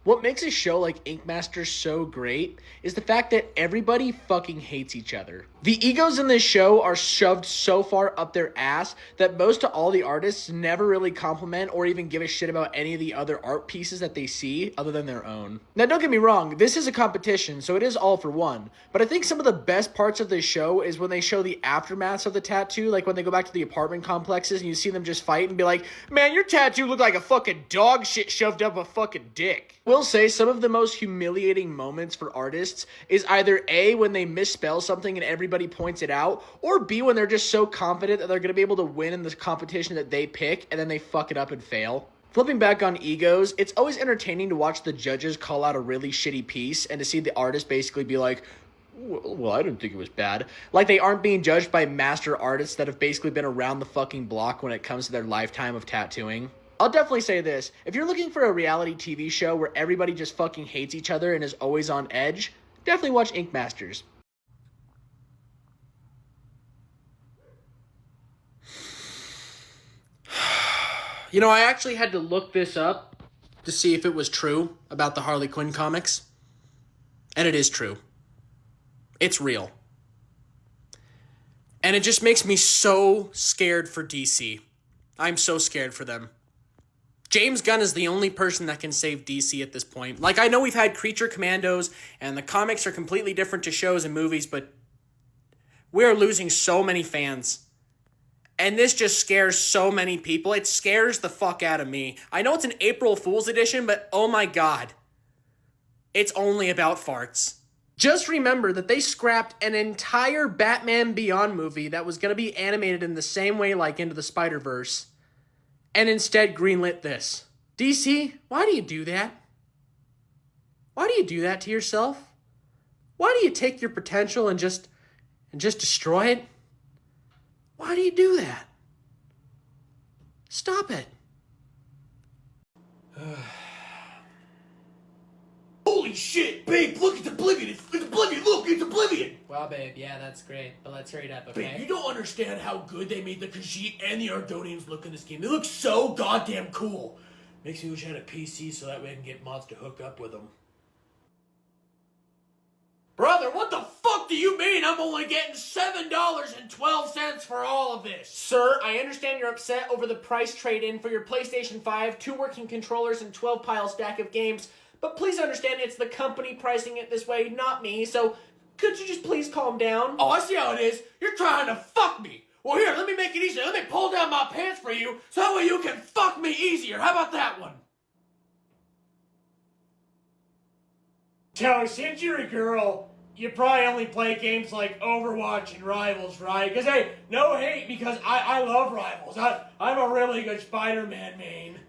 H: What makes a show like Ink Master so great is the fact that everybody fucking hates each other. The egos in this show are shoved so far up their ass that most of all the artists never really compliment or even give a shit about any of the other art pieces that they see other than their own. Now don't get me wrong, this is a competition, so it is all for one. But I think some of the best parts of this show is when they show the aftermaths of the tattoo, like when they go back to the apartment complexes and you see them just fight and be like, man, your tattoo looked like a fucking dog shit shoved up a fucking dick. We'll say some of the most humiliating moments for artists is either A, when they misspell something and everybody points it out, or B, when they're just so confident that they're going to be able to win in the competition that they pick and then they fuck it up and fail. Flipping back on egos, it's always entertaining to watch the judges call out a really shitty piece and to see the artist basically be like, well, I didn't think it was bad. Like they aren't being judged by master artists that have basically been around the fucking block when it comes to their lifetime of tattooing. I'll definitely say this. If you're looking for a reality TV show where everybody just fucking hates each other and is always on edge, definitely watch Ink Masters. I actually had to look this up to see if it was true about the Harley Quinn comics. And it is true. It's real. And it just makes me so scared for DC. I'm so scared for them. James Gunn is the only person that can save DC at this point. Like, I know we've had Creature Commandos, and the comics are completely different to shows and movies, but we are losing so many fans. And this just scares so many people. It scares the fuck out of me. I know it's an April Fool's edition, but oh my god. It's only about farts. Just remember that they scrapped an entire Batman Beyond movie that was going to be animated in the same way like Into the Spider-Verse, and instead greenlit this. DC, why do you do that? Why do you do that to yourself? Why do you take your potential and just destroy it? Why do you do that? Stop it.
F: Holy shit, babe, look, it's Oblivion. It's Oblivion, look, it's Oblivion.
G: Wow, babe, yeah, that's great. But let's hurry it up, okay?
F: Babe, you don't understand how good they made the Khajiit and the Argonians look in this game. They look so goddamn cool.
A: Makes me wish I had a PC so that way I can get mods to hook up with them. Brother, what the fuck do you mean I'm only getting $7.12 for all of this?
C: Sir, I understand you're upset over the price trade-in for your PlayStation 5, 2 working controllers, and 12-pile stack of games, but please understand it's the company pricing it this way, not me, so could you just please calm down?
A: Oh, I see how it is. You're trying to fuck me. Well, here, let me make it easier. Let me pull down my pants for you so that way you can fuck me easier. How about that one?
D: Tell, since you're a girl, you probably only play games like Overwatch and Rivals, right? Because, hey, no hate, because I love Rivals. I'm a really good Spider-Man main.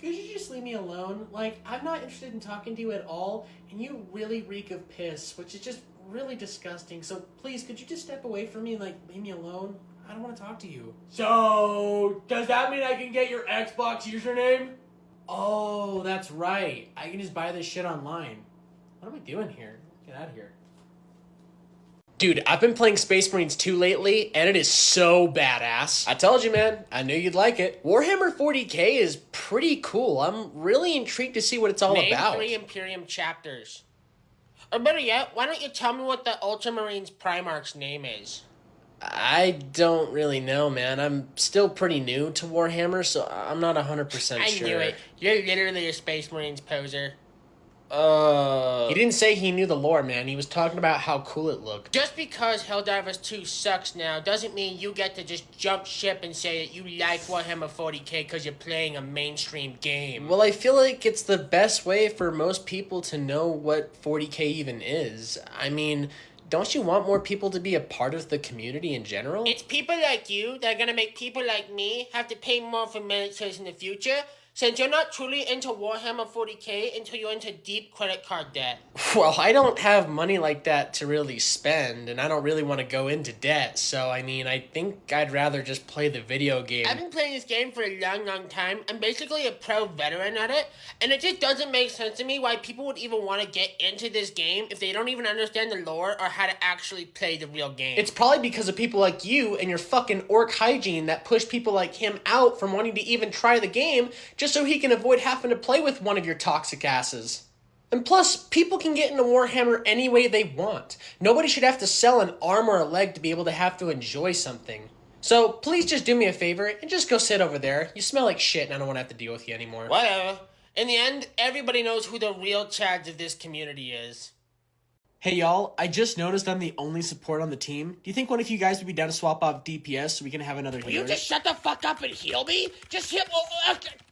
C: Could you just leave me alone? Like, I'm not interested in talking to you at all, and you really reek of piss, which is just really disgusting. So please, could you just step away from me and, like, leave me alone? I don't want to talk to you.
D: So, does that mean I can get your Xbox username?
C: Oh, that's right. I can just buy this shit online. What am I doing here? Get out of here.
H: Dude, I've been playing Space Marines 2 lately, and it is so badass. I told you, man. I knew you'd like it. Warhammer 40k is pretty cool. I'm really intrigued to see what it's all
B: Name
H: about.
B: 3 Imperium chapters. Or better yet, why don't you tell me what the Ultramarines Primarch's name is?
H: I don't really know, man. I'm still pretty new to Warhammer, so I'm not 100%
B: I
H: sure.
B: knew it. You're literally a Space Marines poser.
H: He didn't say he knew the lore, man. He was talking about how cool it looked.
B: Just because Helldivers 2 sucks now doesn't mean you get to just jump ship and say that you like Warhammer 40k because you're playing a mainstream game.
H: Well, I feel like it's the best way for most people to know what 40k even is. I mean, don't you want more people to be a part of the community in general?
B: It's people like you that are gonna make people like me have to pay more for miniatures in the future, since you're not truly into Warhammer 40k until you're into deep credit card debt.
H: Well, I don't have money like that to really spend, and I don't really want to go into debt, so I mean, I think I'd rather just play the video game.
B: I've been playing this game for a long time. I'm basically a pro veteran at it, and it just doesn't make sense to me why people would even want to get into this game if they don't even understand the lore or how to actually play the real game.
H: It's probably because of people like you and your fucking orc hygiene that push people like him out from wanting to even try the game just so he can avoid having to play with one of your toxic asses. And plus, people can get into Warhammer any way they want. Nobody should have to sell an arm or a leg to be able to have to enjoy something. So please just do me a favor and just go sit over there. You smell like shit and I don't want to have to deal with you anymore.
B: Whatever. In the end, everybody knows who the real chads of this community is.
C: Hey y'all, I just noticed I'm the only support on the team. Do you think one of you guys would be down to swap off DPS so we can have another
E: Will you
C: healer?
E: just shut the fuck up and heal me? Just heal.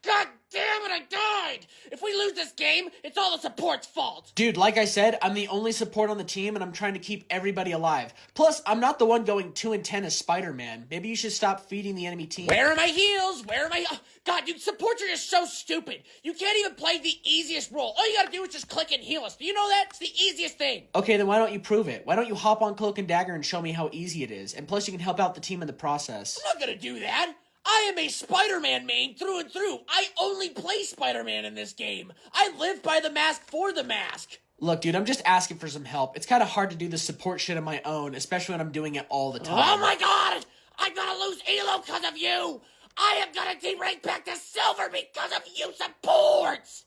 E: God damn it, I died! If we lose this game, it's all the support's fault.
C: Dude, like I said, I'm the only support on the team and I'm trying to keep everybody alive. Plus, I'm not the one going 2-10 as Spider-Man. Maybe you should stop feeding the enemy team.
E: Where are my heals? Where are my... God, dude, supports are just so stupid. You can't even play the easiest role. All you gotta do is just click and heal us. Do you know that? It's the easiest thing.
C: Okay, then why don't you prove it? Why don't you hop on Cloak and Dagger and show me how easy it is? And plus, you can help out the team in the process.
E: I'm not gonna do that. I am a Spider-Man main through and through. I only play Spider-Man in this game. I live by the mask for the mask.
C: Look, dude, I'm just asking for some help. It's kind of hard to do the support shit on my own, especially when I'm doing it all the time.
E: Oh my god! I'm gonna lose Elo because of you! I am gonna derank back to silver because of you supports!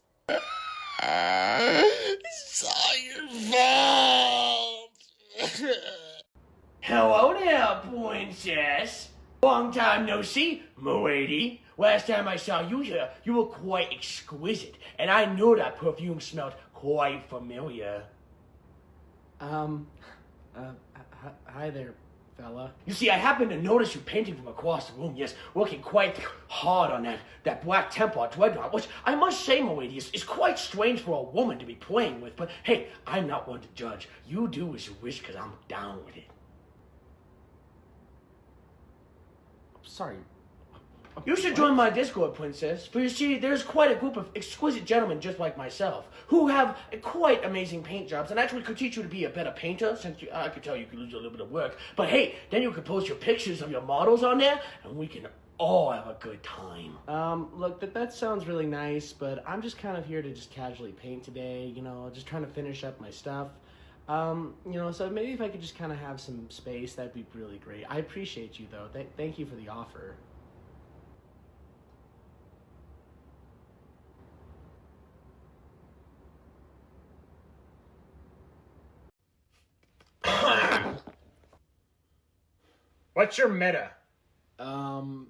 E: It's all your fault!
F: Hello there, princess. Long time no see, m'lady. Last time I saw you here, you were quite exquisite, and I knew that perfume smelled quite familiar.
C: Hi there, fella.
F: You see, I happened to notice you painting from across the room, yes, working quite hard on that Black Templar dreadnought, which I must say, m'lady, is quite strange for a woman to be playing with, but hey, I'm not one to judge. You do as you wish, because I'm down with it.
C: Sorry.
F: You should join my Discord, princess, for you see, there's quite a group of exquisite gentlemen just like myself, who have quite amazing paint jobs, and actually could teach you to be a better painter, since I could tell you could lose a little bit of work, but hey, then you could post your pictures of your models on there, and we can all have a good time.
C: Look, that sounds really nice, but I'm just kind of here to just casually paint today, you know, just trying to finish up my stuff. So maybe if I could just kind of have some space, that'd be really great. I appreciate you, though. Thank you for the offer.
D: What's your meta?
C: I'm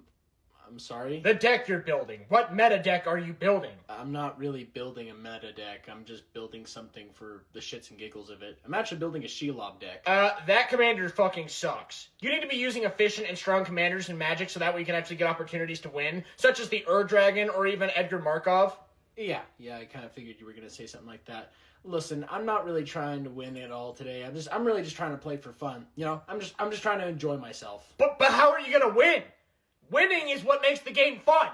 C: sorry?
D: The deck you're building. What meta deck are you building?
C: I'm not really building a meta deck. I'm just building something for the shits and giggles of it. I'm actually building a Shelob deck.
D: That commander fucking sucks. You need to be using efficient and strong commanders in Magic so that way you can actually get opportunities to win, such as the Dragon or even Edgar Markov.
C: Yeah, I kind of figured you were going to say something like that. Listen, I'm not really trying to win at all today. I'm really just trying to play for fun. You know, I'm just trying to enjoy myself.
D: But how are you gonna win? Winning is what makes the game fun.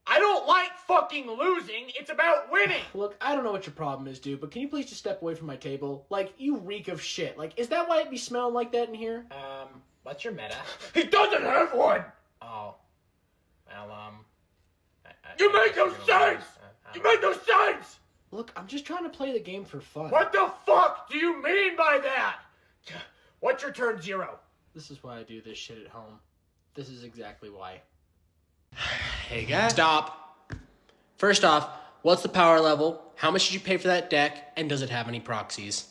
D: I don't like fucking losing. It's about winning.
C: Look, I don't know what your problem is, dude, but can you please just step away from my table? Like, you reek of shit. Like, is that why it be smelling like that in here?
D: What's your meta?
F: He doesn't have one!
D: Oh. Well,
F: You make no sense! You make no sense!
C: Look, I'm just trying to play the game for fun.
F: What the fuck do you mean by that?
D: What's your turn 0?
C: This is why I do this shit at home. This is exactly why.
A: Hey guys. Stop. First off, what's the power level? How much did you pay for that deck? And does it have any proxies?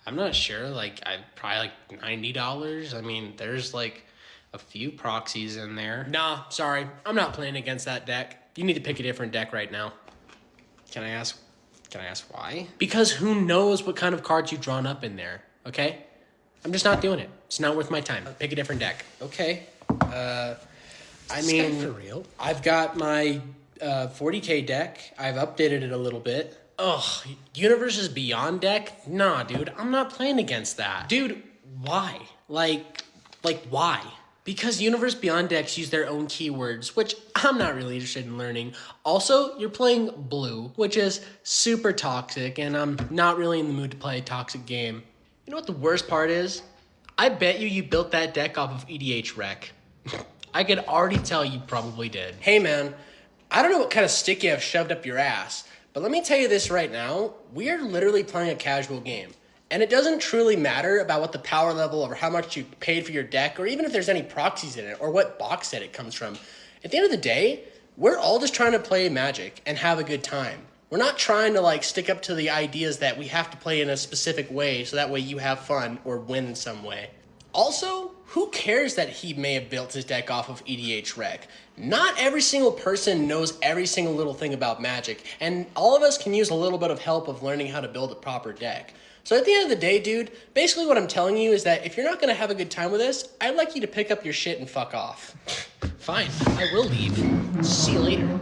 A: I'm not sure. Like, probably like $90. I mean, there's like a few proxies in there. Nah, sorry. I'm not playing against that deck. You need to pick a different deck right now. Can I ask why? Because who knows what kind of cards you've drawn up in there, okay? I'm just not doing it. It's not worth my time. Pick a different deck. Okay. I mean, for real? I've got my 40K deck. I've updated it a little bit. Ugh, Universes Beyond deck? Nah, dude, I'm not playing against that. Dude, why? Like why? Because Universe Beyond decks use their own keywords, which I'm not really interested in learning. Also, you're playing blue, which is super toxic, and I'm not really in the mood to play a toxic game. You know what the worst part is? I bet you built that deck off of EDH Rec. I could already tell you probably did. Hey man, I don't know what kind of stick you have shoved up your ass, but let me tell you this right now. We are literally playing a casual game. And it doesn't truly matter about what the power level or how much you paid for your deck, or even if there's any proxies in it, or what box set it comes from. At the end of the day, we're all just trying to play Magic and have a good time. We're not trying to like stick up to the ideas that we have to play in a specific way so that way you have fun or win in some way. Also, who cares that he may have built his deck off of EDH Rec? Not every single person knows every single little thing about Magic, and all of us can use a little bit of help of learning how to build a proper deck. So at the end of the day, dude, basically what I'm telling you is that if you're not going to have a good time with this, I'd like you to pick up your shit and fuck off. Fine, I will leave. See you later.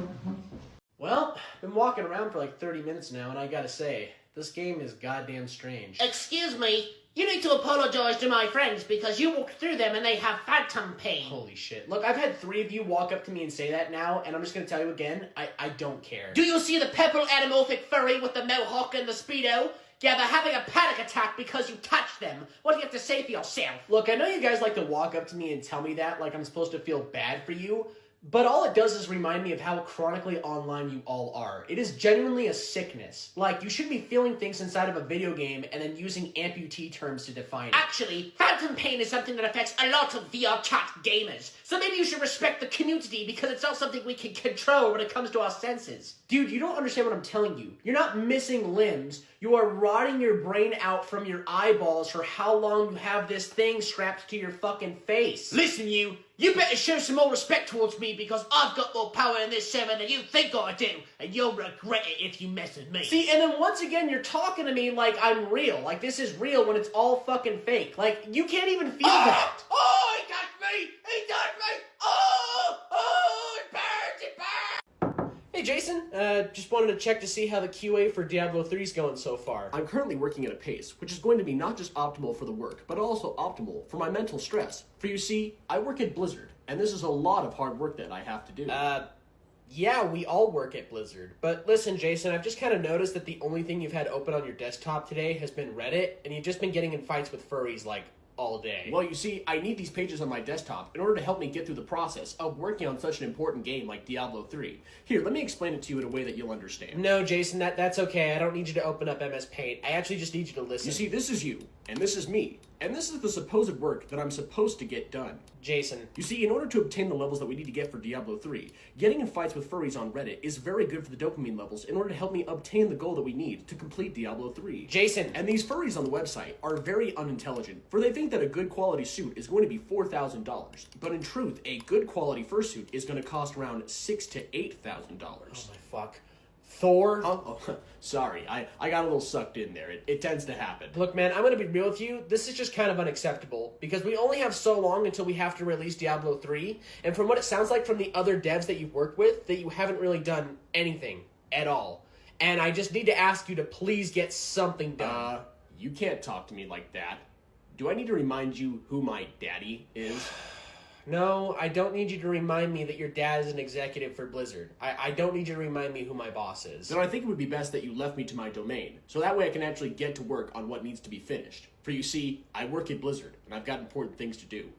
C: Well, been walking around for like 30 minutes now, and I gotta say, this game is goddamn strange.
E: Excuse me, you need to apologize to my friends because you walked through them and they have phantom pain.
C: Holy shit. Look, I've had 3 of you walk up to me and say that now, and I'm just gonna tell you again, I don't care.
E: Do you see the purple anamorphic furry with the mohawk and the speedo? Yeah, they're having a panic attack because you touched them. What do you have to say for yourself?
C: Look, I know you guys like to walk up to me and tell me that like I'm supposed to feel bad for you, but all it does is remind me of how chronically online you all are. It is genuinely a sickness. Like, you shouldn't be feeling things inside of a video game and then using amputee terms to define it.
E: Actually, phantom pain is something that affects a lot of VR chat gamers. So maybe you should respect the community because it's not something we can control when it comes to our senses.
C: Dude, you don't understand what I'm telling you. You're not missing limbs. You are rotting your brain out from your eyeballs for how long you have this thing strapped to your fucking face.
E: Listen, you better show some more respect towards me because I've got more power in this server than you think I do, and you'll regret it if you mess with me.
C: See, and then once again, you're talking to me like I'm real. Like this is real when it's all fucking fake. Like, you can't even feel that.
E: Oh, he touched me! He touched me! Oh, it burns, it burns!
C: Hey Jason, just wanted to check to see how the QA for Diablo 3 is going so far. I'm currently working at a pace, which is going to be not just optimal for the work, but also optimal for my mental stress. For you see, I work at Blizzard, and this is a lot of hard work that I have to do. Yeah, we all work at Blizzard. But listen, Jason, I've just kind of noticed that the only thing you've had open on your desktop today has been Reddit, and you've just been getting in fights with furries, like, all day. Well, you see, I need these pages on my desktop in order to help me get through the process of working on such an important game like Diablo 3. Here, let me explain it to you in a way that you'll understand. No, Jason, that's okay. I don't need you to open up MS Paint. I actually just need you to listen. You see, this is you,
H: And this is me. And this is the supposed work that I'm supposed to get done.
C: Jason.
H: You see, in order to obtain the levels that we need to get for Diablo 3, getting in fights with furries on Reddit is very good for the dopamine levels in order to help me obtain the goal that we need to complete Diablo 3.
C: Jason.
H: And these furries on the website are very unintelligent, for they think that a good quality suit is going to be $4,000. But in truth, a good quality fursuit is going to cost around $6,000 to $8,000.
C: Oh my fuck. Thor?
H: Oh, sorry, I got a little sucked in there. It tends to happen.
C: Look, man, I'm gonna be real with you. This is just kind of unacceptable because we only have so long until we have to release Diablo 3. And from what it sounds like from the other devs that you've worked with, that you haven't really done anything at all. And I just need to ask you to please get something done.
H: You can't talk to me like that. Do I need to remind you who my daddy is?
C: No, I don't need you to remind me that your dad is an executive for Blizzard. I don't need you to remind me who my boss is.
H: Then I think it would be best that you left me to my domain, so that way I can actually get to work on what needs to be finished. For you see, I work at Blizzard, and I've got important things to do.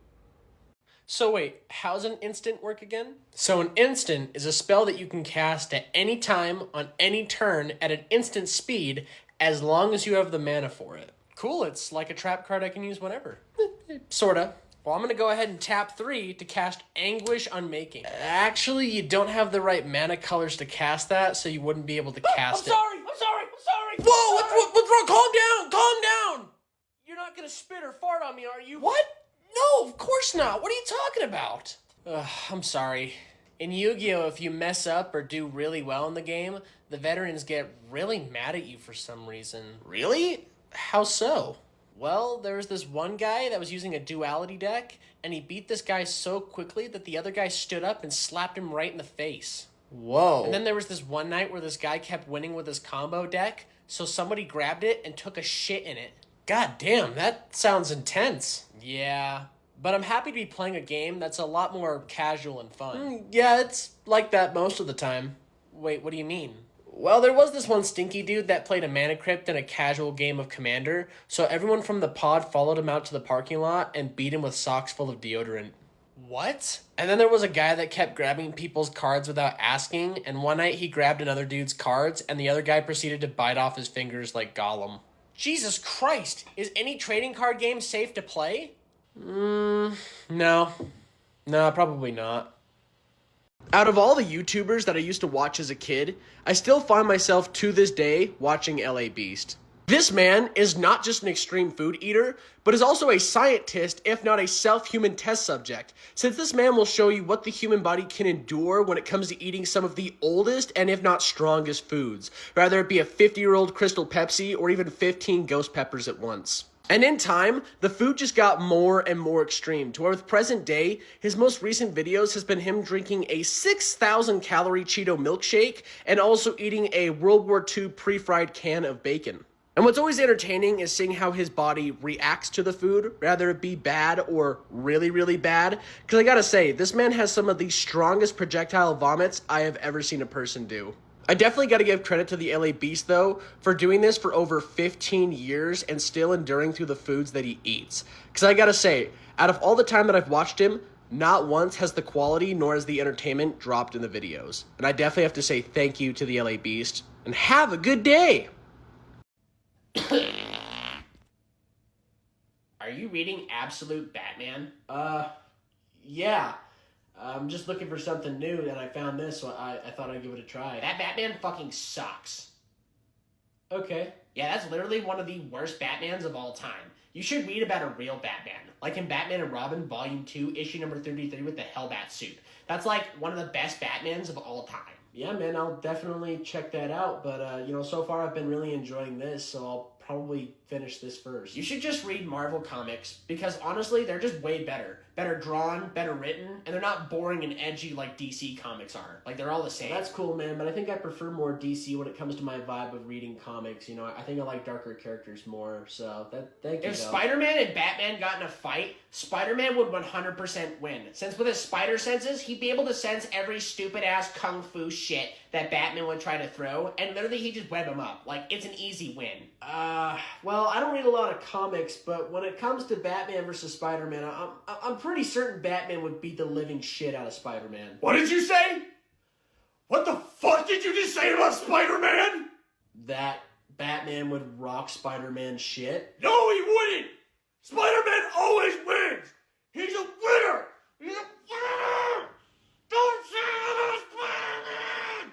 A: So wait, how's an instant work again? So an instant is a spell that you can cast at any time on any turn at an instant speed as long as you have the mana for it. Cool, it's like a trap card I can use whenever. Sorta. Well, I'm going to go ahead and tap 3 to cast Anguish Unmaking. Actually, you don't have the right mana colors to cast that, so you wouldn't be able to cast it.
C: I'm sorry!
A: Whoa, what's wrong? Calm down! You're not going to spit or fart on me, are you? What? No, of course not. What are you talking about? I'm sorry. In Yu-Gi-Oh, if you mess up or do really well in the game, the veterans get really mad at you for some reason. Really? How so? Well, there was this one guy that was using a duality deck, and he beat this guy so quickly that the other guy stood up and slapped him right in the face. Whoa. And then there was this one night where this guy kept winning with his combo deck, so somebody grabbed it and took a shit in it. God damn, that sounds intense. Yeah, but I'm happy to be playing a game that's a lot more casual and fun. Yeah, it's like that most of the time. Wait, what do you mean? Well, there was this one stinky dude that played a mana crypt in a casual game of Commander, so everyone from the pod followed him out to the parking lot and beat him with socks full of deodorant. What? And then there was a guy that kept grabbing people's cards without asking, and one night he grabbed another dude's cards, and the other guy proceeded to bite off his fingers like Gollum. Jesus Christ! Is any trading card game safe to play? No, probably not. Out of all the YouTubers that I used to watch as a kid, I still find myself to this day watching LA Beast. This man is not just an extreme food eater, but is also a scientist, if not a self-human test subject, since this man will show you what the human body can endure when it comes to eating some of the oldest and if not strongest foods, rather it be a 50-year-old Crystal Pepsi or even 15 ghost peppers at once. And in time, the food just got more and more extreme, to where with present day, his most recent videos has been him drinking a 6,000 calorie Cheeto milkshake and also eating a World War II pre-fried can of bacon. And what's always entertaining is seeing how his body reacts to the food, rather it be bad or really, really bad. Because I gotta say, this man has some of the strongest projectile vomits I have ever seen a person do. I definitely got to give credit to the LA Beast, though, for doing this for over 15 years and still enduring through the foods that he eats. Because I got to say, out of all the time that I've watched him, not once has the quality nor has the entertainment dropped in the videos. And I definitely have to say thank you to the LA Beast, and have a good day!
C: Are you reading Absolute Batman? Yeah. I'm just looking for something new, and I found this, so I thought I'd give it a try. That Batman fucking sucks. Okay. Yeah, that's literally one of the worst Batmans of all time. You should read about a real Batman, like in Batman and Robin, Volume 2, issue number 33 with the Hellbat suit. That's like one of the best Batmans of all time. Yeah, man, I'll definitely check that out, but, so far I've been really enjoying this, so I'll probably finish this first. You should just read Marvel comics, because honestly, they're just way better. Better drawn, better written, and they're not boring and edgy like DC comics are. Like, they're all the same. That's cool, man, but I think I prefer more DC when it comes to my vibe of reading comics. I think I like darker characters more, so thank you. If Spider-Man and Batman got in a fight, Spider-Man would 100% win. Since with his spider senses, he'd be able to sense every stupid-ass kung fu shit that Batman would try to throw, and literally he'd just web him up. Like, it's an easy win. Well, I don't read a lot of comics, but when it comes to Batman versus Spider-Man, I'm pretty certain Batman would beat the living shit out of Spider-Man.
F: What did you say? What the fuck did you just say about Spider-Man?
C: That
H: Batman would rock Spider-Man shit.
F: No, he wouldn't! Spider-Man always wins! He's a winner! He's a winner! Don't say that, Spider-Man!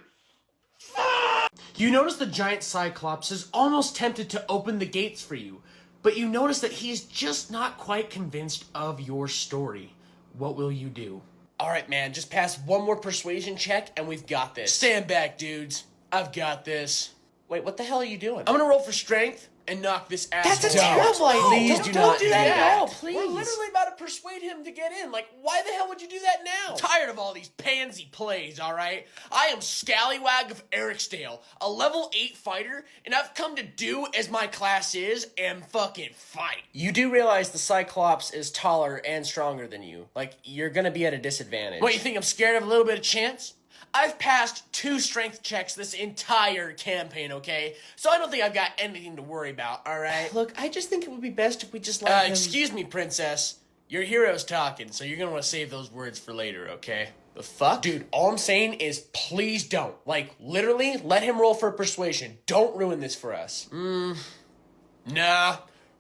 F: Fuck!
H: You notice the giant Cyclops is almost tempted to open the gates for you, but you notice that he's just not quite convinced of your story. What will you do?
A: All right, man, just pass one more persuasion check and we've got this. Stand back, dudes. I've got this. Wait, what the hell are you doing? I'm gonna roll for strength and knock this ass
B: That's a
A: down.
B: terrible idea.
A: Please do not do that.
B: at all, please.
A: We're literally about to persuade him to get in. Like, why the hell would you do that now? I'm tired of all these pansy plays, all right? I am Scallywag of Ericsdale, a level 8 fighter, and I've come to do as my class is and fucking fight. You do realize the Cyclops is taller and stronger than you. Like, you're gonna be at a disadvantage. What, you think I'm scared of a little bit of chance? I've passed 2 strength checks this entire campaign, okay? So I don't think I've got anything to worry about, alright?
H: Look, I just think it would be best if we just let him...
A: Excuse me, princess. Your hero's talking, so you're gonna want to save those words for later, okay? The fuck? Dude, all I'm saying is please don't. Like, literally, let him roll for persuasion. Don't ruin this for us. Nah.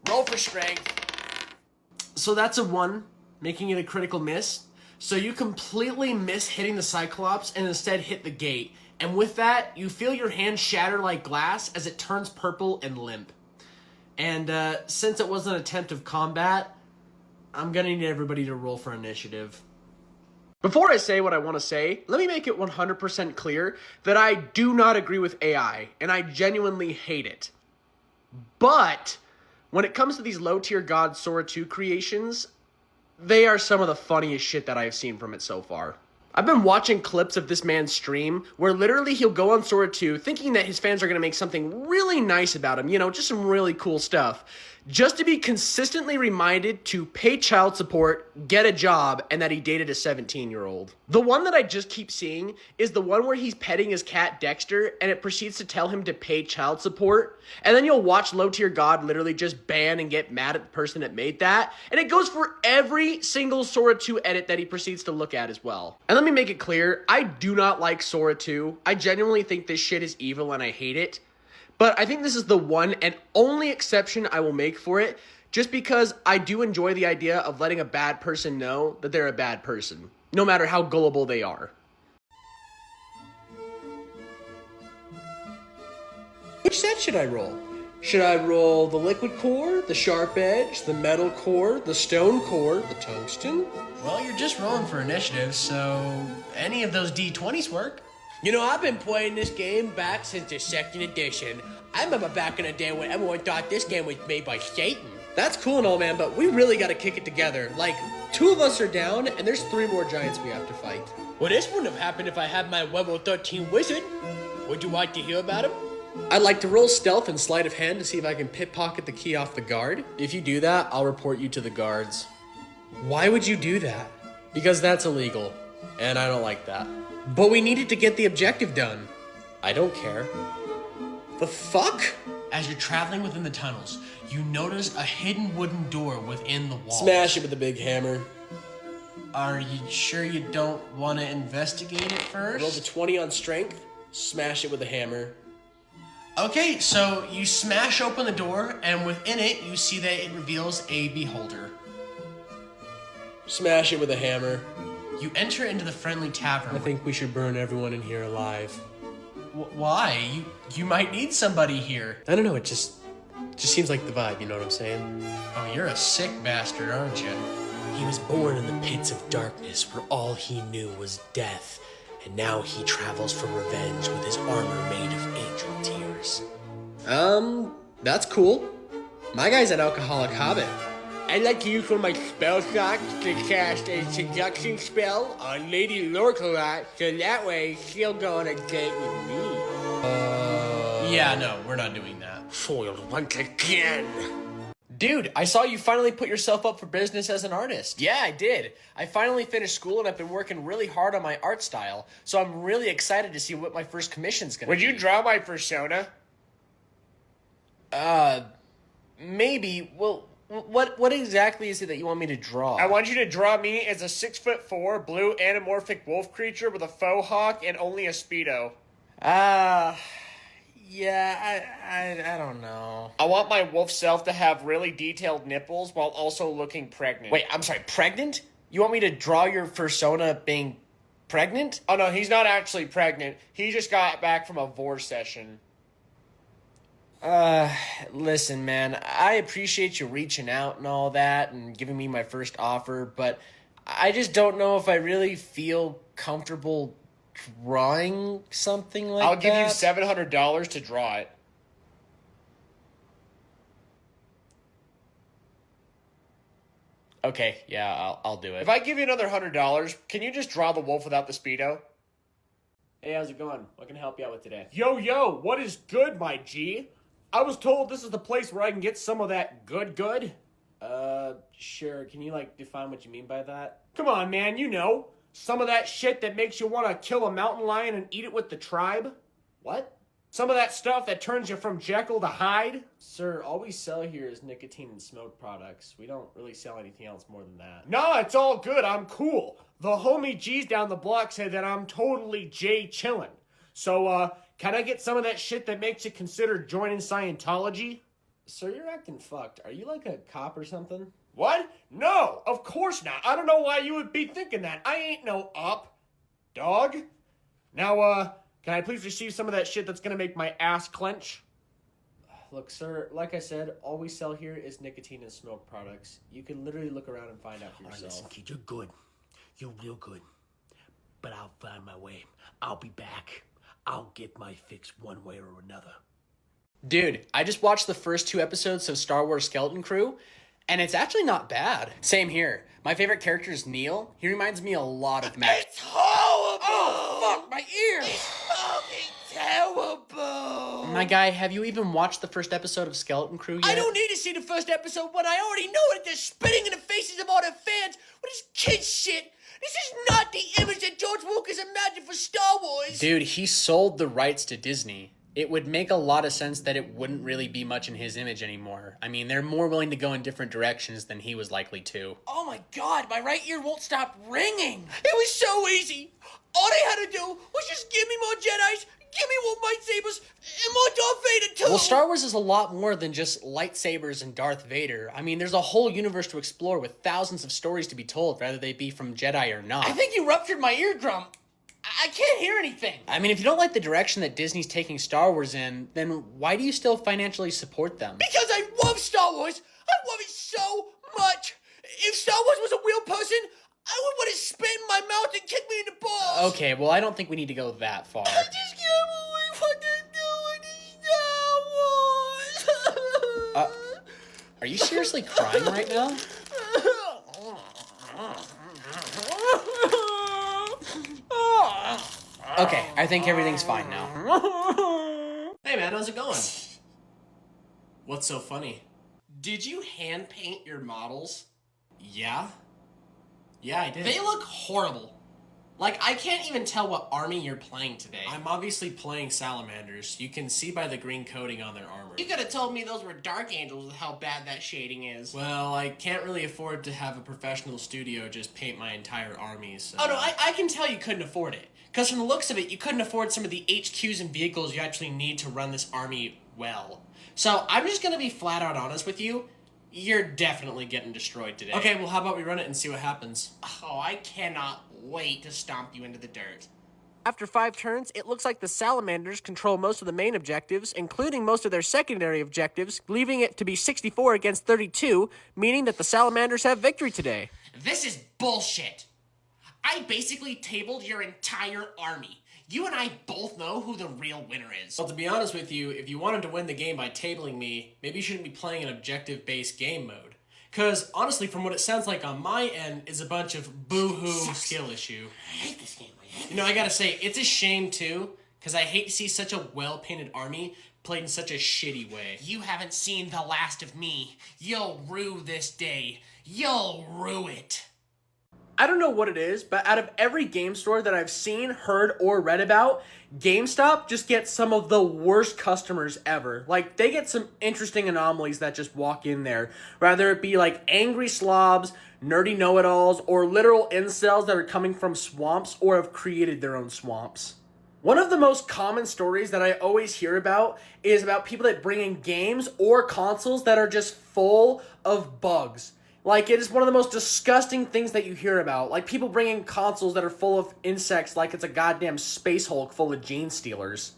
A: Roll for strength.
H: So that's a 1, making it a critical miss. So you completely miss hitting the Cyclops and instead hit the gate. And with that, you feel your hand shatter like glass as it turns purple and limp. And since it was an attempt of combat, I'm gonna need everybody to roll for initiative. Before I say what I want to say, let me make it 100% clear that I do not agree with AI, and I genuinely hate it. But when it comes to these low-tier God Sora 2 creations, they are some of the funniest shit that I have seen from it so far. I've been watching clips of this man's stream where literally he'll go on Sora 2 thinking that his fans are going to make something really nice about him, you know, just some really cool stuff, just to be consistently reminded to pay child support, get a job, and that he dated a 17-year-old. The one that I just keep seeing is the one where he's petting his cat Dexter and it proceeds to tell him to pay child support, and then you'll watch Low Tier God literally just ban and get mad at the person that made that, and it goes for every single Sora 2 edit that he proceeds to look at as well. And let me make it clear, I do not like Sora 2. I genuinely think this shit is evil and I hate it. But I think this is the one and only exception I will make for it, just because I do enjoy the idea of letting a bad person know that they're a bad person, no matter how gullible they are.
A: Which set should I roll? Should I roll the liquid core, the sharp edge, the metal core, the stone core, the tungsten? Well, you're just rolling for initiative, so any of those D20s work. You know, I've been playing this game back since the 2nd edition. I remember back in the day when everyone thought this game was made by Satan. That's cool and all, man, but we really gotta kick it together. Like, 2 of us are down, and there's 3 more giants we have to fight. Well, this wouldn't have happened if I had my level 13 wizard. Would you like to hear about him? I'd like to roll stealth and sleight of hand to see if I can pickpocket the key off the guard. If you do that, I'll report you to the guards. Why would you do that? Because that's illegal, and I don't like that. But we needed to get the objective done. I don't care. The fuck? As you're traveling within the tunnels, you notice a hidden wooden door within the wall. Smash it with a big hammer. Are you sure you don't want to investigate it first? Roll the 20 on strength, smash it with a hammer. Okay, so you smash open the door, and within it, you see that it reveals a beholder. Smash it with a hammer. You enter into the friendly tavern. I think we should burn everyone in here alive. Why? You might need somebody here. I don't know, it just seems like the vibe, you know what I'm saying? Oh, you're a sick bastard, aren't you? He was born in the pits of darkness where all he knew was death, and now he travels for revenge with his armor made of angel tears. That's cool. My guy's an alcoholic hobbit. I'd like to use one of my spell slots to cast a seduction spell on Lady Lorkelot, so that way she'll go on a date with me. Yeah, no, we're not doing that. Foiled once again. Dude, I saw you finally put yourself up for business as an artist. Yeah, I did. I finally finished school and I've been working really hard on my art style, so I'm really excited to see what my first commission's gonna be.
D: Would you draw my persona?
A: Maybe. Well, what exactly is it that you want me to draw?
D: I want you to draw me as a 6'4" blue anamorphic wolf creature with a faux hawk and only a Speedo.
C: Yeah, I don't know.
B: I want my wolf self to have really detailed nipples while also looking pregnant.
A: Wait, I'm sorry, pregnant? You want me to draw your persona being pregnant?
B: Oh no, he's not actually pregnant. He just got back from a vor session.
A: Listen, man, I appreciate you reaching out and all that and giving me my first offer, but I just don't know if I really feel comfortable drawing something like that.
B: I'll give you $700 to draw it.
A: Okay, yeah, I'll do it.
B: If I give you another $100, can you just draw the wolf without the Speedo?
C: Hey, how's it going? What can I help you out with today?
D: Yo, what is good, my G? I was told this is the place where I can get some of that good.
C: Sure. Can you, define what you mean by that?
D: Come on, man, you know. Some of that shit that makes you want to kill a mountain lion and eat it with the tribe.
C: What?
D: Some of that stuff that turns you from Jekyll to Hyde.
C: Sir, all we sell here is nicotine and smoke products. We don't really sell anything else more than that.
D: Nah, it's all good. I'm cool. The homie G's down the block said that I'm totally J chillin'. So, can I get some of that shit that makes you consider joining Scientology?
C: Sir, you're acting fucked. Are you like a cop or something?
D: What? No, of course not. I don't know why you would be thinking that. I ain't no up, dog. Now, can I please receive some of that shit that's gonna make my ass clench?
C: Look, sir, like I said, all we sell here is nicotine and smoke products. You can literally look around and find out for yourself.
F: Listen, kid, you're good. You're real good. But I'll find my way. I'll be back. I'll get my fix one way or another.
A: Dude, I just watched the first 2 episodes of Star Wars Skeleton Crew, and it's actually not bad. Same here. My favorite character is Neil. He reminds me a lot of Max.
E: It's horrible!
A: Oh, fuck, my ears!
E: It's fucking terrible!
A: My guy, have you even watched the first episode of Skeleton Crew yet?
G: I don't need to see the first episode when I already know that they're spitting in the faces of all their fans with this kid shit. This is not the image that George Lucas imagined for Star Wars.
A: Dude, he sold the rights to Disney. It would make a lot of sense that it wouldn't really be much in his image anymore. I mean, they're more willing to go in different directions than he was likely to.
G: Oh my god, my right ear won't stop ringing. It was so easy. All they had to do was just give me more Jedis, give me more lightsabers, and more Darth Vader too.
A: Well, Star Wars is a lot more than just lightsabers and Darth Vader. I mean, there's a whole universe to explore with thousands of stories to be told, whether they be from Jedi or not.
G: I think you ruptured my eardrum. I can't hear anything.
A: I mean, if you don't like the direction that Disney's taking Star Wars in, then why do you still financially support them?
G: Because I love Star Wars. I love it so much. If Star Wars was a real person, I would want to spit in my mouth and kick me in the balls.
A: Okay, well, I don't think we need to go that far.
G: I just can't believe what they're doing to Star Wars.
A: Are you seriously crying right now? Okay, I think everything's fine now.
C: Hey man, how's it going? What's so funny? Did you hand paint your models? Yeah? Yeah, I did. They look horrible. Like, I can't even tell what army you're playing today. I'm obviously playing salamanders. You can see by the green coating on their armor.
G: You could have told me those were Dark Angels with how bad that shading is.
C: Well, I can't really afford to have a professional studio just paint my entire army, so...
G: Oh no, I can tell you couldn't afford it. Because from the looks of it, you couldn't afford some of the HQs and vehicles you actually need to run this army well. So I'm just going to be flat out honest with you. You're definitely getting destroyed today.
C: Okay, well how about we run it and see what happens?
G: Oh, I cannot wait to stomp you into the dirt.
A: After 5 turns, it looks like the Salamanders control most of the main objectives, including most of their secondary objectives, leaving it to be 64 against 32, meaning that the Salamanders have victory today.
G: This is bullshit. I basically tabled your entire army. You and I both know who the real winner is.
C: Well, to be honest with you, if you wanted to win the game by tabling me, maybe you shouldn't be playing an objective-based game mode. Because, honestly, from what it sounds like on my end, is a bunch of boo-hoo skill issue.
E: I hate this game.
C: You know, I gotta say, it's a shame, too, because I hate to see such a well-painted army played in such a shitty way.
G: You haven't seen the last of me. You'll rue this day. You'll rue it.
H: I don't know what it is, but out of every game store that I've seen, heard, or read about, GameStop just gets some of the worst customers ever. Like, they get some interesting anomalies that just walk in there. Rather it be like angry slobs, nerdy know-it-alls, or literal incels that are coming from swamps or have created their own swamps. One of the most common stories that I always hear about is about people that bring in games or consoles that are just full of bugs. Like, it is one of the most disgusting things that you hear about. Like, people bring in consoles that are full of insects like it's a goddamn space Hulk full of gene stealers.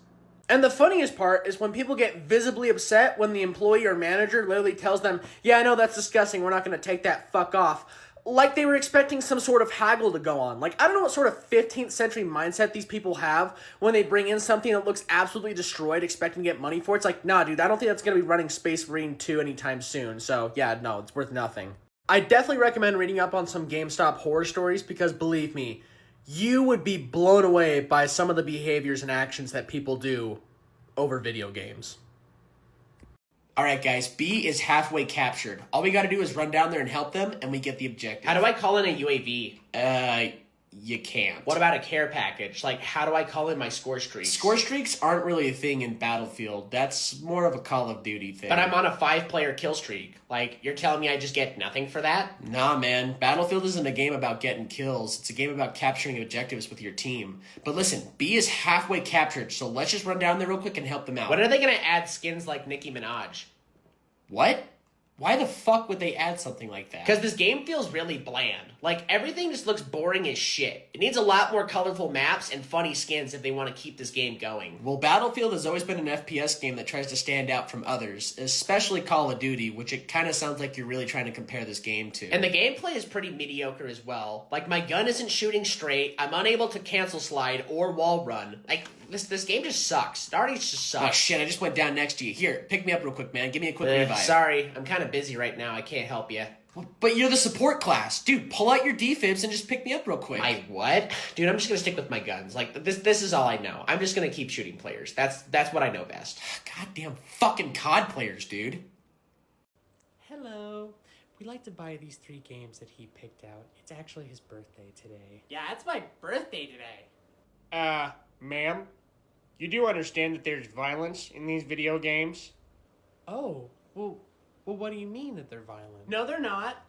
H: And the funniest part is when people get visibly upset when the employee or manager literally tells them, yeah, I know that's disgusting, we're not going to take that, fuck off. Like they were expecting some sort of haggle to go on. Like, I don't know what sort of 15th century mindset these people have when they bring in something that looks absolutely destroyed, expecting to get money for it. It's like, nah, dude, I don't think that's going to be running Space Marine 2 anytime soon. So, yeah, no, it's worth nothing. I definitely recommend reading up on some GameStop horror stories because, believe me, you would be blown away by some of the behaviors and actions that people do over video games.
A: Alright guys, B is halfway captured. All we gotta do is run down there and help them, and we get the objective.
B: How do I call in a UAV?
A: You can't.
B: What about a care package? Like, how do I call in my score streaks?
A: Score streaks aren't really a thing in Battlefield. That's more of a Call of Duty thing.
B: But I'm on a 5-player kill streak. Like, you're telling me I just get nothing for that?
A: Nah, man. Battlefield isn't a game about getting kills. It's a game about capturing objectives with your team. But listen, B is halfway captured, so let's just run down there real quick and help them out.
B: When are they gonna add skins like Nicki Minaj?
A: What? Why the fuck would they add something like that?
B: Because this game feels really bland. Like, everything just looks boring as shit. It needs a lot more colorful maps and funny skins if they want to keep this game going.
A: Well, Battlefield has always been an FPS game that tries to stand out from others, especially Call of Duty, which it kind of sounds like you're really trying to compare this game to.
B: And the gameplay is pretty mediocre as well. Like, my gun isn't shooting straight, I'm unable to cancel slide or wall run. Like, this game just sucks. It already just sucks.
A: Oh shit, I just went down next to you. Here, pick me up real quick, man. Give me a quick revive.
B: Sorry, I'm kind of busy right now. I can't help you.
A: But you're the support class. Dude, pull out your defibs and just pick me up real quick.
B: My what? Dude, I'm just gonna stick with my guns. Like, this is all I know. I'm just gonna keep shooting players. That's what I know best.
A: Goddamn fucking COD players, dude.
C: Hello. We like to buy these 3 games that he picked out. It's actually his birthday today.
I: Yeah, it's my birthday today.
D: Ma'am, you do understand that there's violence in these video games?
C: Oh, well, what do you mean that they're violent?
I: No, they're not.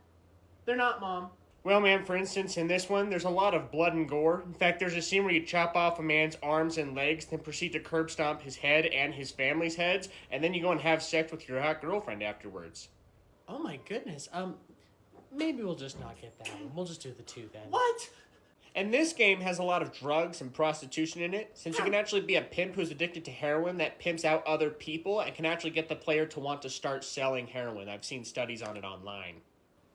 I: They're not, Mom.
D: Well, ma'am, for instance, in this one, there's a lot of blood and gore. In fact, there's a scene where you chop off a man's arms and legs, then proceed to curb stomp his head and his family's heads, and then you go and have sex with your hot girlfriend afterwards.
C: Oh my goodness. Maybe we'll just not get that one. We'll just do the 2 then.
I: What?
D: And this game has a lot of drugs and prostitution in it, since you can actually be a pimp who's addicted to heroin that pimps out other people and can actually get the player to want to start selling heroin. I've seen studies on it online.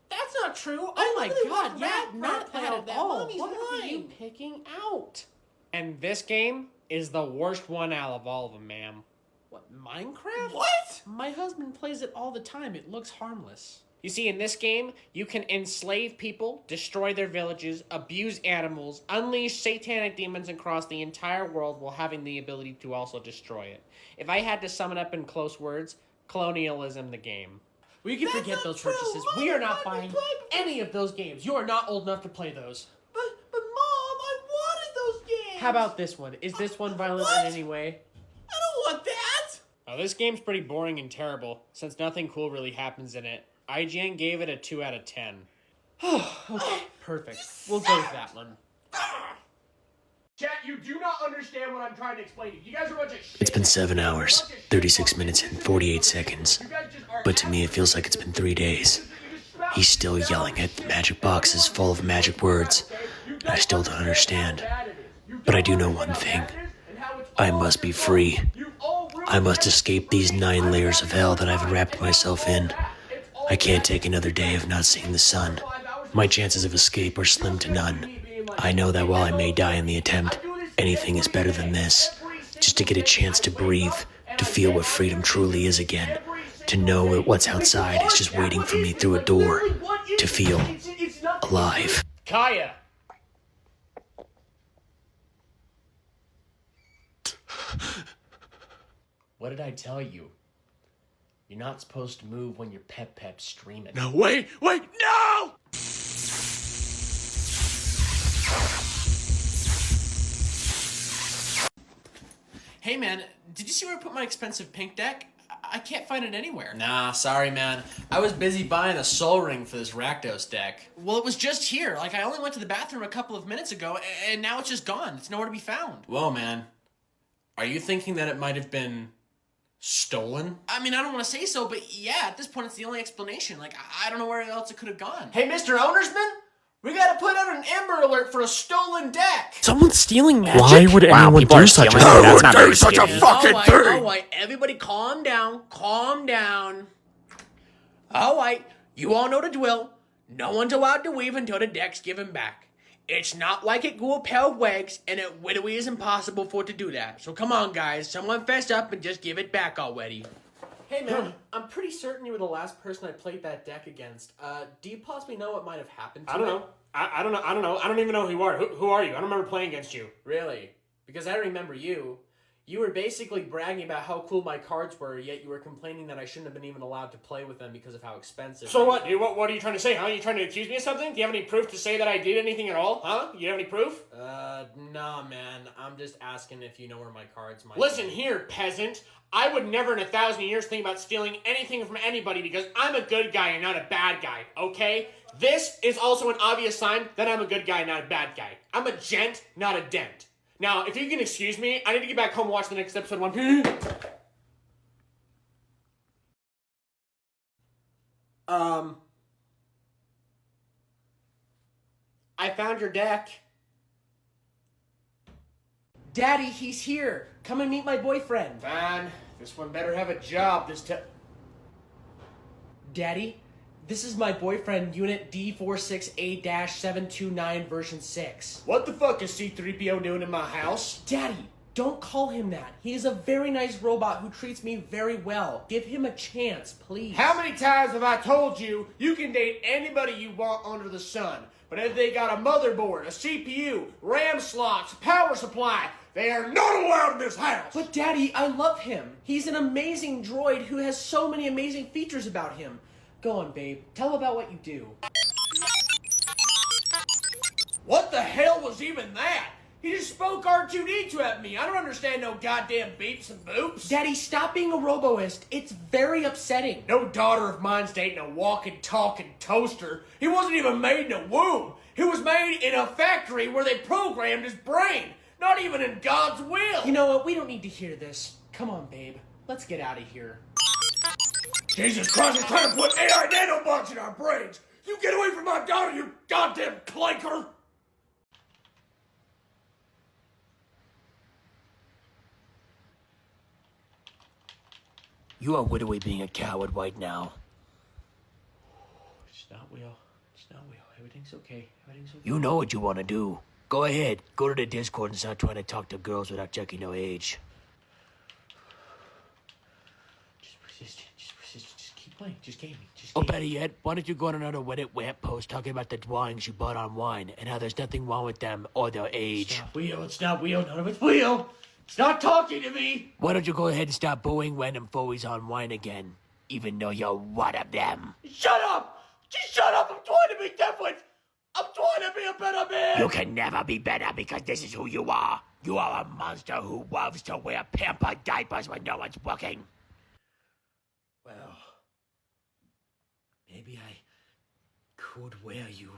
I: That's not true.
C: Oh my
I: really
C: god,
I: want
C: yeah,
I: that
C: not
I: part
C: that
I: of
C: at
I: that.
C: all.
I: Mommy's
C: What are you
I: lying.
C: picking out?
D: And this game is the worst one out of all of them, ma'am.
C: What, Minecraft?
I: What?
C: My husband plays it all the time. It looks harmless.
D: You see, in this game, you can enslave people, destroy their villages, abuse animals, unleash satanic demons across the entire world while having the ability to also destroy it. If I had to sum it up in close words, colonialism the game.
C: We can
I: That's
C: forget
I: not
C: those
I: true.
C: purchases.
I: Mom,
C: We are
I: I
C: not
I: wanted
C: buying
I: to play-
C: any of those games. You are not old enough to play those.
I: But Mom, I wanted those games.
C: How about this one? Is this one violent
I: What?
C: in any way?
I: I don't want that.
D: Now, this game's pretty boring and terrible, since nothing cool really happens in it. IGN gave it a 2 out of 10.
C: Okay, perfect. We'll go with that one.
F: Chat, you do not understand what I'm trying to explain to you. You guys are a bunch of shit.
L: It's been 7 hours, 36 minutes, and 48 seconds. But to me, it feels like it's been 3 days. He's still yelling at the magic boxes full of magic words, and I still don't understand. But I do know one thing. I must be free. I must escape these 9 layers of hell that I've wrapped myself in. I can't take another day of not seeing the sun. My chances of escape are slim to none. I know that while I may die in the attempt, anything is better than this. Just to get a chance to breathe, to feel what freedom truly is again. To know that what's outside is just waiting for me through a door. To feel alive.
D: Kaya!
A: What did I tell you? You're not supposed to move when you're pep streaming.
H: No, wait, no!
A: Hey man, did you see where I put my expensive pink deck? I can't find it anywhere.
H: Nah, sorry, man. I was busy buying a soul ring for this Rakdos deck.
A: Well, it was just here. Like, I only went to the bathroom a couple of minutes ago, and now it's just gone. It's nowhere to be found.
H: Whoa, man.
A: Are you thinking that it might have been stolen?
H: I mean, I don't want to say so, but yeah, at this point, it's the only explanation. Like, I don't know where else it could have gone.
C: Hey, Mr. Ownersman, we gotta put out an Amber Alert for a stolen deck.
L: Someone's stealing magic.
M: Why would anyone do such a thing? That's not very
F: such a
M: scary.
F: fucking thing?
H: All right, everybody calm down, calm down. All right, you all know the drill. No one's allowed to leave until the deck's given back. It's not like it grew a pair of legs, and it literally is impossible for it to do that. So come on, guys, someone fess up and just give it back already.
C: Hey, man, I'm pretty certain you were the last person I played that deck against. Do you possibly know what might have happened to
D: I don't
C: it?
D: know. I don't know. I don't know. I don't even know who you are. Who are you? I don't remember playing against you.
C: Really? Because I remember you. You were basically bragging about how cool my cards were, yet you were complaining that I shouldn't have been even allowed to play with them because of how expensive.
D: So what, dude? What are you trying to say, huh? You trying to accuse me of something? Do you have any proof to say that I did anything at all, huh? You have any proof?
C: Nah, man. I'm just asking if you know where my cards might
D: Listen
C: be.
D: here, peasant. I would never in 1,000 years think about stealing anything from anybody because I'm a good guy and not a bad guy, okay? This is also an obvious sign that I'm a good guy and not a bad guy. I'm a gent, not a dent. Now, if you can excuse me, I need to get back home and watch the next episode of One Piece.
C: I found your deck. Daddy, he's here. Come and meet my boyfriend.
D: Fine. This one better have a job this time.
C: Daddy, this is my boyfriend, Unit D46A-729 version 6.
D: What the fuck is C-3PO doing in my house?
C: Daddy, don't call him that. He is a very nice robot who treats me very well. Give him a chance, please.
D: How many times have I told you you can date anybody you want under the sun? But if they got a motherboard, a CPU, RAM slots, power supply, they are not allowed in this house!
C: But Daddy, I love him. He's an amazing droid who has so many amazing features about him. Go on, babe. Tell him about what you do.
H: What the hell was even that? He just spoke R2-D2 at me. I don't understand no goddamn beeps and boops.
C: Daddy, stop being a roboist. It's very upsetting.
H: No daughter of mine's dating a walking, talking toaster. He wasn't even made in a womb. He was made in a factory where they programmed his brain. Not even in God's will.
C: You know what? We don't need to hear this. Come on, babe. Let's get out of here.
F: Jesus Christ, you're trying to put AI nanobots in our brains! You get away from my daughter, you goddamn clanker!
L: You are literally being a coward right now.
C: It's not Will. It's not Will. Everything's okay. Everything's okay.
L: You know what you want to do. Go ahead. Go to the Discord and start trying to talk to girls without checking their age.
C: Just persist. Just keep playing. Just gaming.
L: Or better yet, why don't you go on another Reddit rant post talking about the drawings you bought online and how there's nothing wrong with them or their age.
H: It's not Will. None of it's Will. Stop talking to me.
L: Why don't you go ahead and stop bullying random furries online again, even though you're one of them?
H: Shut up. Just shut up. I'm trying to be different. I'm trying to be a better man.
L: You can never be better because this is who you are. You are a monster who loves to wear pampered diapers when no one's looking. Well, maybe I could wear you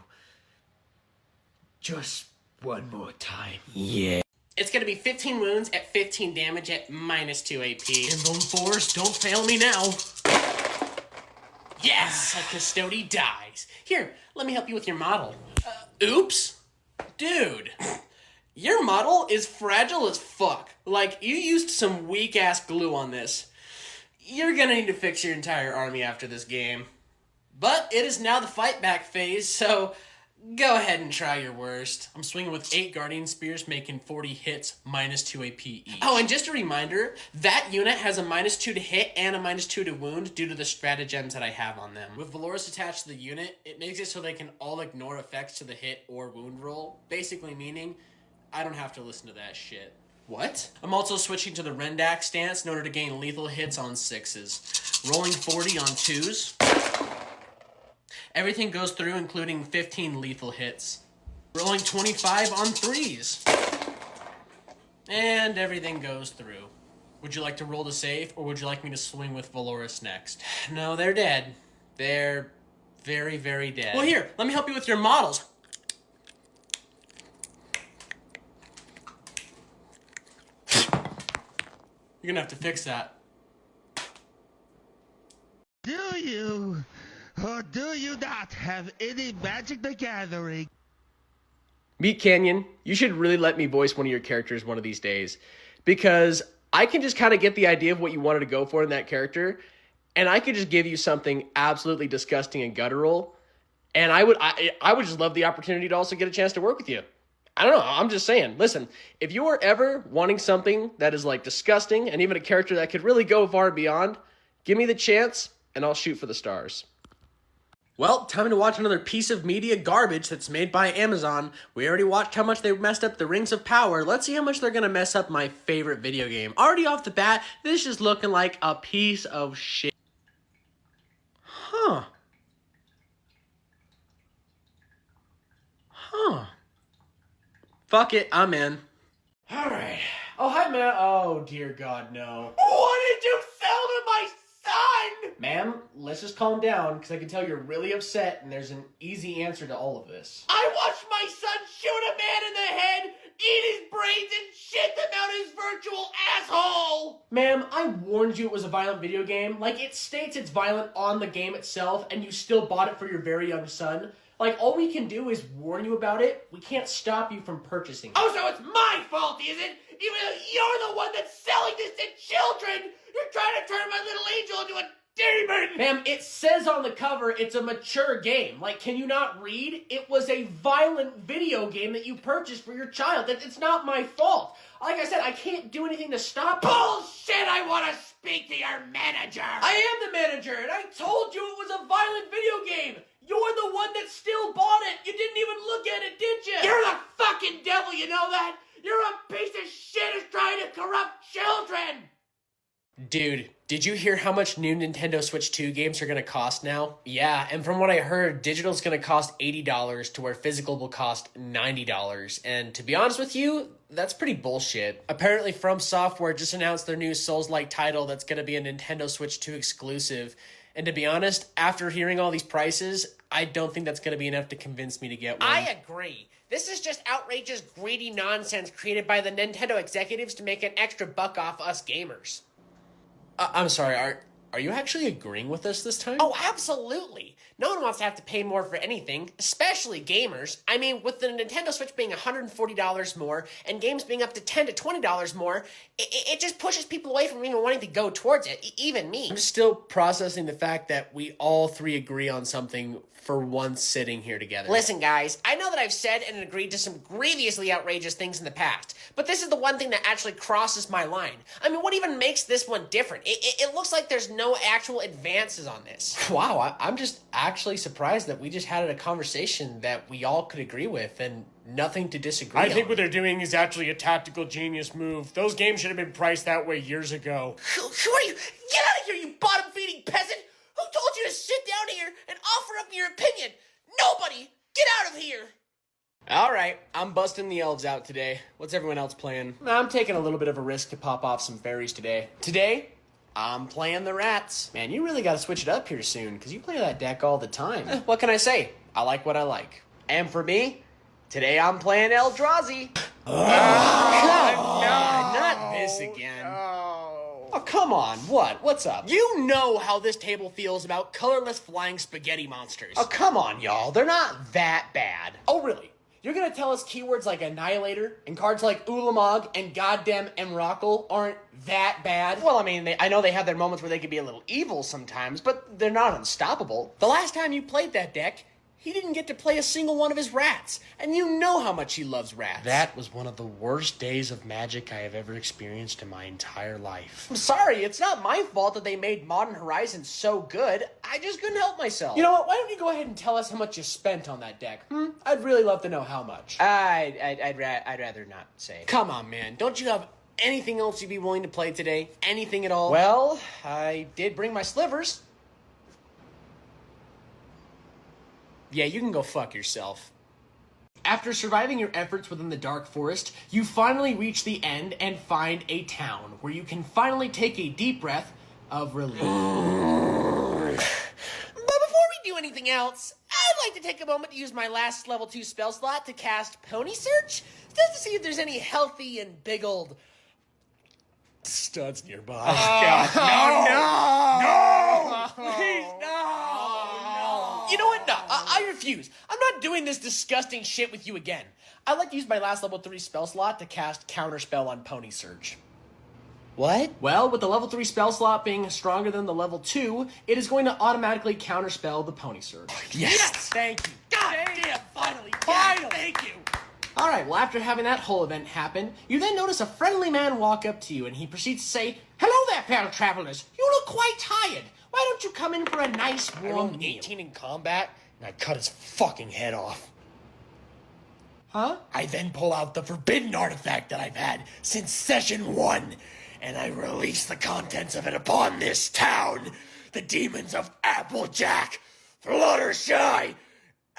L: just one more time. Yeah.
A: It's gonna be 15 wounds at 15 damage at -2 AP. Invuln Force, don't fail me now. Yes, a custody dies. Here, let me help you with your model. Oops. Dude, your model is fragile as fuck. Like, you used some weak-ass glue on this. You're gonna need to fix your entire army after this game. But it is now the fight back phase, so go ahead and try your worst. I'm swinging with 8 Guardian Spears, making 40 hits, -2 AP each. Oh, and just a reminder, that unit has a -2 to hit and a -2 to wound due to the stratagems that I have on them. With Valoris attached to the unit, it makes it so they can all ignore effects to the hit or wound roll, basically meaning I don't have to listen to that shit. What? I'm also switching to the Rendak stance in order to gain lethal hits on 6s. Rolling 40 on 2s. Everything goes through, including 15 lethal hits. Rolling 25 on 3s. And everything goes through. Would you like to roll to save, or would you like me to swing with Valoris next? No, they're dead. They're very, very dead. Well, here, let me help you with your models. You're gonna have to fix that.
N: Do you or do you not have any Magic the Gathering?
H: Meet Canyon, you should really let me voice one of your characters one of these days, because I can just kind of get the idea of what you wanted to go for in that character, and I could just give you something absolutely disgusting and guttural, and I would just love the opportunity to also get a chance to work with you. I don't know, I'm just saying. Listen, if you are ever wanting something that is like disgusting, and even a character that could really go far and beyond, give me the chance, and I'll shoot for the stars. Well, time to watch another piece of media garbage that's made by Amazon. We already watched how much they messed up the Rings of Power. Let's see how much they're going to mess up my favorite video game. Already off the bat, this is looking like a piece of shit. Huh. Fuck it, I'm in. Alright. Oh, hi, ma'am. Oh, dear God, no.
F: What did you sell to my son?
C: Ma'am, let's just calm down, because I can tell you're really upset, and there's an easy answer to all of this.
F: I watched my son shoot a man in the head, eat his brains, and shit them out his virtual asshole!
C: Ma'am, I warned you it was a violent video game. Like, it states it's violent on the game itself, and you still bought it for your very young son. Like, all we can do is warn you about it. We can't stop you from purchasing it.
F: Oh, so it's my fault, is it? Even though you're the one that's selling this to children! You're trying to turn my little angel into a demon!
C: Ma'am, it says on the cover it's a mature game. Like, can you not read? It was a violent video game that you purchased for your child. It's not my fault. Like I said, I can't do anything to stop it.
F: Bullshit! I want to speak to your manager!
C: I am the manager, and I told you it was a violent video game. You're the one that still bought it. You didn't even look at it, did you?
F: You're the fucking devil, you know that? You're a piece of shit who's trying to corrupt children!
H: Dude, did you hear how much new Nintendo Switch 2 games are going to cost now? Yeah, and from what I heard, digital's going to cost $80 to where physical will cost $90. And to be honest with you, that's pretty bullshit. Apparently From Software just announced their new Souls-like title that's going to be a Nintendo Switch 2 exclusive. And to be honest, after hearing all these prices, I don't think that's going to be enough to convince me to get one.
B: I agree. This is just outrageous, greedy nonsense created by the Nintendo executives to make an extra buck off us gamers.
H: I'm sorry, are you actually agreeing with us this time?
B: Oh, absolutely. No one wants to have to pay more for anything, especially gamers. I mean, with the Nintendo Switch being $140 more and games being up to $10 to $20 more, it just pushes people away from even wanting to go towards it, even me.
H: I'm still processing the fact that we all three agree on something for once sitting here together.
B: Listen, guys, I know that I've said and agreed to some grievously outrageous things in the past, but this is the one thing that actually crosses my line. I mean, what even makes this one different? It looks like there's no actual advances on this.
H: Wow, I'm just actually surprised that we just had a conversation that we all could agree with and nothing to disagree on.
D: I think what they're doing is actually a tactical genius move. Those games should have been priced that way years ago.
B: Who are you? Get out of here, you bottom-feeding peasant! Who told you to sit down here and offer up your opinion? Nobody! Get out of here!
H: Alright, I'm busting the elves out today. What's everyone else playing? I'm taking a little bit of a risk to pop off some fairies today. Today, I'm playing the rats. Man, you really gotta switch it up here soon, because you play that deck all the time. What can I say? I like what I like. And for me, today I'm playing Eldrazi. Not this again. Oh, come on. What? What's up?
B: You know how this table feels about colorless flying spaghetti monsters.
H: Oh, come on, y'all. They're not that bad. Oh, really? You're gonna tell us keywords like Annihilator and cards like Ulamog and goddamn Emrakul aren't that bad? Well, I mean, I know they have their moments where they can be a little evil sometimes, but they're not unstoppable. The last time you played that deck, he didn't get to play a single one of his rats, and you know how much he loves rats. That was one of the worst days of Magic I have ever experienced in my entire life. I'm sorry, it's not my fault that they made Modern Horizons so good. I just couldn't help myself. You know what? Why don't you go ahead and tell us how much you spent on that deck? I'd really love to know how much. I'd rather not say. Come on, man. Don't you have anything else you'd be willing to play today? Anything at all? Well, I did bring my slivers. Yeah, you can go fuck yourself. After surviving your efforts within the Dark Forest, you finally reach the end and find a town where you can finally take a deep breath of relief.
B: But before we do anything else, I'd like to take a moment to use my last level 2 spell slot to cast Pony Search, just to see if there's any healthy and big old
A: studs nearby.
G: God, no! Please, no! You know what? No, I refuse. I'm not doing this disgusting shit with you again. I'd like to use my last level 3 spell slot to cast Counterspell on Pony Surge.
A: What?
H: Well, with the level 3 spell slot being stronger than the level 2, it is going to automatically counterspell the Pony Surge.
G: Yes! Thank you. God damn, finally! Finally! Thank you!
H: Alright, well after having that whole event happen, you then notice a friendly man walk up to you and he proceeds to say, "Hello there, fellow travelers. You look quite tired. Why don't you come in for a nice
G: I
H: warm
G: rolled
H: meal?"
G: 18 in combat, and I cut his fucking head off.
H: Huh?
G: I then pull out the forbidden artifact that I've had since session 1, and I release the contents of it upon this town. The demons of Applejack, Fluttershy,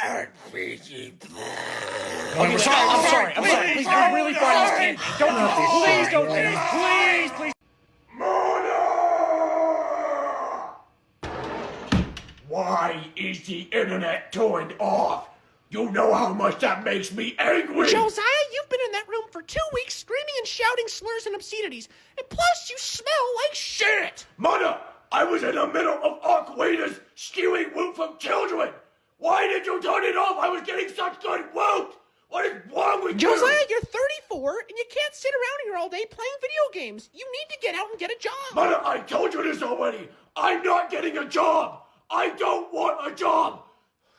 G: and Fiji.
A: I'm sorry. Please, I'm really finding this candy. Don't do this. Please don't do this. Please.
F: Why is the internet turned off? You know how much that makes me angry!
B: Josiah, you've been in that room for 2 weeks screaming and shouting slurs and obscenities. And plus, you smell like shit!
F: Mother, I was in the middle of Arquita's skewing whoop from children! Why did you turn it off? I was getting such good whoop! What is wrong with you?
B: Josiah, you're 34 and you can't sit around here all day playing video games. You need to get out and get a job.
F: Mother, I told you this already! I'm not getting a job! I don't want a job!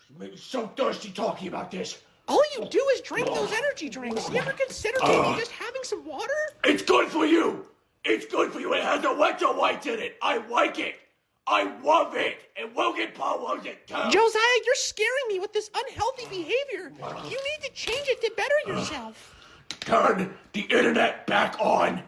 F: You make me so thirsty talking about this.
B: All you do is drink those energy drinks. You ever consider maybe just having some water?
F: It's good for you! It's good for you. It has electrolytes in it. I like it. I love it. And Logan Paul loves it too.
B: Josiah, you're scaring me with this unhealthy behavior. You need to change it to better yourself.
F: Turn the internet back on.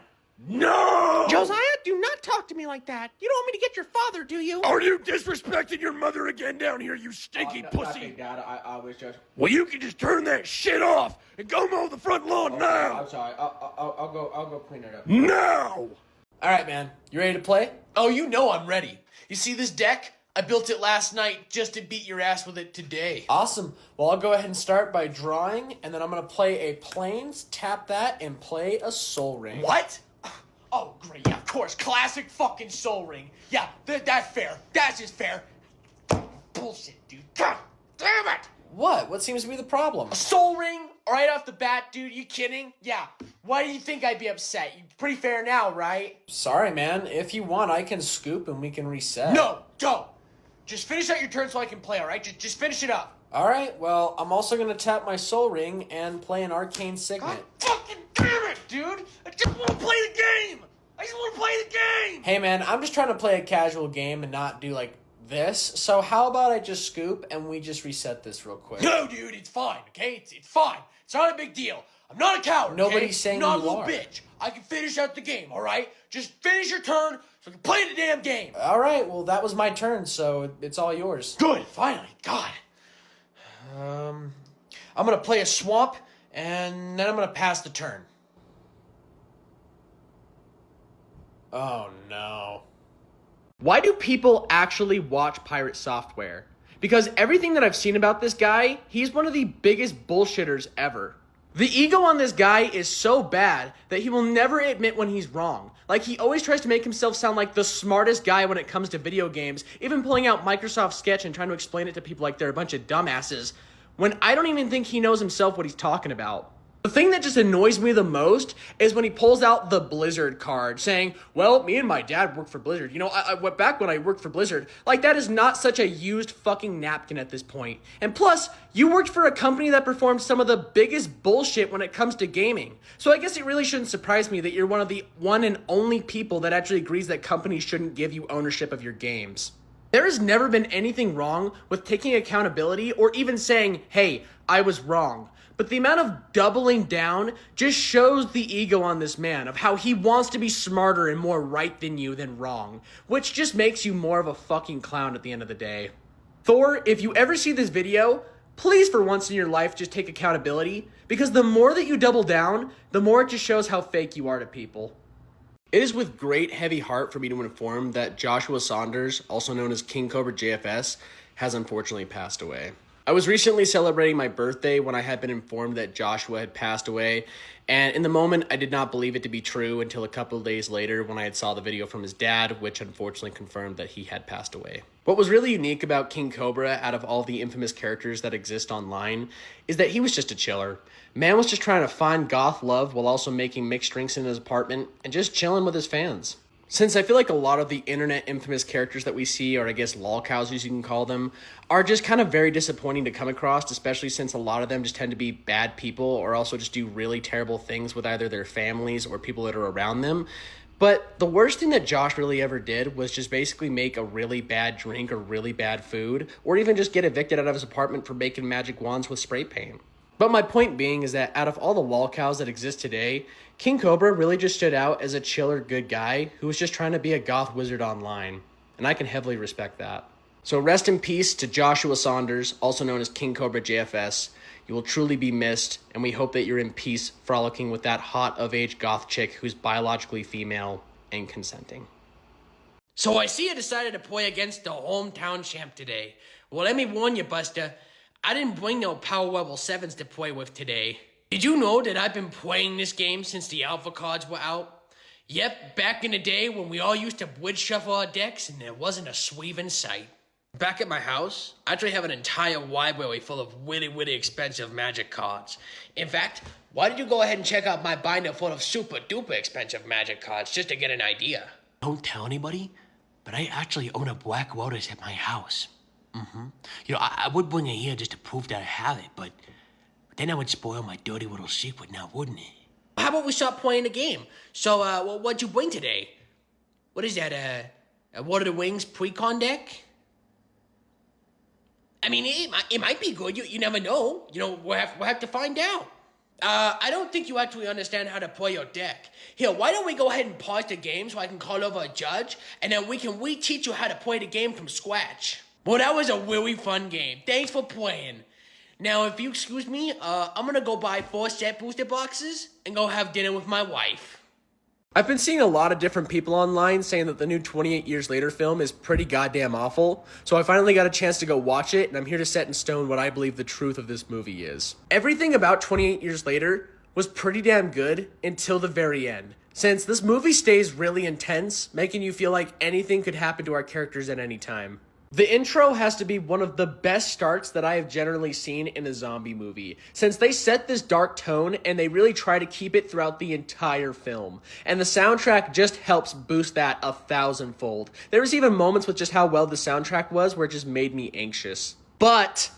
F: No!
B: Josiah, do not talk to me like that. You don't want me to get your father, do you?
F: Are you disrespecting your mother again down here, you stinky pussy?
I: Dad, I was just...
F: Well, you can just turn that shit off and go mow the front lawn now.
I: I'm sorry. I'll go clean it up.
F: Now!
H: Alright, man. You ready to play?
G: Oh, you know I'm ready. You see this deck? I built it last night just to beat your ass with it today.
H: Awesome. Well, I'll go ahead and start by drawing, and then I'm going to play a Plains, tap that, and play a Soul Ring.
G: What? Oh, great. Yeah, of course. Classic fucking Soul Ring. Yeah, that's fair. That's just fair. Bullshit, dude. God damn it!
H: What? What seems to be the problem?
G: A Soul Ring? Right off the bat, dude. You kidding? Yeah. Why do you think I'd be upset? You're pretty fair now, right?
H: Sorry, man. If you want, I can scoop and we can reset.
G: No, don't. Just finish out your turn so I can play, all right? Just finish it up.
H: Alright, well, I'm also going to tap my Soul Ring and play an Arcane Signet.
G: God fucking damn it, dude! I just want to play the game! I just want to play the game!
H: Hey, man, I'm just trying to play a casual game and not do, like, this. So how about I just scoop and we just reset this real quick?
G: No, dude, it's fine, okay? It's fine. It's not a big deal. I'm not a coward,
H: Nobody's
G: okay?
H: saying
G: I'm not
H: you
G: a little
H: are.
G: bitch. I can finish out the game, all right? Just finish your turn so I can play the damn game.
H: Alright, well, that was my turn, so it's all yours.
G: Good, finally. God. I'm going to play a swamp, and then I'm going to pass the turn.
H: Oh, no. Why do people actually watch pirate software? Because everything that I've seen about this guy, he's one of the biggest bullshitters ever. The ego on this guy is so bad that he will never admit when he's wrong. Like, he always tries to make himself sound like the smartest guy when it comes to video games, even pulling out Microsoft Sketch and trying to explain it to people like they're a bunch of dumbasses, when I don't even think he knows himself what he's talking about. The thing that just annoys me the most is when he pulls out the Blizzard card saying, well, me and my dad worked for Blizzard. You know, I went back when I worked for Blizzard. Like, that is not such a used fucking napkin at this point. And plus, you worked for a company that performed some of the biggest bullshit when it comes to gaming. So I guess it really shouldn't surprise me that you're one of the one and only people that actually agrees that companies shouldn't give you ownership of your games. There has never been anything wrong with taking accountability or even saying, hey, I was wrong. But the amount of doubling down just shows the ego on this man of how he wants to be smarter and more right than you than wrong, which just makes you more of a fucking clown at the end of the day. Thor, if you ever see this video, please for once in your life just take accountability, because the more that you double down, the more it just shows how fake you are to people. It is with great heavy heart for me to inform that Joshua Saunders, also known as King Cobra JFS, has unfortunately passed away. I was recently celebrating my birthday when I had been informed that Joshua had passed away, and in the moment I did not believe it to be true until a couple of days later when I had saw the video from his dad, which unfortunately confirmed that he had passed away. What was really unique about King Cobra out of all the infamous characters that exist online is that he was just a chiller. Man was just trying to find goth love while also making mixed drinks in his apartment and just chilling with his fans. Since I feel like a lot of the internet infamous characters that we see, or I guess lolcows as you can call them, are just kind of very disappointing to come across, especially since a lot of them just tend to be bad people or also just do really terrible things with either their families or people that are around them. But the worst thing that Josh really ever did was just basically make a really bad drink or really bad food, or even just get evicted out of his apartment for making magic wands with spray paint. But my point being is that out of all the lolcows that exist today, King Cobra really just stood out as a chiller good guy who was just trying to be a goth wizard online, and I can heavily respect that. So rest in peace to Joshua Saunders, also known as King Cobra JFS. You will truly be missed, and we hope that you're in peace frolicking with that hot of-age goth chick who's biologically female and consenting.
G: So I see you decided to play against the hometown champ today. Well, let me warn you, Buster. I didn't bring no power level 7s to play with today. Did you know that I've been playing this game since the alpha cards were out? Yep, back in the day when we all used to wood shuffle our decks and there wasn't a sweeve in sight. Back at my house, I actually have an entire library full of really expensive magic cards. In fact, why don't you go ahead and check out my binder full of super duper expensive magic cards just to get an idea? Don't tell anybody, but I actually own a Black Lotus at my house. You know, I would bring it here just to prove that I have it, but then I would spoil my dirty little secret now, wouldn't it? How about we start playing the game? So, what'd you bring today? What is that, a Lord of the Wings pre-con deck? I mean, it might be good. You never know. You know, we'll have to find out. I don't think you actually understand how to play your deck. Here, why don't we go ahead and pause the game so I can call over a judge, and then we can re-teach you how to play the game from scratch. Well, that was a really fun game. Thanks for playing. Now, if you excuse me, I'm gonna go buy 4 set booster boxes and go have dinner with my wife.
H: I've been seeing a lot of different people online saying that the new 28 Years Later film is pretty goddamn awful, so I finally got a chance to go watch it, and I'm here to set in stone what I believe the truth of this movie is. Everything about 28 Years Later was pretty damn good until the very end, since this movie stays really intense, making you feel like anything could happen to our characters at any time. The intro has to be one of the best starts that I have generally seen in a zombie movie, since they set this dark tone and they really try to keep it throughout the entire film. And the soundtrack just helps boost that 1,000-fold. There was even moments with just how well the soundtrack was where it just made me anxious. But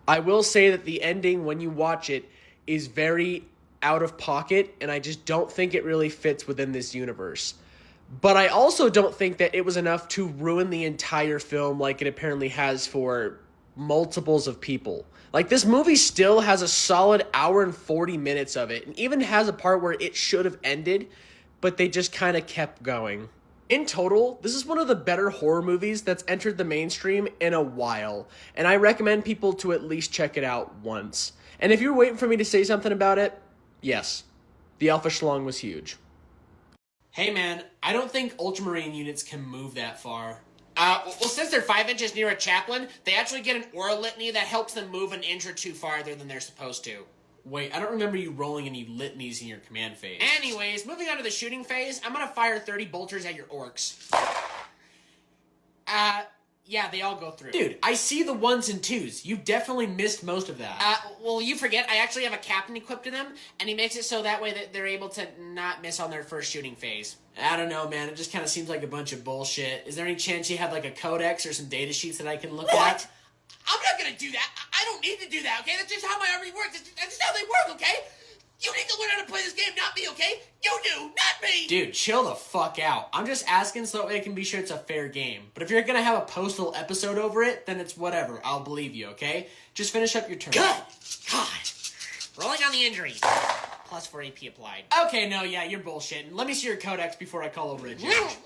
H: I will say that the ending, when you watch it, is very out of pocket, and I just don't think it really fits within this universe. But I also don't think that it was enough to ruin the entire film like it apparently has for multiples of people. Like, this movie still has a solid hour and 40 minutes of it, and even has a part where it should have ended, but they just kind of kept going. In total, this is one of the better horror movies that's entered the mainstream in a while, and I recommend people to at least check it out once. And if you're waiting for me to say something about it, yes, the Alpha Schlong was huge.
A: Hey man, I don't think Ultramarine units can move that far.
B: Well, since they're 5 inches near a chaplain, they actually get an aura litany that helps them move an inch or two farther than they're supposed to.
A: Wait, I don't remember you rolling any litanies in your command phase.
B: Anyways, moving on to the shooting phase, I'm gonna fire 30 bolters at your orcs. Yeah, they all go through.
A: Dude, I see the 1s and 2s. You definitely missed most of that.
B: Well, you forget, I actually have a captain equipped to them, and he makes it so that way that they're able to not miss on their first shooting phase.
A: I don't know, man. It just kind of seems like a bunch of bullshit. Is there any chance you have, like, a codex or some data sheets that I can look at?
B: I'm not gonna do that. I don't need to do that, okay? That's just how my army works. That's just how they work, okay? You need to learn how to play this game, not me, okay? You do, not me!
A: Dude, chill the fuck out. I'm just asking so that way I can be sure it's a fair game. But if you're gonna have a postal episode over it, then it's whatever. I'll believe you, okay? Just finish up your turn.
B: Good! God! Rolling on the injuries. Plus 4 AP applied.
A: Okay, no, yeah, you're bullshitting. Let me see your codex before I call over a judge.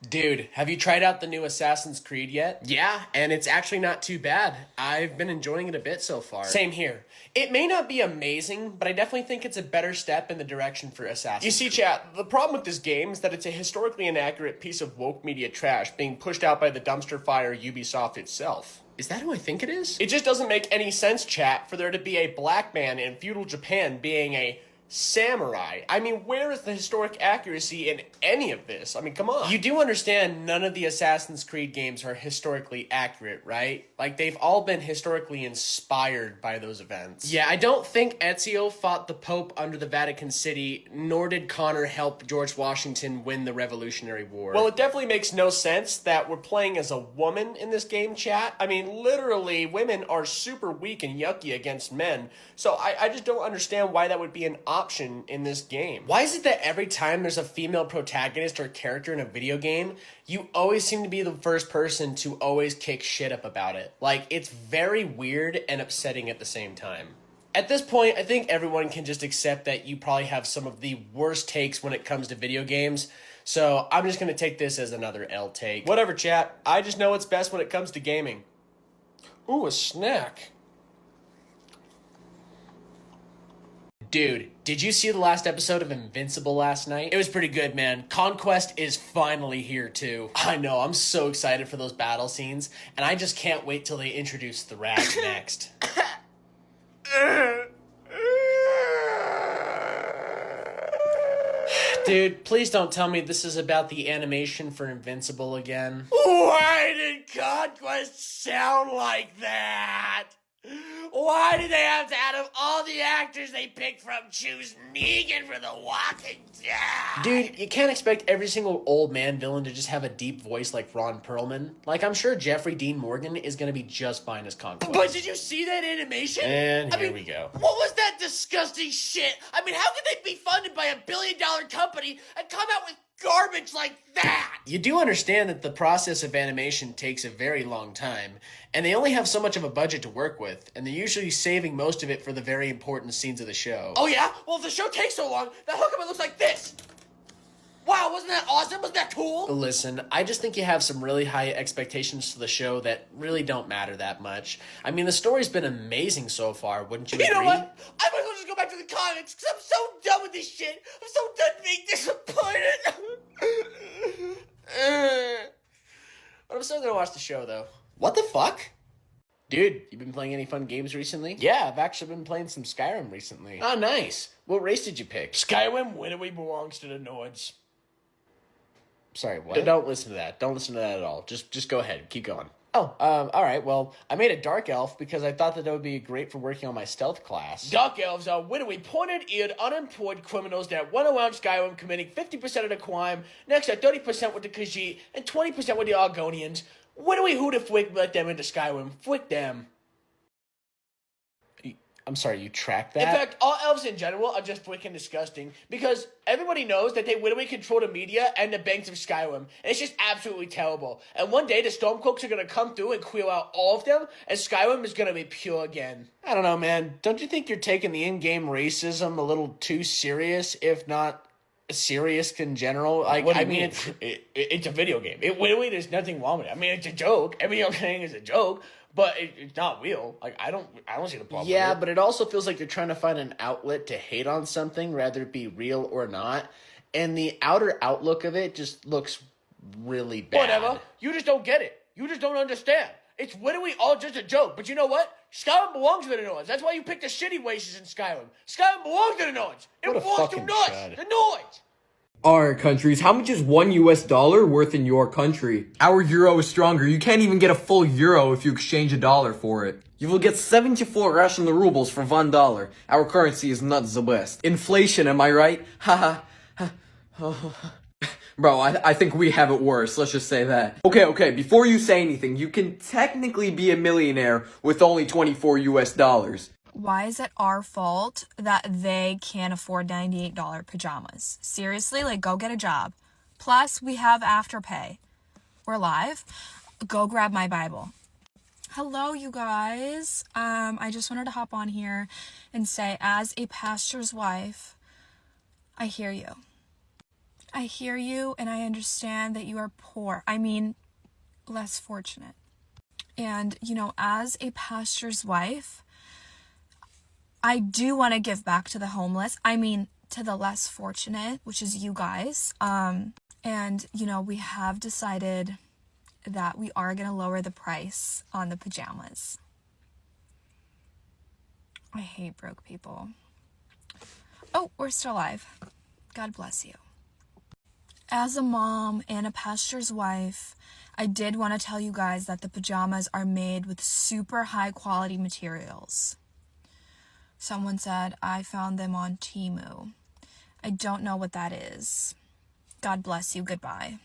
A: Dude, have you tried out the new Assassin's Creed yet? Yeah, and it's actually not too bad. I've been enjoying it a bit so far. Same here. It may not be amazing, but I definitely think it's a better step in the direction for Assassin's Creed. You see, chat, the problem with this game is that it's a historically inaccurate piece of woke media trash being pushed out by the dumpster fire Ubisoft itself. Is that who I think it is?
H: It just doesn't make any sense, chat, for there to be a black man in feudal Japan being a samurai. I mean, where is the historic accuracy in any of this? I mean, come on.
A: You do understand none of the Assassin's Creed games are historically accurate, right? Like, they've all been historically inspired by those events. Yeah, I don't think Ezio fought the Pope under the Vatican City, nor did Connor help George Washington win the Revolutionary War.
H: Well, it definitely makes no sense that we're playing as a woman in this game, chat. I mean, literally, women are super weak and yucky against men. So I just don't understand why that would be an option in this game.
A: Why is it that every time there's a female protagonist or character in a video game, you always seem to be the first person to always kick shit up about it? Like, it's very weird and upsetting at the same time. At this point, I think everyone can just accept that you probably have some of the worst takes when it comes to video games, so I'm just going to take this as another L take.
H: Whatever, chat. I just know what's best when it comes to gaming.
A: Ooh, a snack. Dude, did you see the last episode of Invincible last night? It was pretty good, man. Conquest is finally here, too. I know, I'm so excited for those battle scenes, and I just can't wait till they introduce the Rag next. Dude, please don't tell me this is about the animation for Invincible again.
B: Why did Conquest sound like that? Why did they have to, out of all the actors they picked from, choose Negan for The Walking Dead?
A: Dude, you can't expect every single old man villain to just have a deep voice like Ron Perlman. Like, I'm sure Jeffrey Dean Morgan is gonna be just fine as Conquest.
B: But did you see that animation?
A: And here we go.
B: What was that disgusting shit? I mean, how could they be funded by $1 billion company and come out with garbage like that?
A: You do understand that the process of animation takes a very long time, and they only have so much of a budget to work with, and they're usually saving most of it for the very important scenes of the show.
B: Oh yeah? Well, if the show takes so long, then how come it looks like this? Wow, wasn't that awesome? Wasn't that cool?
A: Listen, I just think you have some really high expectations for the show that really don't matter that much. I mean, the story's been amazing so far, wouldn't you agree?
B: You know what? I might as well just go back to the comics, because I'm so done with this shit. I'm so done being disappointed.
A: But I'm still gonna watch the show, though. What the fuck? Dude, you been playing any fun games recently?
H: Yeah, I've actually been playing some Skyrim recently.
A: Oh, nice. What race did you pick?
H: Skyrim winnowly belongs to the Nords.
A: Sorry, what? Don't listen to that. Don't listen to that at all. Just go ahead. Keep going.
H: Oh, all right. Well, I made a Dark Elf because I thought that would be great for working on my stealth class. Dark Elves are widowy, pointed-eared, unemployed criminals that run around Skyrim committing 50% of the crime, next to 30% with the Khajiit, and 20% with the Argonians. Widowy who to flick let them into Skyrim. Flick them.
A: I'm sorry, you tracked that?
H: In fact, all elves in general are just freaking disgusting because everybody knows that they literally control the media and the banks of Skyrim. And it's just absolutely terrible. And one day the Stormcloaks are going to come through and clear out all of them, and Skyrim is going to be pure again.
A: I don't know, man. Don't you think you're taking the in-game racism a little too serious, if not serious in general? Like,
H: What do you
A: I mean,
H: it's a video game. It literally, there's nothing wrong with it. I mean, it's a joke. Every young thing is a joke. But it's not real. Like, I don't see the problem
A: yeah,
H: with it.
A: but it also feels like you're trying to find an outlet to hate on something, rather it be real or not. And the outer outlook of it just looks really bad.
H: Whatever. You just don't get it. You just don't understand. It's literally all just a joke. But you know what? Skyrim belongs to the Nords. That's why you pick the shitty races in Skyrim. Skyrim belongs to the Nords. It
A: What a
H: belongs to
A: fucking
H: Nords.
A: chud.
H: The Nords.
O: Alright, countries, how much is $1 worth in your country? Our euro is stronger. You can't even get a full euro if you exchange a dollar for it. You will get 74 Russian rubles for $1. Our currency is not the best. Inflation, am I right? Ha ha. Bro, I think we have it worse, let's just say that. Okay, before you say anything, you can technically be a millionaire with only 24 US dollars.
P: Why is it our fault that they can't afford $98 pajamas? Seriously, like, go get a job. Plus, we have Afterpay. We're live. Go grab my Bible. Hello, you guys. I just wanted to hop on here and say, as a pastor's wife, I hear you. I hear you, and I understand that you are poor. I mean, less fortunate. And, you know, as a pastor's wife, I do want to give back to the homeless. I mean, to the less fortunate, which is you guys. And, you know, we have decided that we are going to lower the price on the pajamas. I hate broke people. Oh, we're still alive. God bless you. As a mom and a pastor's wife, I did want to tell you guys that the pajamas are made with super high quality materials. Someone said, I found them on Temu. I don't know what that is. God bless you. Goodbye.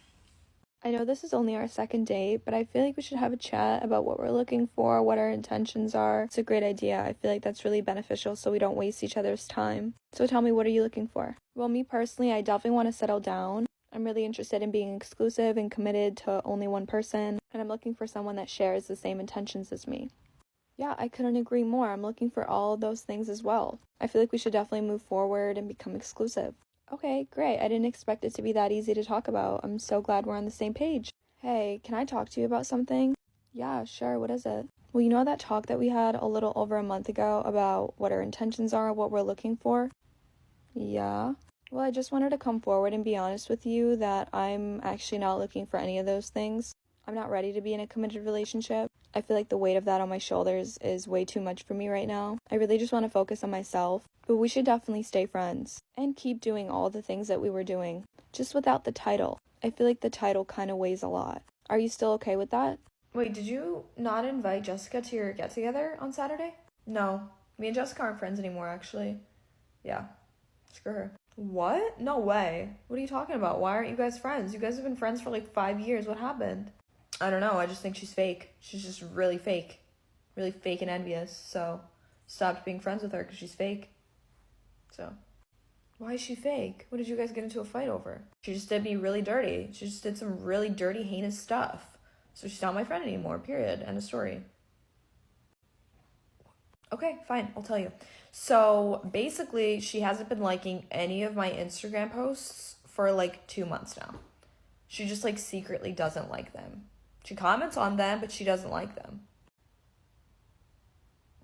Q: I know this is only our second date, but I feel like we should have a chat about what we're looking for, what our intentions are. It's a great idea. I feel like that's really beneficial so we don't waste each other's time. So tell me, what are you looking for? Well, me personally, I definitely want to settle down. I'm really interested in being exclusive and committed to only one person, and I'm looking for someone that shares the same intentions as me. Yeah, I couldn't agree more. I'm looking for all of those things as well. I feel like we should definitely move forward and become exclusive. Okay, great. I didn't expect it to be that easy to talk about. I'm so glad we're on the same page. Hey, can I talk to you about something? Yeah, sure. What is it? Well, you know that talk that we had a little over a month ago about what our intentions are, what we're looking for? Yeah. Well, I just wanted to come forward and be honest with you that I'm actually not looking for any of those things. I'm not ready to be in a committed relationship. I feel like the weight of that on my shoulders is way too much for me right now. I really just want to focus on myself. But we should definitely stay friends and keep doing all the things that we were doing, just without the title. I feel like the title kind of weighs a lot. Are you still okay with that? Wait, did you not invite Jessica to your get-together on Saturday? No, me and Jessica aren't friends anymore, actually. Yeah, screw her. What? No way. What are you talking about? Why aren't you guys friends? You guys have been friends for like 5 years. What happened? I don't know. I just think she's fake. She's just really fake. Really fake and envious. So, stopped being friends with her because she's fake. So, why is she fake? What did you guys get into a fight over? She just did me really dirty. She just did some really dirty, heinous stuff. So she's not my friend anymore, period. End of story. Okay, fine. I'll tell you. So, basically, she hasn't been liking any of my Instagram posts for like 2 months now. She just like secretly doesn't like them. She comments on them, but she doesn't like them.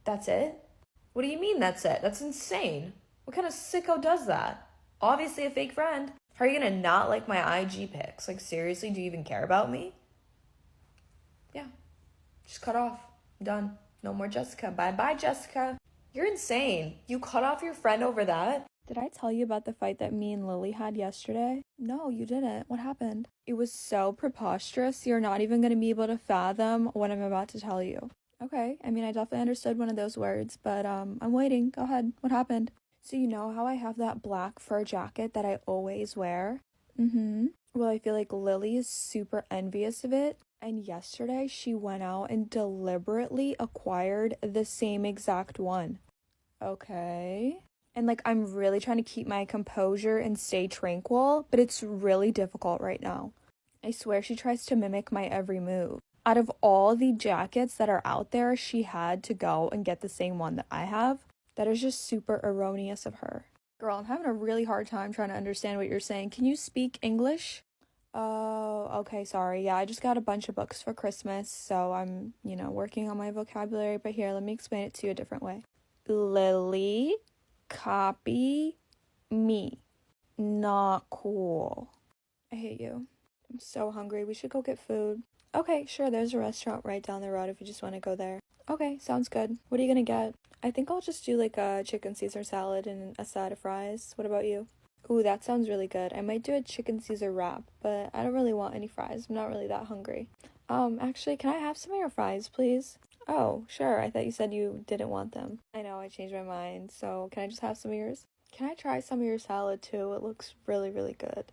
Q: That's it? What do you mean that's it? That's insane. What kind of sicko does that? Obviously a fake friend. How are you gonna not like my IG pics? Like, seriously, do you even care about me? Yeah. Just cut off. I'm done. No more Jessica. Bye-bye, Jessica. You're insane. You cut off your friend over that? Did I tell you about the fight that me and Lily had yesterday? No, you didn't. What happened? It was so preposterous, you're not even going to be able to fathom what I'm about to tell you. Okay, I mean, I definitely understood one of those words, but I'm waiting. Go ahead. What happened? So you know how I have that black fur jacket that I always wear? Mm-hmm. Well, I feel like Lily is super envious of it, and yesterday she went out and deliberately acquired the same exact one. Okay. And like, I'm really trying to keep my composure and stay tranquil, but it's really difficult right now. I swear she tries to mimic my every move. Out of all the jackets that are out there, she had to go and get the same one that I have. That is just super erroneous of her. Girl, I'm having a really hard time trying to understand what you're saying. Can you speak English? Oh, okay, sorry. Yeah, I just got a bunch of books for Christmas, so I'm, working on my vocabulary. But here, let me explain it to you a different way. Lily, copy me. Not cool. I hate you. I'm so hungry. We should go get food. Okay, sure, there's a restaurant right down the road if you just want to go there. Okay, sounds good. What are you gonna get? I think I'll just do like a chicken Caesar salad and a side of fries. What about you? Ooh, that sounds really good. I might do a chicken Caesar wrap, but I don't really want any fries. I'm not really that hungry. Actually, can I have some of your fries, please? Oh, sure. I thought you said you didn't want them. I know, I changed my mind. So, can I just have some of yours? Can I try some of your salad too? It looks really, really good.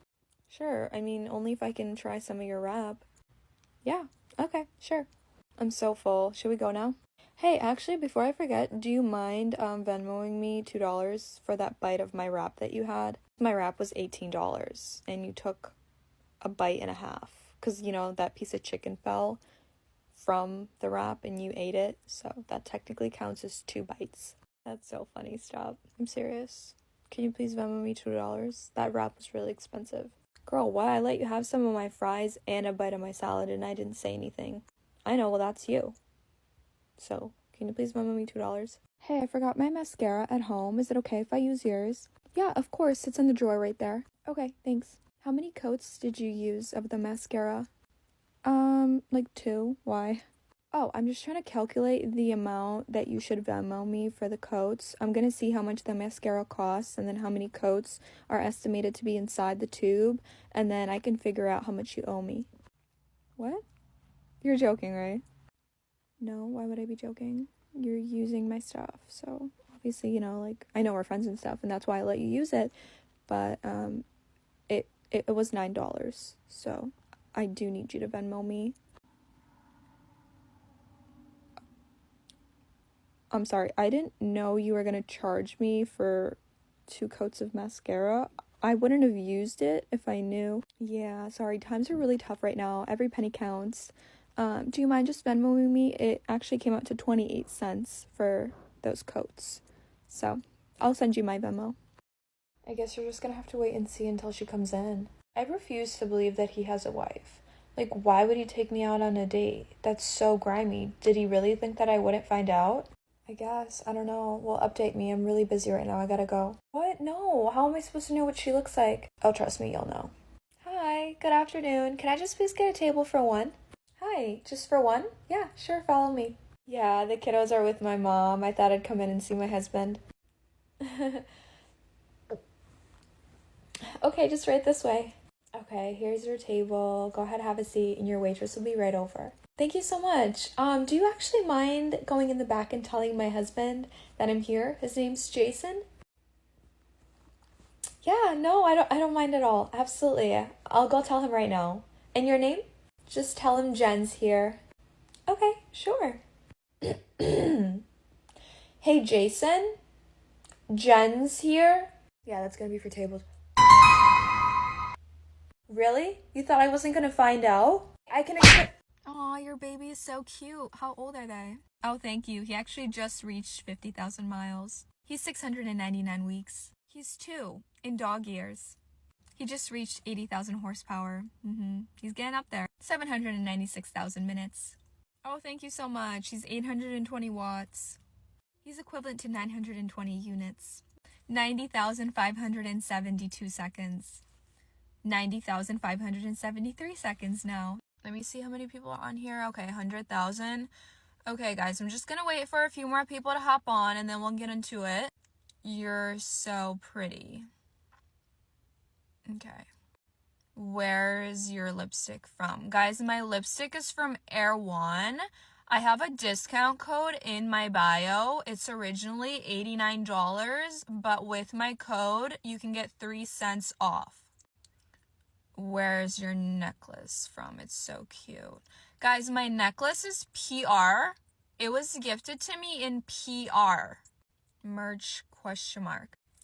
Q: Sure. I mean, only if I can try some of your wrap. Yeah. Okay, sure. I'm so full. Should we go now? Hey, actually, before I forget, do you mind Venmoing me $2 for that bite of my wrap that you had? My wrap was $18, and you took a bite and a half. Because, that piece of chicken fell from the wrap and you ate it, so that technically counts as 2 bites. That's so funny. Stop. I'm serious. Can you please Venmo me $2? That wrap was really expensive. Girl, why? I let you have some of my fries and a bite of my salad and I didn't say anything. I know, well, that's you. So, can you please Venmo me $2? Hey, I forgot my mascara at home. Is it okay if I use yours? Yeah, of course. It's in the drawer right there. Okay, thanks. How many coats did you use of the mascara?
P: Like 2. Why? Oh, I'm just trying to calculate the amount that you should Venmo me for the coats. I'm gonna see how much the mascara costs and then how many coats are estimated to be inside the tube, and then I can figure out how much you owe me. What? You're joking, right? No, why would I be joking? You're using my stuff, so obviously, you know, like, I know we're friends and stuff, and that's why I let you use it, but, it was $9, so I do need you to Venmo me. I'm sorry, I didn't know you were gonna charge me for 2 coats of mascara. I wouldn't have used it if I knew. Yeah, sorry, times are really tough right now. Every penny counts. Do you mind just Venmoing me? It actually came out to 28 cents for those coats. So, I'll send you my Venmo. I guess you're just gonna have to wait and see until she comes in. I refuse to believe that he has a wife. Like, why would he take me out on a date? That's so grimy. Did he really think that I wouldn't find out? I guess. I don't know. Well, update me. I'm really busy right now. I gotta go. What? No. How am I supposed to know what she looks like? Oh, trust me, you'll know. Hi. Good afternoon. Can I just please get a table for 1? Hi. Just for 1? Yeah, sure. Follow me. Yeah, the kiddos are with my mom. I thought I'd come in and see my husband. Okay, just right this way. Okay, here's your table. Go ahead, have a seat, and your waitress will be right over. Thank you so much. Do you actually mind going in the back and telling my husband that I'm here? His name's Jason. Yeah, no, I don't mind at all. Absolutely. I'll go tell him right now. And your name? Just tell him Jen's here. Okay, sure. Hey, Jason? Jen's here? Yeah, that's gonna be for tables. Really? You thought I wasn't gonna find out? I can expect. Aw, your baby is so cute. How old are they? Oh, thank you. He actually just reached 50,000 miles. He's 699 weeks. He's 2 in dog years. He just reached 80,000 horsepower. He's getting up there. 796,000 minutes. Oh, thank you so much. He's 820 watts. He's equivalent to 920 units. 90,572 seconds. 90,573 seconds now. Let me see how many people are on here. Okay, 100,000. Okay, guys, I'm just gonna wait for a few more people to hop on and then we'll get into it. You're so pretty. Okay. Where's your lipstick from? Guys, my lipstick is from Air One. I have a discount code in my bio. It's originally $89, but with my code, you can get 3 cents off. Where's your necklace from? It's so cute. Guys, my necklace is PR. It was gifted to me in PR. Merch ?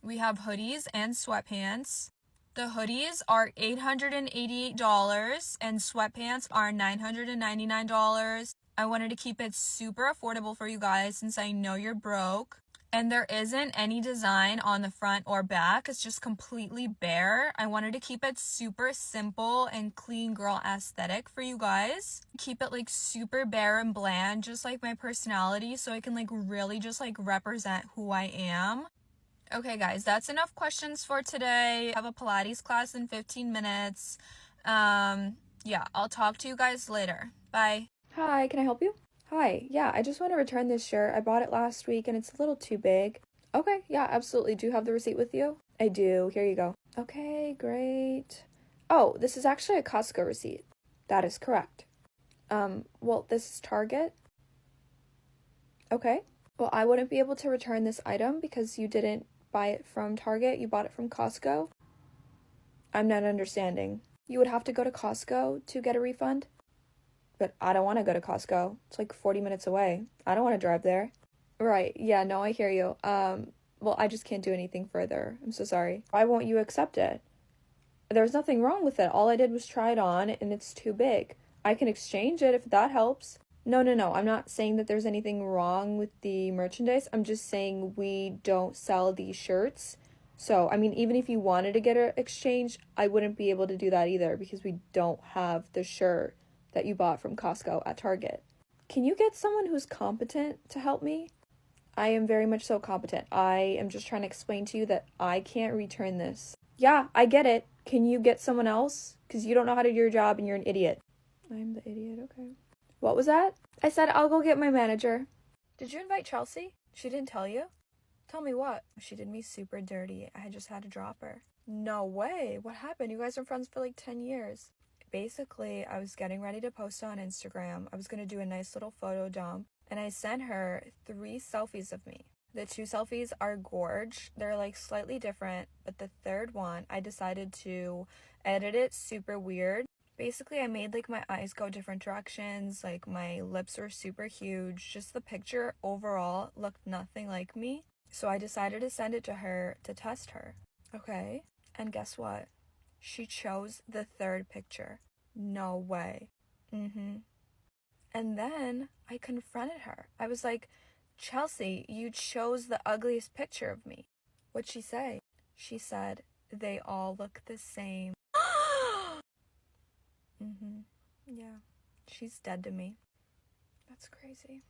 P: We have hoodies and sweatpants. The hoodies are $888 and sweatpants are $999. I wanted to keep it super affordable for you guys since I know you're broke. And there isn't any design on the front or back. It's just completely bare. I wanted to keep it super simple and clean girl aesthetic for you guys. Keep it like super bare and bland, just like my personality, so I can like really just like represent who I am. Okay guys, that's enough questions for today. I have a Pilates class in 15 minutes. Yeah, I'll talk to you guys later. Bye. Hi, can I help you? Hi, yeah, I just want to return this shirt. I bought it last week and it's a little too big. Okay, yeah, absolutely. Do you have the receipt with you? I do. Here you go. Okay, great. Oh, this is actually a Costco receipt. That is correct. Well, this is Target. Okay. Well, I wouldn't be able to return this item because you didn't buy it from Target. You bought it from Costco. I'm not understanding. You would have to go to Costco to get a refund? But I don't want to go to Costco. It's like 40 minutes away. I don't want to drive there. Right. Yeah, no, I hear you. Well, I just can't do anything further. I'm so sorry. Why won't you accept it? There's nothing wrong with it. All I did was try it on and it's too big. I can exchange it if that helps. No. I'm not saying that there's anything wrong with the merchandise. I'm just saying we don't sell these shirts. So, I mean, even if you wanted to get an exchange, I wouldn't be able to do that either because we don't have the shirt that you bought from Costco at Target. Can you get someone who's competent to help me? I am very much so competent. I am just trying to explain to you that I can't return this. Yeah, I get it. Can you get someone else? Because you don't know how to do your job and you're an idiot. I'm the idiot, okay. What was that? I said I'll go get my manager. Did you invite Chelsea? She didn't tell you? Tell me what? She did me super dirty. I just had to drop her. No way. What happened? You guys are friends for like 10 years. Basically, I was getting ready to post on Instagram. I was going to do a nice little photo dump. And I sent her 3 selfies of me. The 2 selfies are gorge. They're like slightly different. But the third one, I decided to edit it super weird. Basically, I made like my eyes go different directions. Like my lips were super huge. Just the picture overall looked nothing like me. So I decided to send it to her to test her. Okay. And guess what? She chose the 3rd picture. No way. And then I confronted her. I was like, Chelsea, you chose the ugliest picture of me. What'd she say? She said, they all look the same. Yeah. She's dead to me. That's crazy.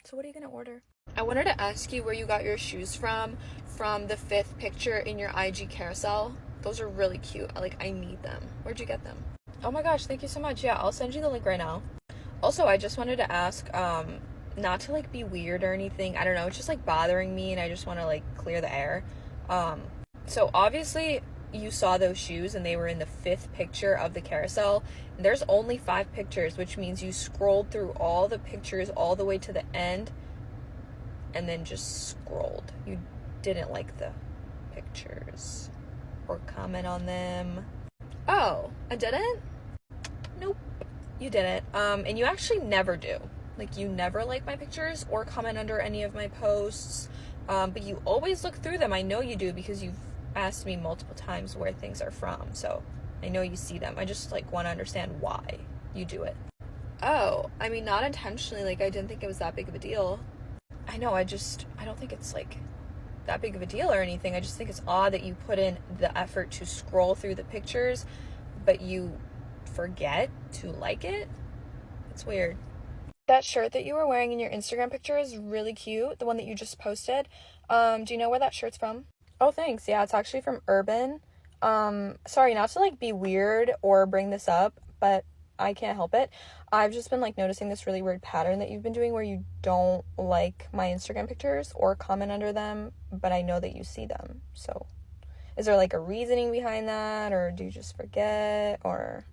P: So what are you gonna order? I wanted to ask you where you got your shoes from the 5th picture in your IG carousel. Those are really cute. I need them. Where'd you get them? Oh my gosh, thank you so much. Yeah, I'll send you the link right now. Also, I just wanted to ask, not to be weird or anything. I don't know, it's just bothering me and I just want to clear the air. So obviously you saw those shoes and they were in the 5th picture of the carousel. And there's only 5 pictures, which means you scrolled through all the pictures all the way to the end and then just scrolled. You didn't like the pictures or comment on them. Oh, I didn't? Nope, you didn't. And you actually never do. You never like my pictures or comment under any of my posts. But you always look through them. I know you do because you've asked me multiple times where things are from. So I know you see them. I just want to understand why you do it. Oh, I mean, not intentionally. I didn't think it was that big of a deal. I know, I don't think it's that big of a deal or anything. I just think it's odd that you put in the effort to scroll through the pictures, but you forget to like it. It's weird. That shirt that you were wearing in your Instagram picture is really cute. The one that you just posted. Do you know where that shirt's from? Oh, thanks. Yeah, it's actually from Urban. Sorry, not to be weird or bring this up, but I can't help it. I've just been noticing this really weird pattern that you've been doing where you don't like my Instagram pictures or comment under them, but I know that you see them. So is there a reasoning behind that, or do you just forget, or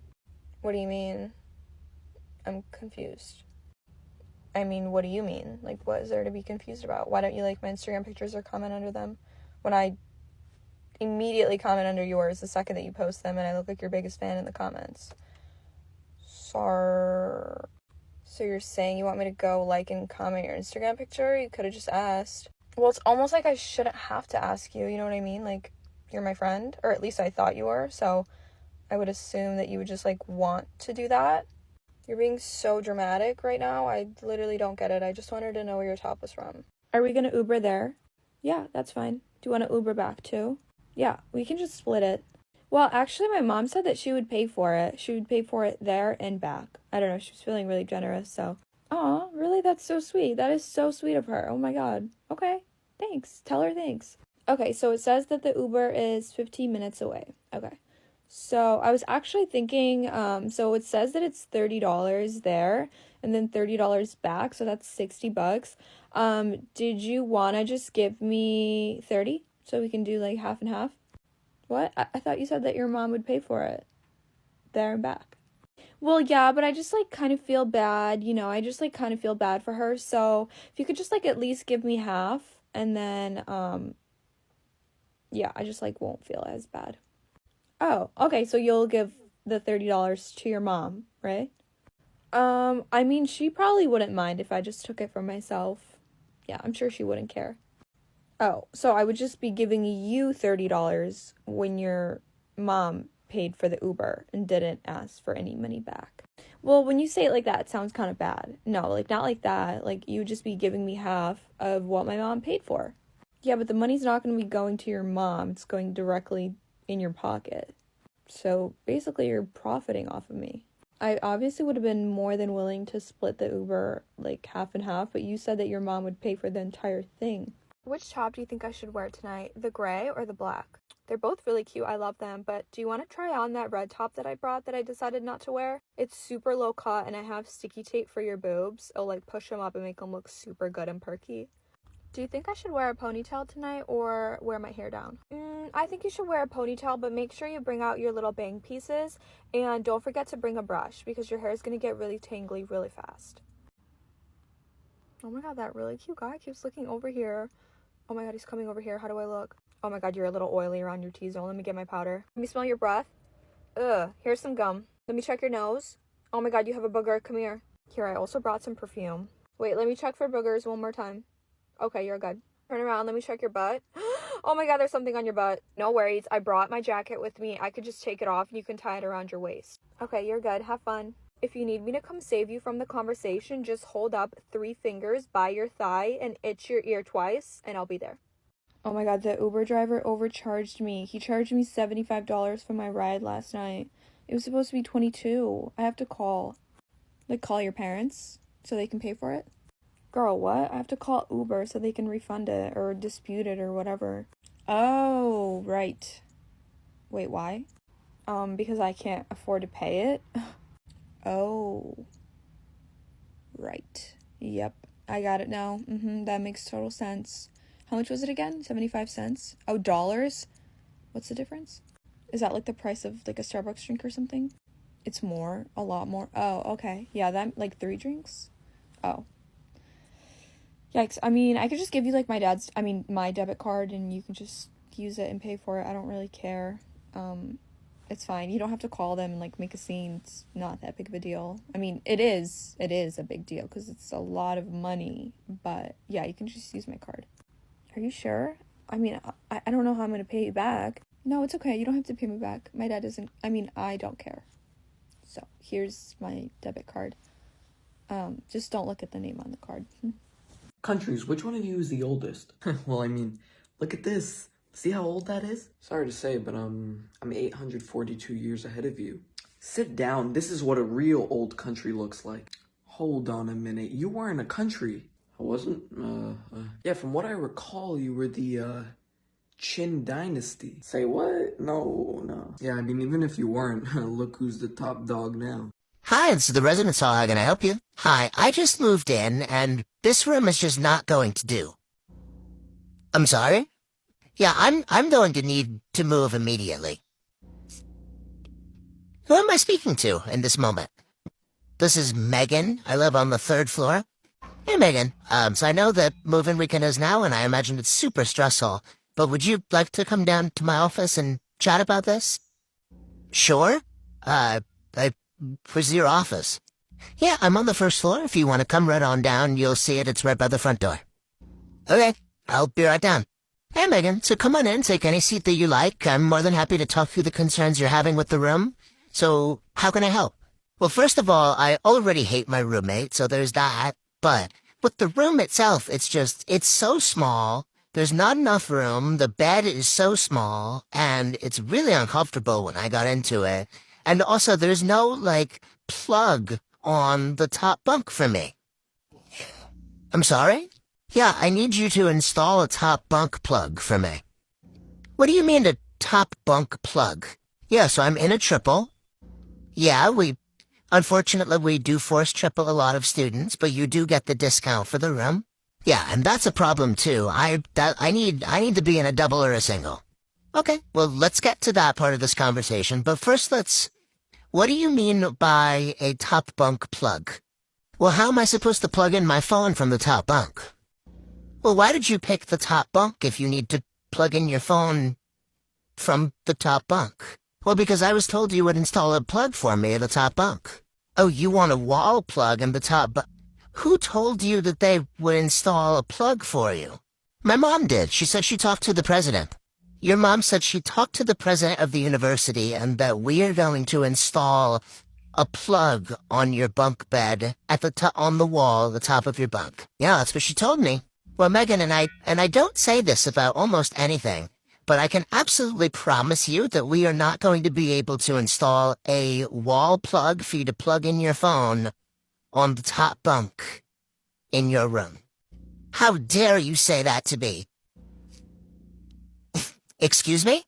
P: what do you mean? I'm confused. I mean, what do you mean? What is there to be confused about? Why don't you like my Instagram pictures or comment under them when I immediately comment under yours the second that you post them and I look like your biggest fan in the comments? So you're saying you want me to go like and comment your Instagram picture? You could have just asked. Well, it's almost like I shouldn't have to ask you, you know what I mean? You're my friend, or at least I thought you were, so I would assume that you would just want to do that. You're being so dramatic right now. I literally don't get it. I just wanted to know where your top was from. Are we gonna Uber there? Yeah, that's fine. Do you want to Uber back too? Yeah, we can just split it. Well, actually, my mom said that she would pay for it. She would pay for it there and back. I don't know. She was feeling really generous, so. Aw, really? That's so sweet. That is so sweet of her. Oh my god. Okay, thanks. Tell her thanks. Okay, so it says that the Uber is 15 minutes away. Okay. So I was actually thinking, so it says that it's $30 there and then $30 back, so that's $60. Did you want to just give me 30 so we can do half and half? What? I thought you said that your mom would pay for it there and back. Well, yeah, but I just kind of feel bad, I just kind of feel bad for her. So if you could just at least give me half, and then yeah, I just won't feel as bad. Oh, okay, so you'll give the $30 to your mom, right? I mean, she probably wouldn't mind if I just took it for myself. Yeah, I'm sure she wouldn't care. Oh, so I would just be giving you $30 when your mom paid for the Uber and didn't ask for any money back. Well, when you say it like that, it sounds kind of bad. No, not like that. You would just be giving me half of what my mom paid for. Yeah, but the money's not going to be going to your mom. It's going directly in your pocket. So basically you're profiting off of me. I obviously would have been more than willing to split the Uber half and half, but you said that your mom would pay for the entire thing. Which top do you think I should wear tonight? The gray or the black? They're both really cute. I love them. But do you want to try on that red top that I brought that I decided not to wear? It's super low cut and I have sticky tape for your boobs. It'll like push them up and make them look super good and perky. Do you think I should wear a ponytail tonight or wear my hair down? I think you should wear a ponytail, but make sure you bring out your little bang pieces. And don't forget to bring a brush because your hair is going to get really tangly really fast. Oh my god, that really cute guy keeps looking over here. Oh my god, he's coming over here. How do I look? Oh my god, you're a little oily around your T-zone. Let me get my powder. Let me smell your breath. Ugh, here's some gum. Let me check your nose. Oh my god, you have a booger. Come here. Here, I also brought some perfume. Wait, let me check for boogers one more time. Okay, you're good. Turn around, let me check your butt. Oh my god, there's something on your butt. No worries, I brought my jacket with me. I could just take it off and you can tie it around your waist. Okay, you're good. Have fun. If you need me to come save you from the conversation, just hold up 3 fingers by your thigh and itch your ear twice, and I'll be there. Oh my god, the Uber driver overcharged me. He charged me $75 for my ride last night. It was supposed to be $22. I have to call. Like, call your parents so they can pay for it? Girl, what? I have to call Uber so they can refund it or dispute it or whatever. Oh, right. Wait, why? Because I can't afford to pay it? Oh. Right. Yep. I got it now. That makes total sense. How much was it again? 75 cents? Oh, dollars? What's the difference? Is that like the price of like a Starbucks drink or something? It's more. A lot more. Oh, okay. Yeah, that like 3 drinks? Oh. Yikes. I mean, I could just give you like my debit card and you can just use it and pay for it. I don't really care. It's fine. You don't have to call them and like make a scene. It's not that big of a deal. I mean, it is a big deal because it's a lot of money, but yeah, you can just use my card. Are you sure? I mean, I don't know how I'm going to pay you back. No, it's okay. You don't have to pay me back. My dad doesn't, I don't care. So here's my debit card. Just don't look at the name on the card.
O: Countries, which one of you is the oldest? Well, I mean, look at this. See how old that is? Sorry to say, but I'm 842 years ahead of you. Sit down. This is what a real old country looks like. Hold on a minute. You weren't a country. I wasn't? Yeah, from what I recall, you were the, Qin Dynasty. Say what? No. Yeah, I mean, even if you weren't, look who's the top dog now.
R: Hi, it's the residence hall. How can I help you? Hi, I just moved in, and this room is just not going to do. I'm sorry? Yeah, I'm going to need to move immediately. Who am I speaking to in this moment? This is Megan. I live on the 3rd floor. Hey, Megan. So I know that moving weekend is now, and I imagine it's super stressful. But would you like to come down to my office and chat about this? Sure. Where's your office? Yeah, I'm on the 1st floor. If you want to come right on down, you'll see it. It's right by the front door. Okay, I'll be right down. Hey, Megan, so come on in, take any seat that you like. I'm more than happy to talk through the concerns you're having with the room. So, how can I help? Well, first of all, I already hate my roommate, so there's that. But with the room itself, it's so small. There's not enough room. The bed is so small, and it's really uncomfortable when I got into it. And also, there's no, like, plug on the top bunk for me. I'm sorry? Yeah, I need you to install a top bunk plug for me. What do you mean a top bunk plug? Yeah, so I'm in a triple. Yeah, unfortunately, we do force triple a lot of students, but you do get the discount for the room. Yeah, and that's a problem too. I need to be in a double or a single. Okay, well, let's get to that part of this conversation, but first what do you mean by a top bunk plug? Well, how am I supposed to plug in my phone from the top bunk? Well, why did you pick the top bunk if you need to plug in your phone from the top bunk? Well, because I was told you would install a plug for me at the top bunk. Oh, you want a wall plug in the top bunk? Who told you that they would install a plug for you? My mom did. She said she talked to the president. Your mom said she talked to the president of the university and that we are going to install a plug on your bunk bed at the on the wall at the top of your bunk. Yeah, that's what she told me. Well, Megan, and I don't say this about almost anything, but I can absolutely promise you that we are not going to be able to install a wall plug for you to plug in your phone on the top bunk in your room. How dare you say that to me? Excuse me?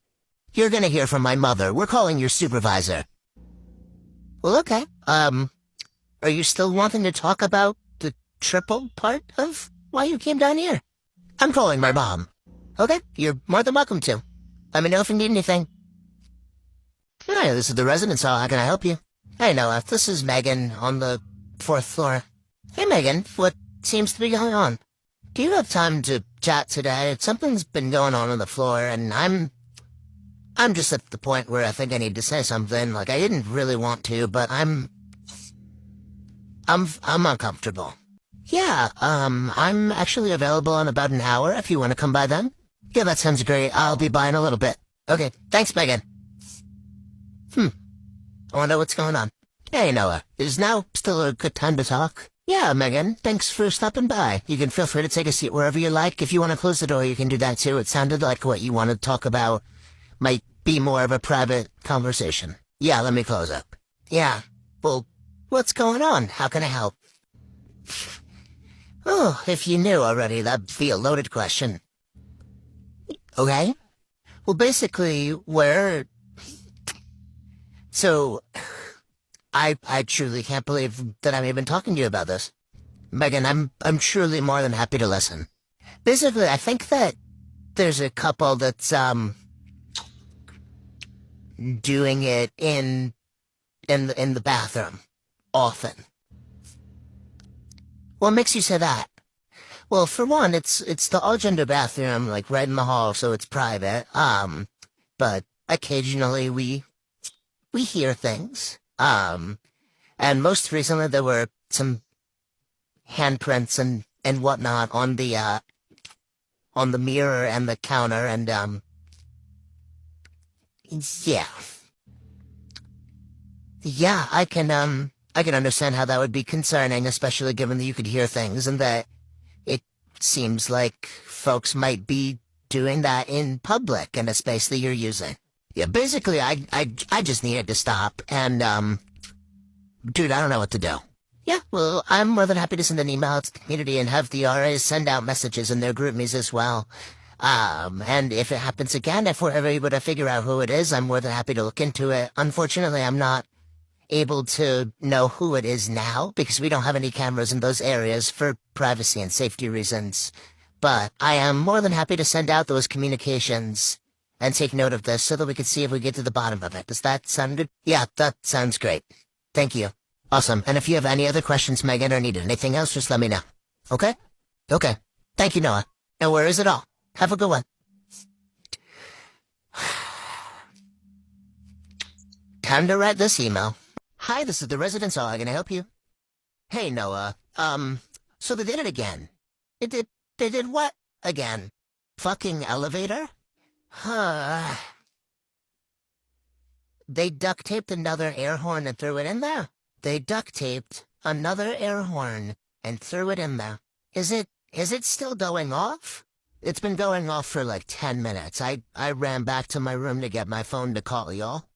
R: You're gonna hear from my mother. We're calling your supervisor. Well, okay. Are you still wanting to talk about the triple part of why you came down here? I'm calling my mom. Okay, you're more than welcome to. Let me know if you need anything. Hi, this is the residence hall. How can I help you? Hey, Noah. This is Megan on the 4th floor. Hey, Megan. What seems to be going on? Do you have time to chat today? Something's been going on the floor, and I'm just at the point where I think I need to say something. Like, I didn't really want to, but I'm uncomfortable. Yeah, I'm actually available in about an hour if you want to come by then. Yeah, that sounds great. I'll be by in a little bit. Okay, thanks, Megan. I wonder what's going on. Hey, Noah, is now still a good time to talk? Yeah, Megan, thanks for stopping by. You can feel free to take a seat wherever you like. If you want to close the door, you can do that too. It sounded like what you want to talk about might be more of a private conversation. Yeah, let me close up. Yeah, well, what's going on? How can I help? Oh, if you knew already, that'd be a loaded question. Okay. Well, basically, So, I truly can't believe that I'm even talking to you about this. Megan, I'm truly more than happy to listen. Basically, I think that there's a couple that's, doing it in the bathroom. Often. What makes you say that? Well, for one, it's the all-gender bathroom, like, right in the hall, so it's private. But occasionally we hear things. And most recently there were some handprints and whatnot on the mirror and the counter, and, yeah. Yeah, I can understand how that would be concerning, especially given that you could hear things and that it seems like folks might be doing that in public in a space that you're using. Yeah, basically, I just needed to stop, and, dude, I don't know what to do. Yeah, well, I'm more than happy to send an email to the community and have the RAs send out messages in their GroupMes as well. And if it happens again, if we're ever able to figure out who it is, I'm more than happy to look into it. Unfortunately, I'm not able to know who it is now, because we don't have any cameras in those areas for privacy and safety reasons. But I am more than happy to send out those communications and take note of this so that we can see if we get to the bottom of it. Does that sound good? Yeah, that sounds great. Thank you. Awesome. And if you have any other questions, Megan, or need anything else, just let me know. Okay? Okay. Thank you, Noah. No worries at all. Have a good one. Time to write this email. Hi, this is the residence hall. Can I help you? Hey, Noah. So they did it again. They did what again? Fucking elevator? Huh. They duct taped another air horn and threw it in there? They duct taped another air horn and threw it in there. Is it still going off? It's been going off for like 10 minutes. I ran back to my room to get my phone to call y'all.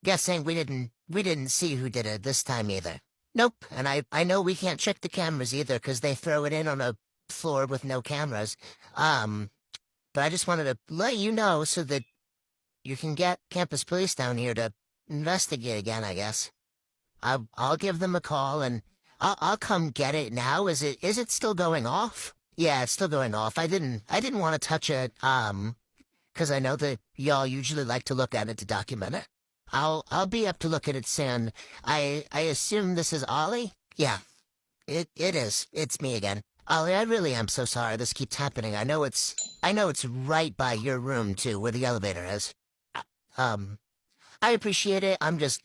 R: Guessing we didn't see who did it this time either. Nope, and I know we can't check the cameras either because they throw it in on a floor with no cameras. But I just wanted to let you know so that you can get campus police down here to investigate again, I guess. I'll give them a call and I'll come get it now. Is it still going off? Yeah, it's still going off. I didn't want to touch it, because I know that y'all usually like to look at it to document it. I'll be up to look at it soon. I assume this is Ollie? Yeah, it is. It's me again. Ollie, I really am so sorry this keeps happening. I know it's right by your room too, where the elevator is. I appreciate it. I'm just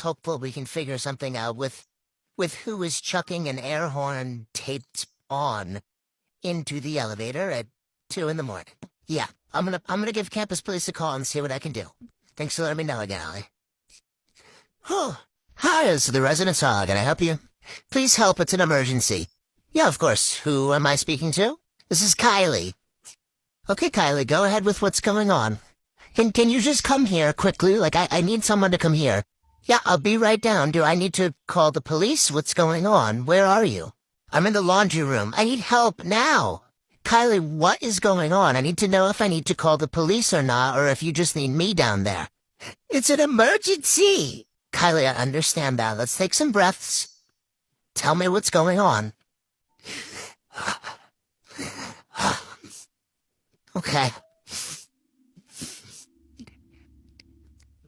R: hopeful we can figure something out with who is chucking an air horn taped on into the elevator at 2 in the morning. Yeah, I'm gonna give campus police a call and see what I can do. Thanks for letting me know again, Ollie. Hi, this is the residence hall. Can I help you? Please help, it's an emergency. Yeah, of course. Who am I speaking to? This is Kylie. Okay, Kylie, go ahead with what's going on. Can you just come here quickly? Like, I need someone to come here. Yeah, I'll be right down. Do I need to call the police? What's going on? Where are you? I'm in the laundry room. I need help now. Kylie, what is going on? I need to know if I need to call the police or not, or if you just need me down there. It's an emergency. Kylie, I understand that. Let's take some breaths. Tell me what's going on. Okay.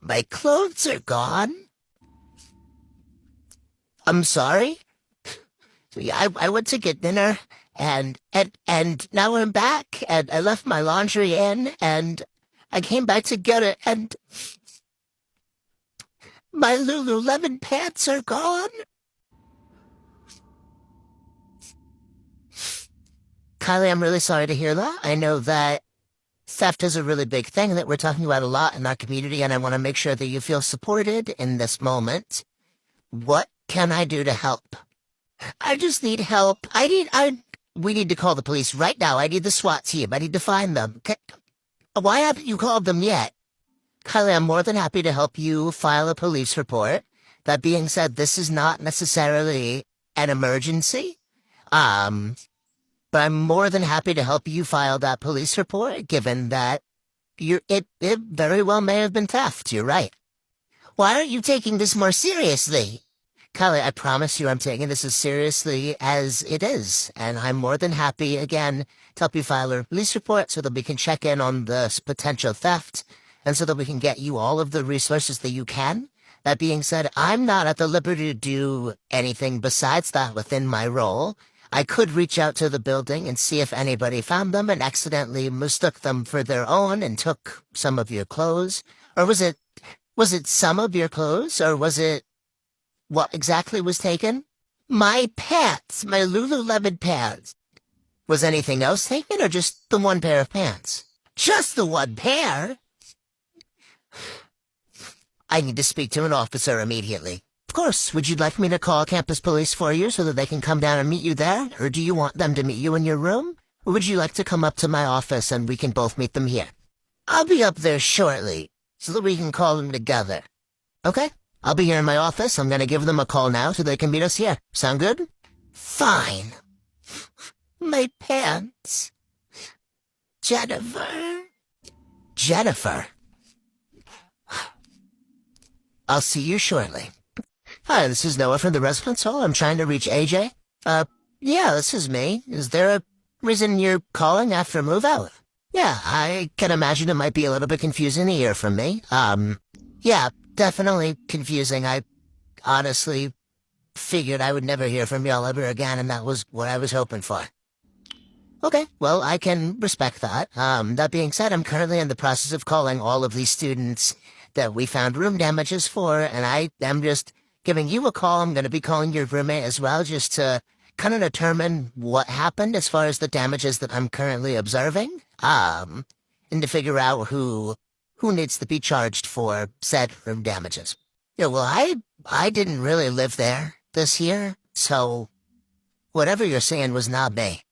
R: My clothes are gone. I'm sorry? Yeah, I went to get dinner, and now I'm back, and I left my laundry in, and I came back to get it, and my Lululemon pants are gone. Kylie, I'm really sorry to hear that. I know that theft is a really big thing that we're talking about a lot in our community, and I want to make sure that you feel supported in this moment. What can I do to help? I just need help. We need to call the police right now. I need the SWAT team. I need to find them. Why haven't you called them yet? Kylie, I'm more than happy to help you file a police report. That being said, this is not necessarily an emergency. But I'm more than happy to help you file that police report, given that it very well may have been theft. You're right. Why aren't you taking this more seriously? Kylie, I promise you I'm taking this as seriously as it is, and I'm more than happy, again, to help you file a police report so that we can check in on this potential theft, and so that we can get you all of the resources that you can. That being said, I'm not at the liberty to do anything besides that within my role. I could reach out to the building and see if anybody found them and accidentally mistook them for their own and took some of your clothes. Or was it some of your clothes? Or was it what exactly was taken? My pants, my Lululemon pants. Was anything else taken or just the one pair of pants? Just the one pair? I need to speak to an officer immediately. Of course, would you like me to call campus police for you so that they can come down and meet you there? Or do you want them to meet you in your room? Or would you like to come up to my office and we can both meet them here? I'll be up there shortly so that we can call them together. Okay? I'll be here in my office. I'm gonna give them a call now so they can meet us here. Sound good? Fine. My pants. Jennifer. Jennifer. I'll see you shortly. Hi, this is Noah from the residence hall. I'm trying to reach AJ. Yeah, this is me. Is there a reason you're calling after move out? Yeah, I can imagine it might be a little bit confusing to hear from me. Yeah, definitely confusing. I honestly figured I would never hear from y'all ever again, and that was what I was hoping for. Okay, well, I can respect that. That being said, I'm currently in the process of calling all of these students that we found room damages for, and I am just giving you a call. I'm going to be calling your roommate as well, just to kind of determine what happened as far as the damages that I'm currently observing, and to figure out who needs to be charged for said room damages. Yeah, well, I didn't really live there this year, so whatever you're saying was not me.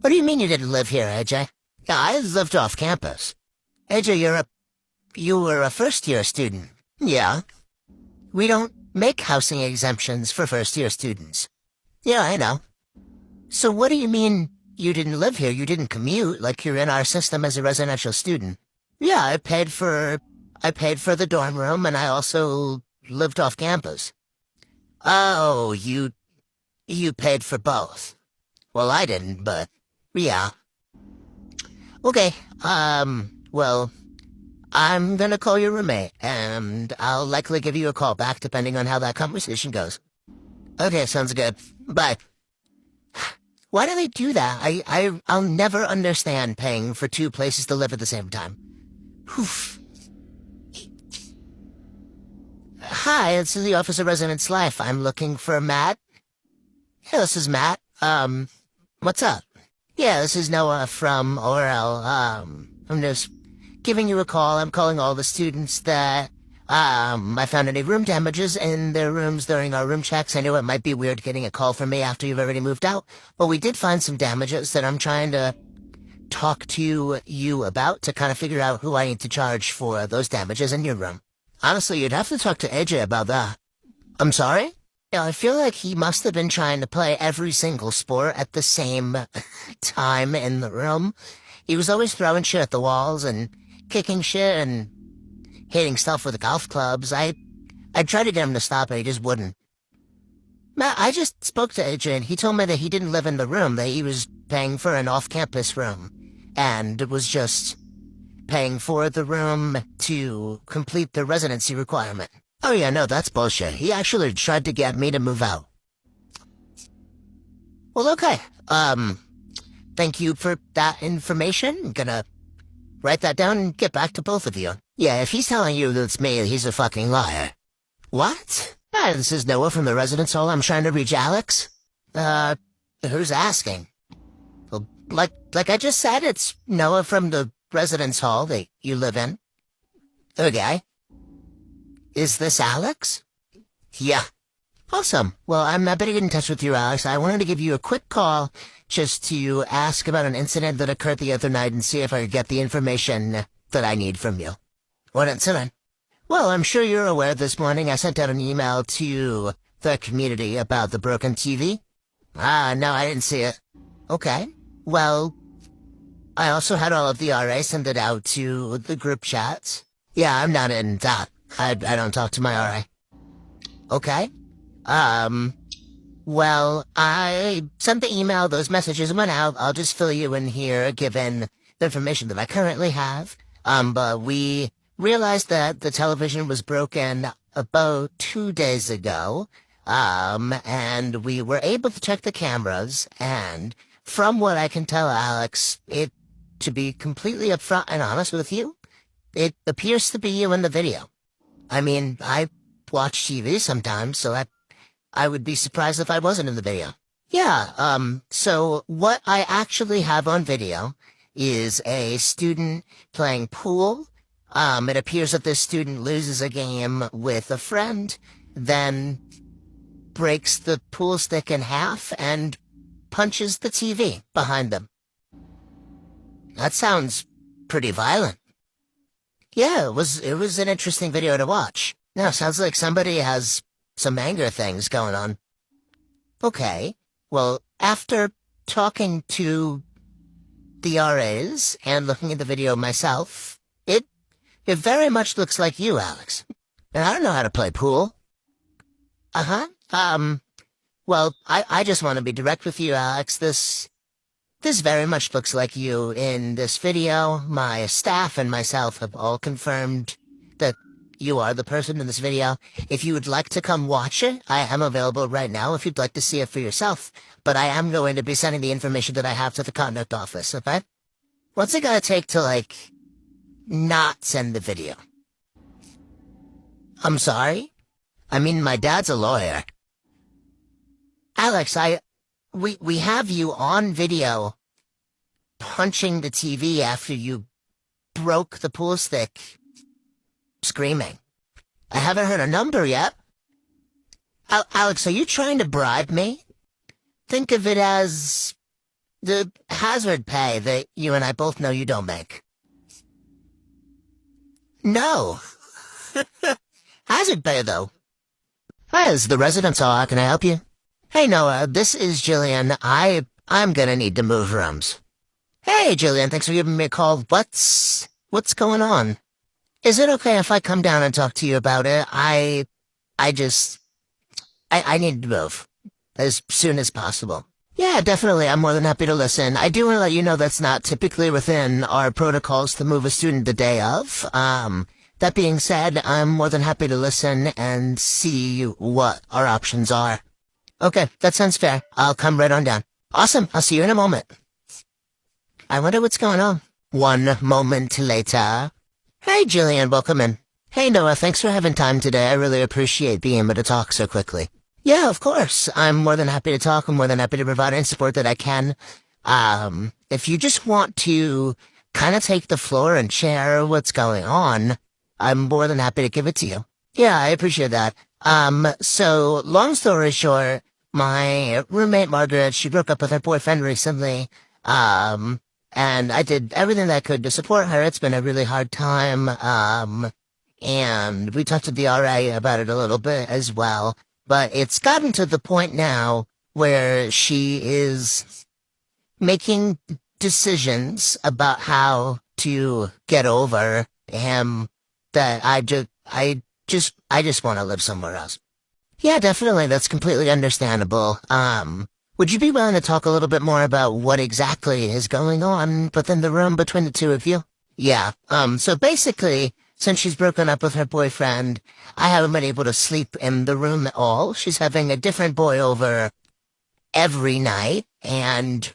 R: What do you mean you didn't live here, AJ? Yeah, I lived off campus. AJ, you were a first-year student. Yeah. We don't make housing exemptions for first-year students. Yeah, I know. So what do you mean you didn't live here? You didn't commute like you're in our system as a residential student. Yeah, I paid for the dorm room, and I also lived off campus. Oh, you paid for both. Well, I didn't, but yeah. Okay, well, I'm gonna call your roommate, and I'll likely give you a call back depending on how that conversation goes. Okay, sounds good. Bye. Why do they do that? I'll never understand paying for two places to live at the same time. Oof. Hi, this is the Office of Residence Life. I'm looking for Matt. Yeah, this is Matt. What's up? Yeah, this is Noah from ORL. I'm just giving you a call. I'm calling all the students that, I found any room damages in their rooms during our room checks. I know it might be weird getting a call from me after you've already moved out, but we did find some damages that I'm trying to talk to you about to kind of figure out who I need to charge for those damages in your room. Honestly, you'd have to talk to AJ about that. I'm sorry? Yeah, I feel like he must have been trying to play every single sport at the same time in the room. He was always throwing shit at the walls and kicking shit and hitting stuff with golf clubs. I tried to get him to stop it, he just wouldn't. Matt, I just spoke to Adrian. He told me that he didn't live in the room, that he was paying for an off-campus room, and was just paying for the room to complete the residency requirement. Oh yeah, no, that's bullshit. He actually tried to get me to move out. Well, okay. Thank you for that information. I'm gonna write that down and get back to both of you. Yeah, if he's telling you that it's me, he's a fucking liar. What? Hi, this is Noah from the residence hall. I'm trying to reach Alex. Who's asking? Well, like I just said, it's Noah from the residence hall that you live in. Okay. Is this Alex? Yeah. Awesome. Well, I'm happy to get in touch with you, Alex. I wanted to give you a quick call just to ask about an incident that occurred the other night and see if I could get the information that I need from you. What incident? Well, I'm sure you're aware this morning I sent out an email to the community about the broken TV. Ah, no, I didn't see it. Okay. Well, I also had all of the RA send it out to the group chats. Yeah, I'm not in that. I don't talk to my RA. Okay. Well, I sent the email, those messages went out. I'll just fill you in here, given the information that I currently have. But we realized that the television was broken about 2 days ago. And we were able to check the cameras, and from what I can tell, Alex, to be completely upfront and honest with you, it appears to be you in the video. I mean, I watch TV sometimes, so I would be surprised if I wasn't in the video. Yeah, so what I actually have on video is a student playing pool. It appears that this student loses a game with a friend, then breaks the pool stick in half and punches the TV behind them. That sounds pretty violent. Yeah, it was an interesting video to watch. Now, sounds like somebody has some anger things going on. Okay, well, after talking to the RAs and looking at the video myself, it very much looks like you, Alex. And I don't know how to play pool. Uh-huh. Well, I just want to be direct with you, Alex. This very much looks like you in this video. My staff and myself have all confirmed that you are the person in this video. If you would like to come watch it, I am available right now if you'd like to see it for yourself. But I am going to be sending the information that I have to the conduct office, okay? What's it gonna take to, not send the video? I'm sorry? I mean, my dad's a lawyer. Alex, we have you on video punching the TV after you broke the pool stick, screaming. I haven't heard a number yet. Alex, are you trying to bribe me? Think of it as the hazard pay that you and I both know you don't make. No. Hazard pay, though. Hi, this is the residence hall. How can I help you? Hey, Noah, this is Jillian. I'm gonna need to move rooms. Hey, Jillian, thanks for giving me a call. What's going on? Is it okay if I come down and talk to you about it? I need to move as soon as possible. Yeah, definitely. I'm more than happy to listen. I do want to let you know that's not typically within our protocols to move a student the day of. That being said, I'm more than happy to listen and see what our options are. Okay, that sounds fair. I'll come right on down. Awesome. I'll see you in a moment. I wonder what's going on. 1 moment later. Hey, Jillian, welcome in. Hey, Noah, thanks for having time today. I really appreciate being able to talk so quickly. Yeah, of course. I'm more than happy to talk. I'm more than happy to provide any support that I can. If you just want to kind of take the floor and share what's going on, I'm more than happy to give it to you. Yeah, I appreciate that. So, long story short, my roommate Margaret, she broke up with her boyfriend recently, and I did everything that I could to support her. It's been a really hard time, and we talked to the RA about it a little bit as well, but it's gotten to the point now where she is making decisions about how to get over him that I just want to live somewhere else. Yeah, definitely. That's completely understandable. Would you be willing to talk a little bit more about what exactly is going on within the room between the two of you? Yeah, so basically, since she's broken up with her boyfriend, I haven't been able to sleep in the room at all. She's having a different boy over every night, and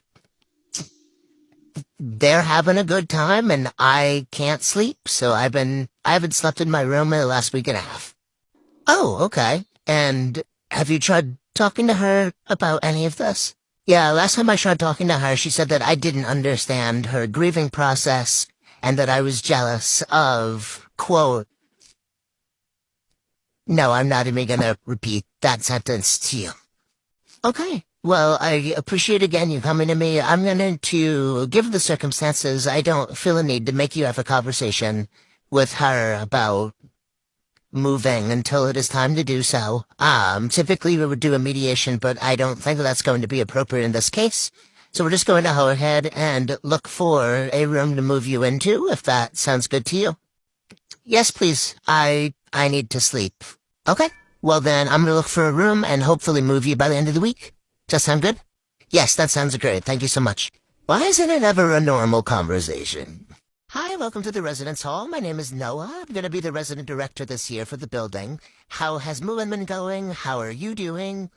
R: they're having a good time, and I can't sleep, so I haven't slept in my room in the last week and a half. Oh, okay. And have you tried talking to her about any of this? Yeah, last time I tried talking to her, she said that I didn't understand her grieving process and that I was jealous of, quote, no, I'm not even gonna repeat that sentence to you. Okay. Well, I appreciate again you coming to me. I'm going to, given the circumstances, I don't feel a need to make you have a conversation with her about moving until it is time to do so. Typically we would do a mediation, but I don't think that's going to be appropriate in this case. So we're just going to go ahead and look for a room to move you into, if that sounds good to you. Yes, please. I need to sleep. Okay. Well then, I'm gonna look for a room and hopefully move you by the end of the week. Does that sound good? Yes, that sounds great. Thank you so much. Why isn't it ever a normal conversation? Hi, welcome to the residence hall. My name is Noah. I'm going to be the resident director this year for the building. How has moving been going? How are you doing?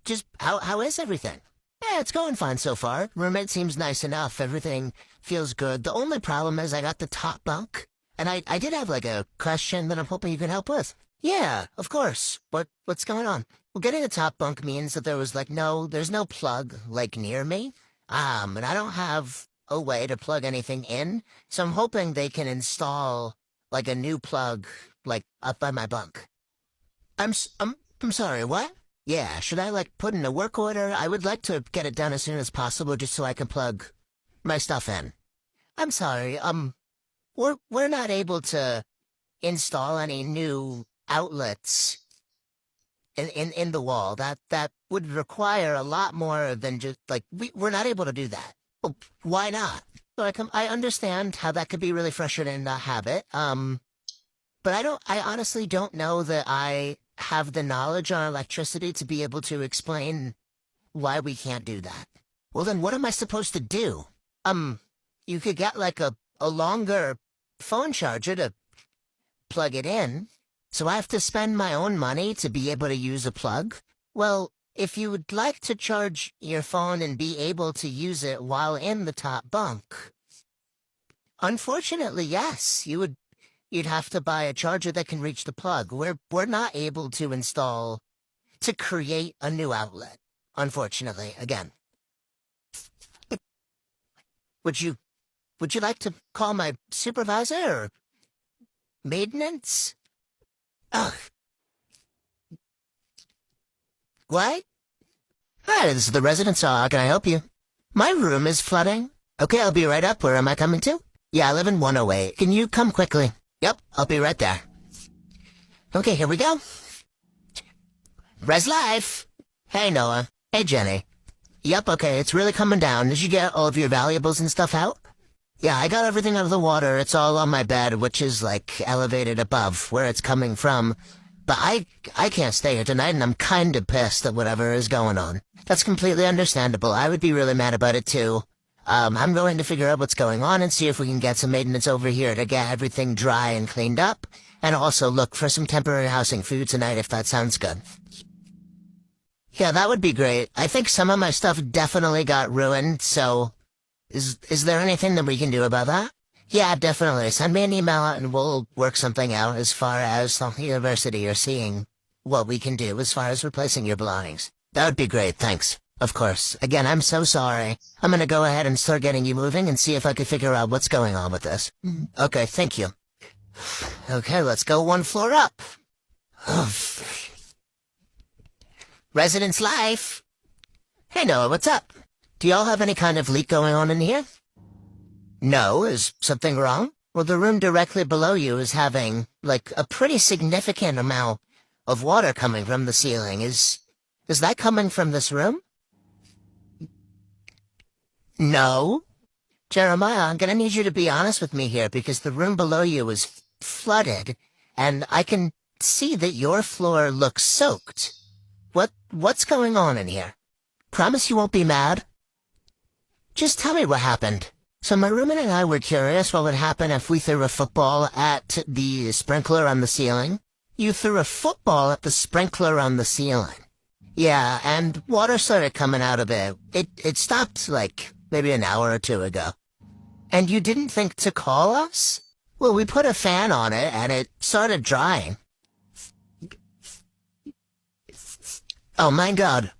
R: Just, how is everything? Yeah, it's going fine so far. Roommate seems nice enough. Everything feels good. The only problem is I got the top bunk. And I did have, like, a question that I'm hoping you can help with. Yeah, of course. What's going on? Well, getting a top bunk means that there's no plug, like, near me. And I don't have a way to plug anything in, so I'm hoping they can install, like, a new plug, like, up by my bunk. I'm sorry, what? Yeah, should I, like, put in a work order? I would like to get it done as soon as possible just so I can plug my stuff in. I'm sorry, we're not able to install any new outlets in the wall. That would require a lot more than just, like, we're not able to do that. Well, why not? So I understand how that could be really frustrating to have it. But I honestly don't know that I have the knowledge on electricity to be able to explain why we can't do that. Well, then what am I supposed to do? You could get, like, a longer phone charger to plug it in. So I have to spend my own money to be able to use a plug? Well, if you would like to charge your phone and be able to use it while in the top bunk, unfortunately, yes, you'd have to buy a charger that can reach the plug. We're not able to create a new outlet, unfortunately, again. Would you like to call my supervisor or maintenance? Ugh. What? Hi, this is the residence hall. How can I help you? My room is flooding. Okay, I'll be right up. Where am I coming to? Yeah, I live in 108. Can you come quickly? Yep, I'll be right there. Okay, here we go. Res Life. Hey, Noah. Hey, Jenny. Yep, okay, it's really coming down. Did you get all of your valuables and stuff out? Yeah, I got everything out of the water. It's all on my bed, which is, like, elevated above where it's coming from. But I can't stay here tonight, and I'm kind of pissed at whatever is going on. That's completely understandable. I would be really mad about it, too. I'm going to figure out what's going on and see if we can get some maintenance over here to get everything dry and cleaned up, and also look for some temporary housing for you tonight, if that sounds good. Yeah, that would be great. I think some of my stuff definitely got ruined, so is there anything that we can do about that? Yeah, definitely. Send me an email and we'll work something out as far as the university are seeing what we can do as far as replacing your belongings. That would be great, thanks. Of course. Again, I'm so sorry. I'm gonna go ahead and start getting you moving and see if I can figure out what's going on with this. Okay, thank you. Okay, let's go one floor up. Residence Life. Hey, Noah, what's up? Do y'all have any kind of leak going on in here? No, is something wrong? Well, the room directly below you is having, like, a pretty significant amount of water coming from the ceiling. Is that coming from this room? No. Jeremiah, I'm gonna need you to be honest with me here because the room below you is flooded, and I can see that your floor looks soaked. What's going on in here? Promise you won't be mad? Just tell me what happened. So my roommate and I were curious what would happen if we threw a football at the sprinkler on the ceiling. You threw a football at the sprinkler on the ceiling. Yeah, and water started coming out of it. It stopped, like, maybe an hour or two ago. And you didn't think to call us? Well, we put a fan on it, and it started drying. Oh, my God.